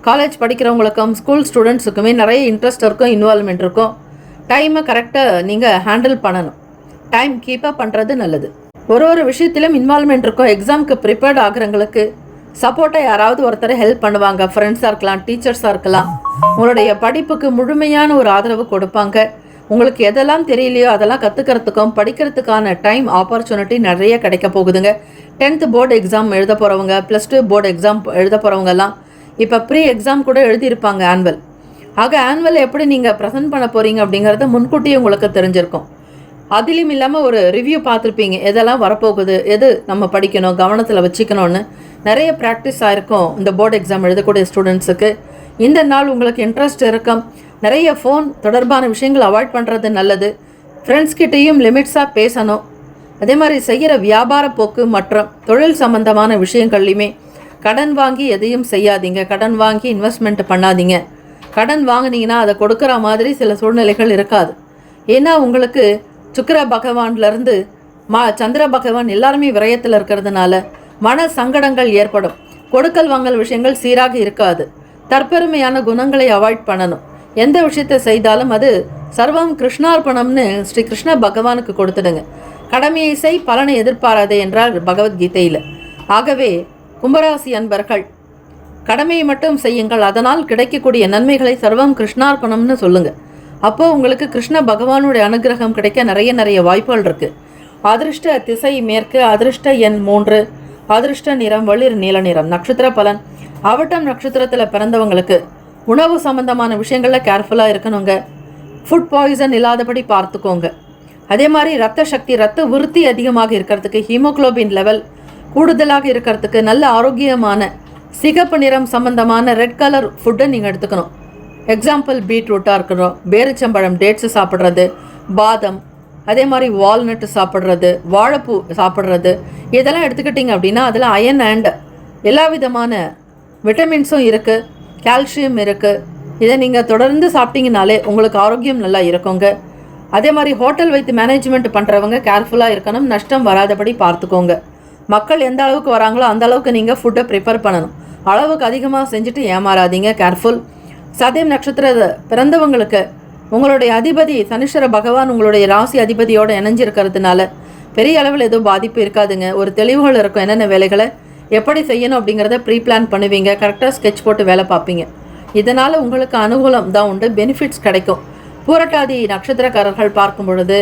காலேஜ் படிக்கிறவங்களுக்கும் ஸ்கூல் ஸ்டூடெண்ட்ஸுக்குமே நிறைய இன்ட்ரெஸ்ட் இருக்கும், இன்வால்மெண்ட் இருக்கும். டைமை கரெக்டாக நீங்கள் ஹேண்டில் பண்ணணும். டைம் கீப்பப் பண்ணுறது நல்லது. ஒரு விஷயத்திலும் இன்வால்மெண்ட் இருக்கும். எக்ஸாமுக்கு ப்ரிப்பேர்ட் ஆகிறவங்களுக்கு சப்போர்ட்டாக யாராவது ஒருத்தர் ஹெல்ப் பண்ணுவாங்க. ஃப்ரெண்ட்ஸாக இருக்கலாம், டீச்சர்ஸாக இருக்கலாம். உங்களுடைய படிப்புக்கு முழுமையான ஒரு ஆதரவு கொடுப்பாங்க. உங்களுக்கு எதெல்லாம் தெரியலையோ அதெல்லாம் கற்றுக்கிறதுக்கும் படிக்கிறதுக்கான டைம் ஆப்பர்ச்சுனிட்டி நிறைய கிடைக்க போகுதுங்க. 10th போர்டு எக்ஸாம் எழுத போகிறவங்க, +2 போர்டு எக்ஸாம் எழுத போகிறவங்கெல்லாம் இப்போ ப்ரீ எக்ஸாம் கூட எழுதியிருப்பாங்க ஆனுவல். ஆக ஆனுவல் எப்படி நீங்கள் ப்ரெசென்ட் பண்ண போகிறீங்க அப்படிங்கிறது முன்கூட்டியே உங்களுக்கு தெரிஞ்சிருக்கும். அதிலும் இல்லாமல் ஒரு ரிவ்யூ பார்த்துருப்பீங்க. எதெல்லாம் வரப்போகுது, எது நம்ம படிக்கணும், கவனத்தில் வச்சுக்கணும்னு நிறைய ப்ராக்டிஸ் ஆகிருக்கும் இந்த போர்டு எக்ஸாம் எழுதக்கூடிய ஸ்டூடெண்ட்ஸுக்கு. இந்த நாள் உங்களுக்கு இன்ட்ரெஸ்ட் இருக்கும். நிறைய ஃபோன் தொடர்பான விஷயங்கள் அவாய்ட் பண்ணுறது நல்லது. ஃப்ரெண்ட்ஸ்கிட்டையும் லிமிட்ஸாக பேசணும். அதே மாதிரி செய்கிற வியாபார போக்கு மற்றும் தொழில் சம்பந்தமான விஷயங்கள்லையுமே கடன் வாங்கி எதையும் செய்யாதீங்க. கடன் வாங்கி இன்வெஸ்ட்மெண்ட் பண்ணாதீங்க. கடன் வாங்கினீங்கன்னா அதை கொடுக்குற மாதிரி சில சூழ்நிலைகள் இருக்காது. ஏன்னா உங்களுக்கு சுக்கிர பகவான்லேருந்து சந்திர பகவான் எல்லாருமே விரயத்தில் இருக்கிறதுனால மன சங்கடங்கள் ஏற்படும். கொடுக்கல் வாங்கல் விஷயங்கள் சீராக இருக்காது. தற்பெருமையான குணங்களை அவாய்ட் பண்ணணும். எந்த விஷயத்தை செய்தாலும் அது சர்வம் கிருஷ்ணார்ப்பணம்னு ஸ்ரீ கிருஷ்ண பகவானுக்கு கொடுத்துடுங்க. கடமையை செய், பலனை எதிர்பாராதே என்றார் பகவத்கீதையில். ஆகவே கும்பராசி அன்பர்கள் கடமையை மட்டும் செய்யுங்கள். அதனால் கிடைக்கக்கூடிய நன்மைகளை சர்வம் கிருஷ்ணார்ப்பணம்னு சொல்லுங்கள். அப்போது உங்களுக்கு கிருஷ்ண பகவானுடைய அனுகிரகம் கிடைக்க நிறைய வாய்ப்புகள் இருக்குது. அதிர்ஷ்ட திசை மேற்கு, அதிர்ஷ்ட எண் 3, அதிர்ஷ்ட நிறம் வெளிர் நீல நிறம். நட்சத்திர பலன். அவிட்டம் நட்சத்திரத்தில் பிறந்தவங்களுக்கு உணவு சம்பந்தமான விஷயங்களில் கேர்ஃபுல்லாக இருக்கணுங்க. ஃபுட் பாய்சன் இல்லாதபடி பார்த்துக்கோங்க. அதே மாதிரி ரத்த சக்தி, ரத்த விருத்தி அதிகமாக இருக்கிறதுக்கு, ஹீமோக்ளோபின் லெவல் கூடுதலாக இருக்கிறதுக்கு நல்ல ஆரோக்கியமான சிகப்பு நிறம் சம்பந்தமான ரெட் கலர் ஃபுட்டை நீங்கள் எடுத்துக்கணும். எக்ஸாம்பிள் பீட்ரூட்டாக இருக்கணும், பேரிச்சம்பழம் டேட்ஸு சாப்பிட்றது, பாதம், அதே மாதிரி வால்நட்டு சாப்பிட்றது, வாழைப்பூ சாப்பிட்றது, இதெல்லாம் எடுத்துக்கிட்டிங்க அப்படின்னா அதில் அயன் அண்ட் எல்லா விதமான விட்டமின்ஸும் இருக்குது, கால்சியம் இருக்குது. இதை நீங்கள் தொடர்ந்து சாப்பிட்டீங்கனாலே உங்களுக்கு ஆரோக்கியம் நல்லா இருக்குங்க. அதே மாதிரி ஹோட்டல் வைத்து மேனேஜ்மெண்ட் பண்ணுறவங்க கேர்ஃபுல்லாக இருக்கணும். நஷ்டம் வராதபடி பார்த்துக்கோங்க. மக்கள் எந்த அளவுக்கு வராங்களோ அந்த அளவுக்கு நீங்கள் ஃபுட்டை ப்ரிப்பேர் பண்ணணும். அளவுக்கு அதிகமாக செஞ்சுட்டு ஏமாறாதீங்க. கேர்ஃபுல். சதயம் நட்சத்திர பிறந்தவங்களுக்கு உங்களுடைய அதிபதி சனீஸ்வர பகவான் உங்களுடைய ராசி அதிபதியோடு இணைஞ்சிருக்கிறதுனால பெரிய அளவில் எதுவும் பாதிப்பு இருக்காதுங்க. ஒரு தெளிவுகள் இருக்கும். என்னென்ன வேலைகளை எப்படி செய்யணும் அப்படிங்கிறத ப்ரீ பிளான் பண்ணுவீங்க. கரெக்டாக ஸ்கெட்ச் போட்டு வேலை பார்ப்பீங்க. இதனால் உங்களுக்கு அனுகூலம் தான் உண்டு, பெனிஃபிட்ஸ் கிடைக்கும். பூரட்டாதி நட்சத்திரக்காரர்கள் பார்க்கும் பொழுது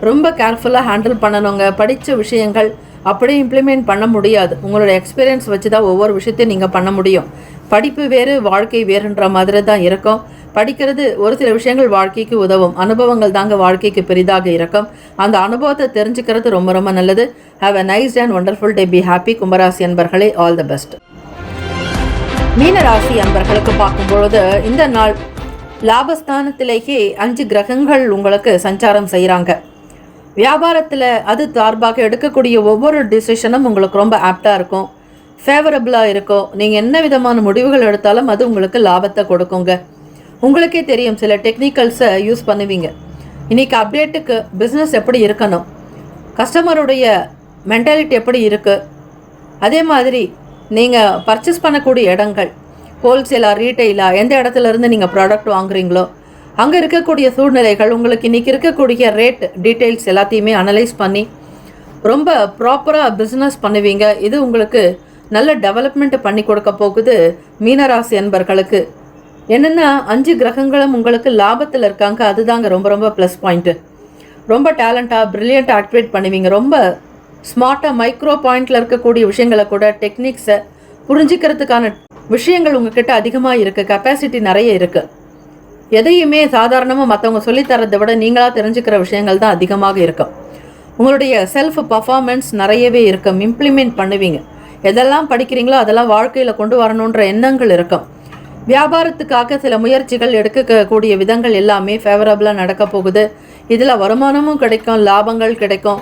ரொம்ப கேர்ஃபுல்லாக ஹேண்டில் பண்ணணுங்க. படித்த விஷயங்கள் அப்படியே இம்ப்ளிமெண்ட் பண்ண முடியாது. உங்களோட எக்ஸ்பீரியன்ஸ் வச்சு தான் ஒவ்வொரு விஷயத்தையும் நீங்கள் பண்ண முடியும். படிப்பு வேறு, வாழ்க்கை வேறுன்ற மாதிரி தான் இருக்கும். படிக்கிறது ஒரு சில விஷயங்கள் வாழ்க்கைக்கு உதவும். அனுபவங்கள் தாங்க வாழ்க்கைக்கு பெரிதாக இருக்கும். அந்த அனுபவத்தை தெரிஞ்சுக்கிறது ரொம்ப நல்லது. Have a nice and wonderful day. Be happy. கும்பராசி அன்பர்களே, ஆல் தி பெஸ்ட். மீனராசி அன்பர்களுக்கு பார்க்கும்பொழுது இந்த நாள் லாபஸ்தானத்திலேயே 5 கிரகங்கள் உங்களுக்கு சஞ்சாரம் செய்கிறாங்க. வியாபாரத்தில் அது சார்பாக எடுக்கக்கூடிய ஒவ்வொரு டிசிஷனும் உங்களுக்கு ரொம்ப ஆப்டாக இருக்கும், ஃபேவரபுளாக இருக்கும். நீங்கள் என்ன விதமான முடிவுகள் எடுத்தாலும் அது உங்களுக்கு லாபத்தை கொடுக்குங்க. உங்களுக்கே தெரியும், சில டெக்னிக்கல்ஸை யூஸ் பண்ணுவீங்க. இன்றைக்கி அப்டேட்டுக்கு பிஸ்னஸ் எப்படி இருக்கணும், கஸ்டமருடைய மென்டாலிட்டி எப்படி இருக்குது, அதே மாதிரி நீங்கள் பர்ச்சேஸ் பண்ணக்கூடிய இடங்கள் ஹோல்சேலாக ரீட்டெயிலாக எந்த இடத்துலேருந்து நீங்கள் ப்ராடக்ட் வாங்குறீங்களோ அங்கே இருக்கக்கூடிய சூழ்நிலைகள், உங்களுக்கு இன்றைக்கி இருக்கக்கூடிய ரேட் டீட்டெயில்ஸ் எல்லாத்தையுமே அனலைஸ் பண்ணி ரொம்ப ப்ராப்பராக பிஸ்னஸ் பண்ணுவீங்க. இது உங்களுக்கு நல்ல டெவலப்மெண்ட் பண்ணி கொடுக்க போகுது மீனராசி அன்பர்களுக்கு. என்னென்னா 5 கிரகங்களும் உங்களுக்கு லாபத்தில் இருக்காங்க. அதுதாங்க ரொம்ப ப்ளஸ் பாயிண்ட்டு. ரொம்ப டேலண்ட்டாக ப்ரில்லியண்ட்டாக ஆக்டிவேட் பண்ணுவீங்க. ரொம்ப ஸ்மார்ட்டாக மைக்ரோ பாயிண்டில் இருக்கக்கூடிய விஷயங்களை கூட டெக்னிக்ஸை புரிஞ்சிக்கிறதுக்கான விஷயங்கள் உங்ககிட்ட அதிகமாக இருக்குது. கெப்பாசிட்டி நிறைய இருக்குது. எதையுமே சாதாரணமாக மற்றவங்க சொல்லித்தரதை விட நீங்களாக தெரிஞ்சுக்கிற விஷயங்கள் தான் அதிகமாக இருக்கும். உங்களுடைய செல்ஃப் பர்ஃபார்மன்ஸ் நிறையவே இருக்கும். இம்ப்ளிமெண்ட் பண்ணுவீங்க. எதெல்லாம் படிக்கிறீங்களோ அதெல்லாம் வாழ்க்கையில் கொண்டு வரணுன்ற எண்ணங்கள் இருக்கும். வியாபாரத்துக்காக சில முயற்சிகள் எடுக்கக்கூடிய விதங்கள் எல்லாமே ஃபேவரபுளாக நடக்க போகுது. இதில் வருமானமும் கிடைக்கும், லாபங்கள் கிடைக்கும்,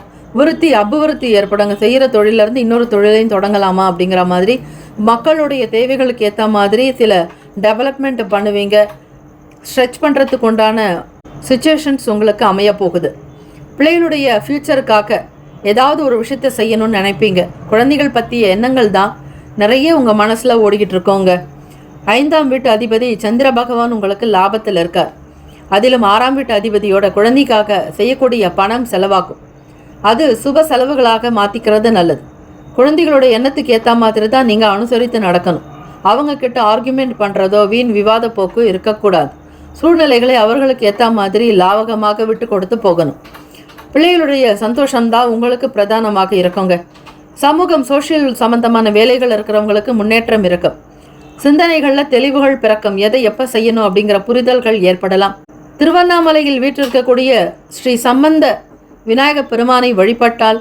அபிவிருத்தி ஏற்படுங்க. செய்கிற தொழிலேருந்து இன்னொரு தொழிலையும் தொடங்கலாமா அப்படிங்கிற மாதிரி மக்களுடைய தேவைகளுக்கு ஏற்ற மாதிரி சில டெவலப்மெண்ட் பண்ணுவீங்க. ஸ்ட்ரெச் பண்ணுறதுக்கு உண்டான சுச்சுவேஷன்ஸ் உங்களுக்கு அமைய போகுது. பிள்ளைகளுடைய ஃப்யூச்சருக்காக ஏதாவது ஒரு விஷயத்தை செய்யணும்னு நினைப்பீங்க. குழந்தைகள் பற்றிய எண்ணங்கள் தான் நிறைய உங்கள் மனசில் ஓடிக்கிட்டு இருக்கோங்க. 5ஆம் வீட்டு அதிபதி சந்திர பகவான் உங்களுக்கு லாபத்தில் இருக்கார். அதிலும் 6ஆம் வீட்டு அதிபதியோட குழந்தைக்காக செய்யக்கூடிய பணம் செலவாகும். அது சுப செலவுகளாக மாற்றிக்கிறது நல்லது. குழந்தைகளோட எண்ணத்துக்கு ஏற்ற மாதிரி தான் நீங்கள் அனுசரித்து நடக்கணும். அவங்கக்கிட்ட ஆர்குமெண்ட் பண்ணுறதோ வீண் விவாத போக்கு இருக்கக்கூடாது. சூழ்நிலைகளை அவர்களுக்கு ஏற்ற மாதிரி லாவகமாக விட்டு கொடுத்து போகணும். பிள்ளைகளுடைய சந்தோஷம்தான் உங்களுக்கு பிரதானமாக இருக்குங்க. சமூகம், சோஷியல் சம்பந்தமான வேலைகள் இருக்கிறவங்களுக்கு முன்னேற்றம் இருக்கும். சிந்தனைகளில் தெளிவுகள் பிறக்கும். எதை எப்போ செய்யணும் அப்படிங்கிற புரிதல்கள் ஏற்படலாம். திருவண்ணாமலையில் வீற்றிருக்கக்கூடிய ஸ்ரீ சம்பந்த விநாயக பெருமானை வழிபட்டால்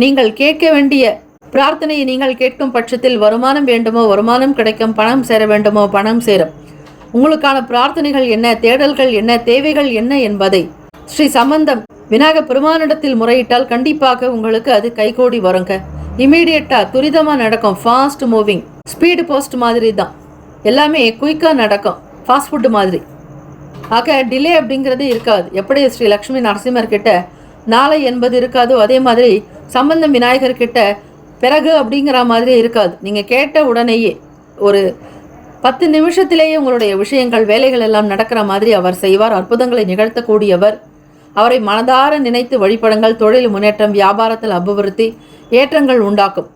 நீங்கள் கேட்க வேண்டிய பிரார்த்தனையை நீங்கள் கேட்கும் பட்சத்தில் வருமானம் வேண்டுமோ வருமானம் கிடைக்கும், பணம் சேர வேண்டுமோ பணம் சேரும். உங்களுக்கான பிரார்த்தனைகள் என்ன, தேடல்கள் என்ன, தேவைகள் என்ன என்பதை ஸ்ரீ சம்பந்தம் விநாயக பெருமானிடத்தில் முறையிட்டால் கண்டிப்பாக உங்களுக்கு அது கைகூடி வருங்க. இமீடியட்டாக துரிதமாக நடக்கும். ஃபாஸ்ட் மூவிங், ஸ்பீடு போஸ்ட் மாதிரி தான். எல்லாமே குயிக்காக நடக்கும், ஃபாஸ்ட் ஃபுட்டு மாதிரி. ஆக டிலே அப்படிங்கிறது இருக்காது. எப்படி ஸ்ரீ லக்ஷ்மி நரசிம்மர்கிட்ட நாளை என்பது இருக்காதோ அதே மாதிரி சம்பந்தம் விநாயகர்கிட்ட பிறகு அப்படிங்கிற மாதிரி இருக்காது. நீங்கள் கேட்ட உடனேயே ஒரு 10 நிமிஷத்திலேயே உங்களுடைய விஷயங்கள், வேலைகள் எல்லாம் நடக்கிற மாதிரி அவர் செய்வார். அற்புதங்களை நிகழ்த்தக்கூடியவர். அவரை மனதார நினைத்து வழிபடுங்கள். தொழில் முன்னேற்றம், வியாபாரத்தில் அபிவிருத்தி, ஏற்றங்கள் உண்டாக்கும்.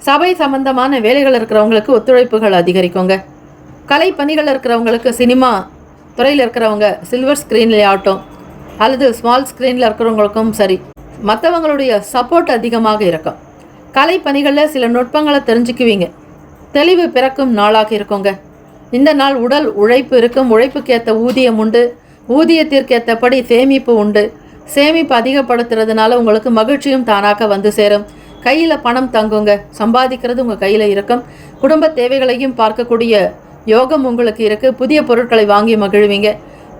சபை சம்பந்தமான வேலைகள் இருக்கிறவங்களுக்கு ஒத்துழைப்புகள் அதிகரிக்குங்க. கலை பணிகள் இருக்கிறவங்களுக்கு, சினிமா துறையில் இருக்கிறவங்க சில்வர் ஸ்க்ரீன்லேயே ஆகட்டும் அல்லது ஸ்மால் ஸ்க்ரீனில் இருக்கிறவங்களுக்கும் சரி, மற்றவங்களுடைய சப்போர்ட் அதிகமாக இருக்கும். கலை பணிகளில் சில நுட்பங்களை தெரிஞ்சுக்குவீங்க. தெளிவு பிறக்கும் நாளாக இருக்குங்க. இந்த நாள் உடல் உழைப்பு இருக்கும். உழைப்புக்கேற்ற ஊதியம் உண்டு. ஊதியத்திற்கேற்றபடி சேமிப்பு உண்டு. சேமிப்பு அதிகப்படுத்துறதுனால உங்களுக்கு மகிழ்ச்சியும் தானாக வந்து சேரும். கையில் பணம் தங்குங்க. சம்பாதிக்கிறது உங்கள் கையில் இருக்கும். குடும்ப தேவைகளையும் பார்க்கக்கூடிய யோகம் உங்களுக்கு இருக்குது. புதிய பொருட்களை வாங்கி மகிழ்வீங்க.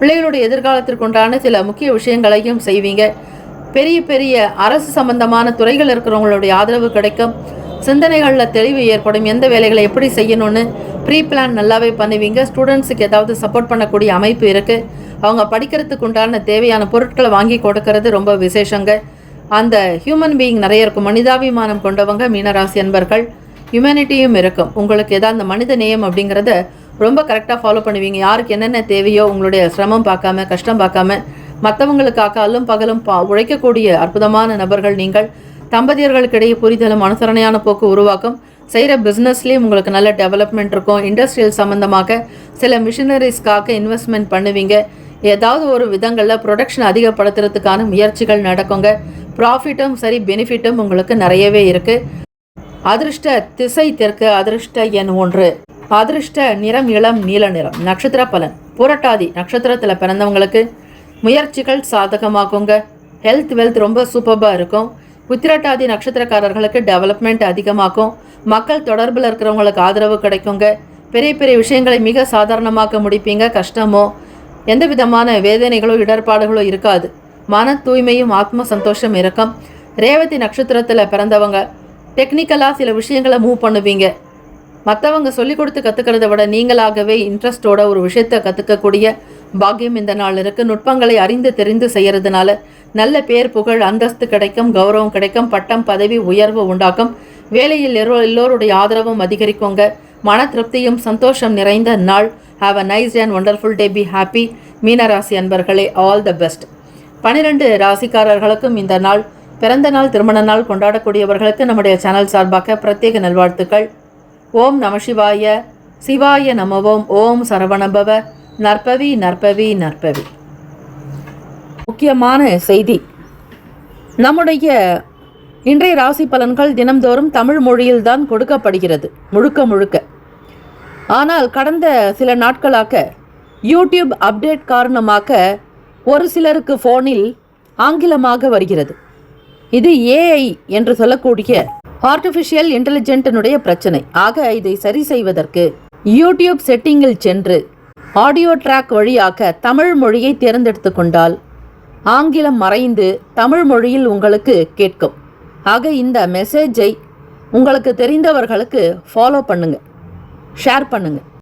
பிள்ளைகளுடைய எதிர்காலத்திற்குண்டான சில முக்கிய விஷயங்களையும் செய்வீங்க. பெரிய பெரிய அரசு சம்பந்தமான துறைகள் இருக்கிறவங்களுடைய ஆதரவு கிடைக்கும். சிந்தனைகளில் தெளிவு ஏற்படும். எந்த வேலைகளை எப்படி செய்யணும்னு ப்ரீ பிளான் நல்லாவே பண்ணுவீங்க. ஸ்டூடெண்ட்ஸுக்கு ஏதாவது சப்போர்ட் பண்ணக்கூடிய அமைப்பு இருக்குது. அவங்க படிக்கிறதுக்கு உண்டான தேவையான பொருட்களை வாங்கி கொடுக்கறது ரொம்ப விசேஷங்க. அந்த ஹியூமன் பீயிங் நிறைய இருக்கும். மனிதாபிமானம் கொண்டவங்க மீனராசி அன்பர்கள். ஹியூமனிட்டியும் இருக்கும். உங்களுக்கு ஏதாவது அந்த மனித நேயம் அப்படிங்கிறத ரொம்ப கரெக்டாக ஃபாலோ பண்ணுவீங்க. யாருக்கு என்னென்ன தேவையோ உங்களுடைய சிரமம் பார்க்காம, கஷ்டம் பார்க்காம, மற்றவங்களுக்காக அல்லும் பகலும் உழைக்கக்கூடிய அற்புதமான நபர்கள் நீங்கள். தம்பதியர்களுக்கிடையே புரிதலும் அனுசரணையான போக்கு உருவாக்கும். செய்கிற பிஸ்னஸ்லேயும் உங்களுக்கு நல்ல டெவலப்மெண்ட் இருக்கும். இண்டஸ்ட்ரியல் சம்மந்தமாக சில மிஷினரிஸ்க்காக இன்வெஸ்ட்மெண்ட் பண்ணுவீங்க. ஏதாவது ஒரு விதங்களில் ப்ரொடக்ஷன் அதிகப்படுத்துறதுக்கான முயற்சிகள் நடக்குங்க. ப்ராஃபிட்டும் சரி, பெனிஃபிட்டும் உங்களுக்கு நிறையவே இருக்குது. அதிர்ஷ்ட திசை தெற்கு. அதிர்ஷ்ட எண் 1. அதிர்ஷ்ட நிறம் இளம் நீல நிறம். நட்சத்திர பலன். புரட்டாதி நட்சத்திரத்தில் பிறந்தவங்களுக்கு முயற்சிகள் சாதகமாகுங்க. ஹெல்த் வெல்த் ரொம்ப சூப்பராக இருக்கும். உத்திரட்டாதி நட்சத்திரக்காரர்களுக்கு டெவலப்மெண்ட் அதிகமாகும். மக்கள் தொடர்பில் இருக்கிறவங்களுக்கு ஆதரவு கிடைக்குங்க. பெரிய பெரிய விஷயங்களை மிக சாதாரணமாக முடிப்பீங்க. கஷ்டமோ எந்த விதமான வேதனைகளோ இடர்பாடுகளோ இருக்காது. மன தூய்மையும் ஆத்ம சந்தோஷம் இருக்கும். ரேவதி நட்சத்திரத்தில் பிறந்தவங்க டெக்னிக்கலாக சில விஷயங்களை மூவ் பண்ணுவீங்க. மற்றவங்க சொல்லிக் கொடுத்து கற்றுக்கிறத விட நீங்களாகவே இன்ட்ரெஸ்டோட ஒரு விஷயத்தை கற்றுக்கக்கூடிய பாக்கியம் இந்த நாள் இருக்குது. நுட்பங்களை அறிந்து தெரிந்து செய்கிறதுனால நல்ல பேர், புகழ், அந்தஸ்து கிடைக்கும். கௌரவம் கிடைக்கும். பட்டம், பதவி, உயர்வு உண்டாக்கும். வேலையில் எல்லோருடைய ஆதரவும் அதிகரிக்குங்க. மன திருப்தியும் சந்தோஷம் நிறைந்த நாள். Have a nice and wonderful day. Be happy. மீனராசி அன்பர்களே, ஆல் த பெஸ்ட். 12 ராசிக்காரர்களுக்கும் இந்த நாள், பிறந்த நாள், திருமண நாள் கொண்டாடக்கூடியவர்களுக்கு நம்முடைய சேனல் சார்பாக பிரத்யேக நல்வாழ்த்துக்கள். ஓம் நம சிவாய. சிவாய நமவோம். ஓம் சரவணபவ. நற்பவி நற்பவி நற்பவி. முக்கியமான செய்தி. நம்முடைய இன்றைய ராசி பலன்கள் தினம்தோறும் தமிழ் மொழியில்தான் கொடுக்கப்படுகிறது முழுக்க முழுக்க. ஆனால் கடந்த சில நாட்களாக யூடியூப் அப்டேட் காரணமாக ஒரு சிலருக்கு ஃபோனில் ஆங்கிலமாக வருகிறது. இது ஏஐ என்று சொல்லக்கூடிய ஆர்டிஃபிஷியல் இன்டெலிஜென்ட்டினுடைய பிரச்சனை. ஆக இதை சரி செய்வதற்கு யூடியூப் செட்டிங்கில் சென்று ஆடியோ ட்ராக் வழியாக தமிழ் மொழியை தேர்ந்தெடுத்து கொண்டால் ஆங்கிலம் மறைந்து தமிழ் மொழியில் உங்களுக்கு கேட்கும். ஆக இந்த மெசேஜை உங்களுக்கு தெரிந்தவர்களுக்கு ஃபாலோ பண்ணுங்கள், ஷேர் பண்ணுங்கள்.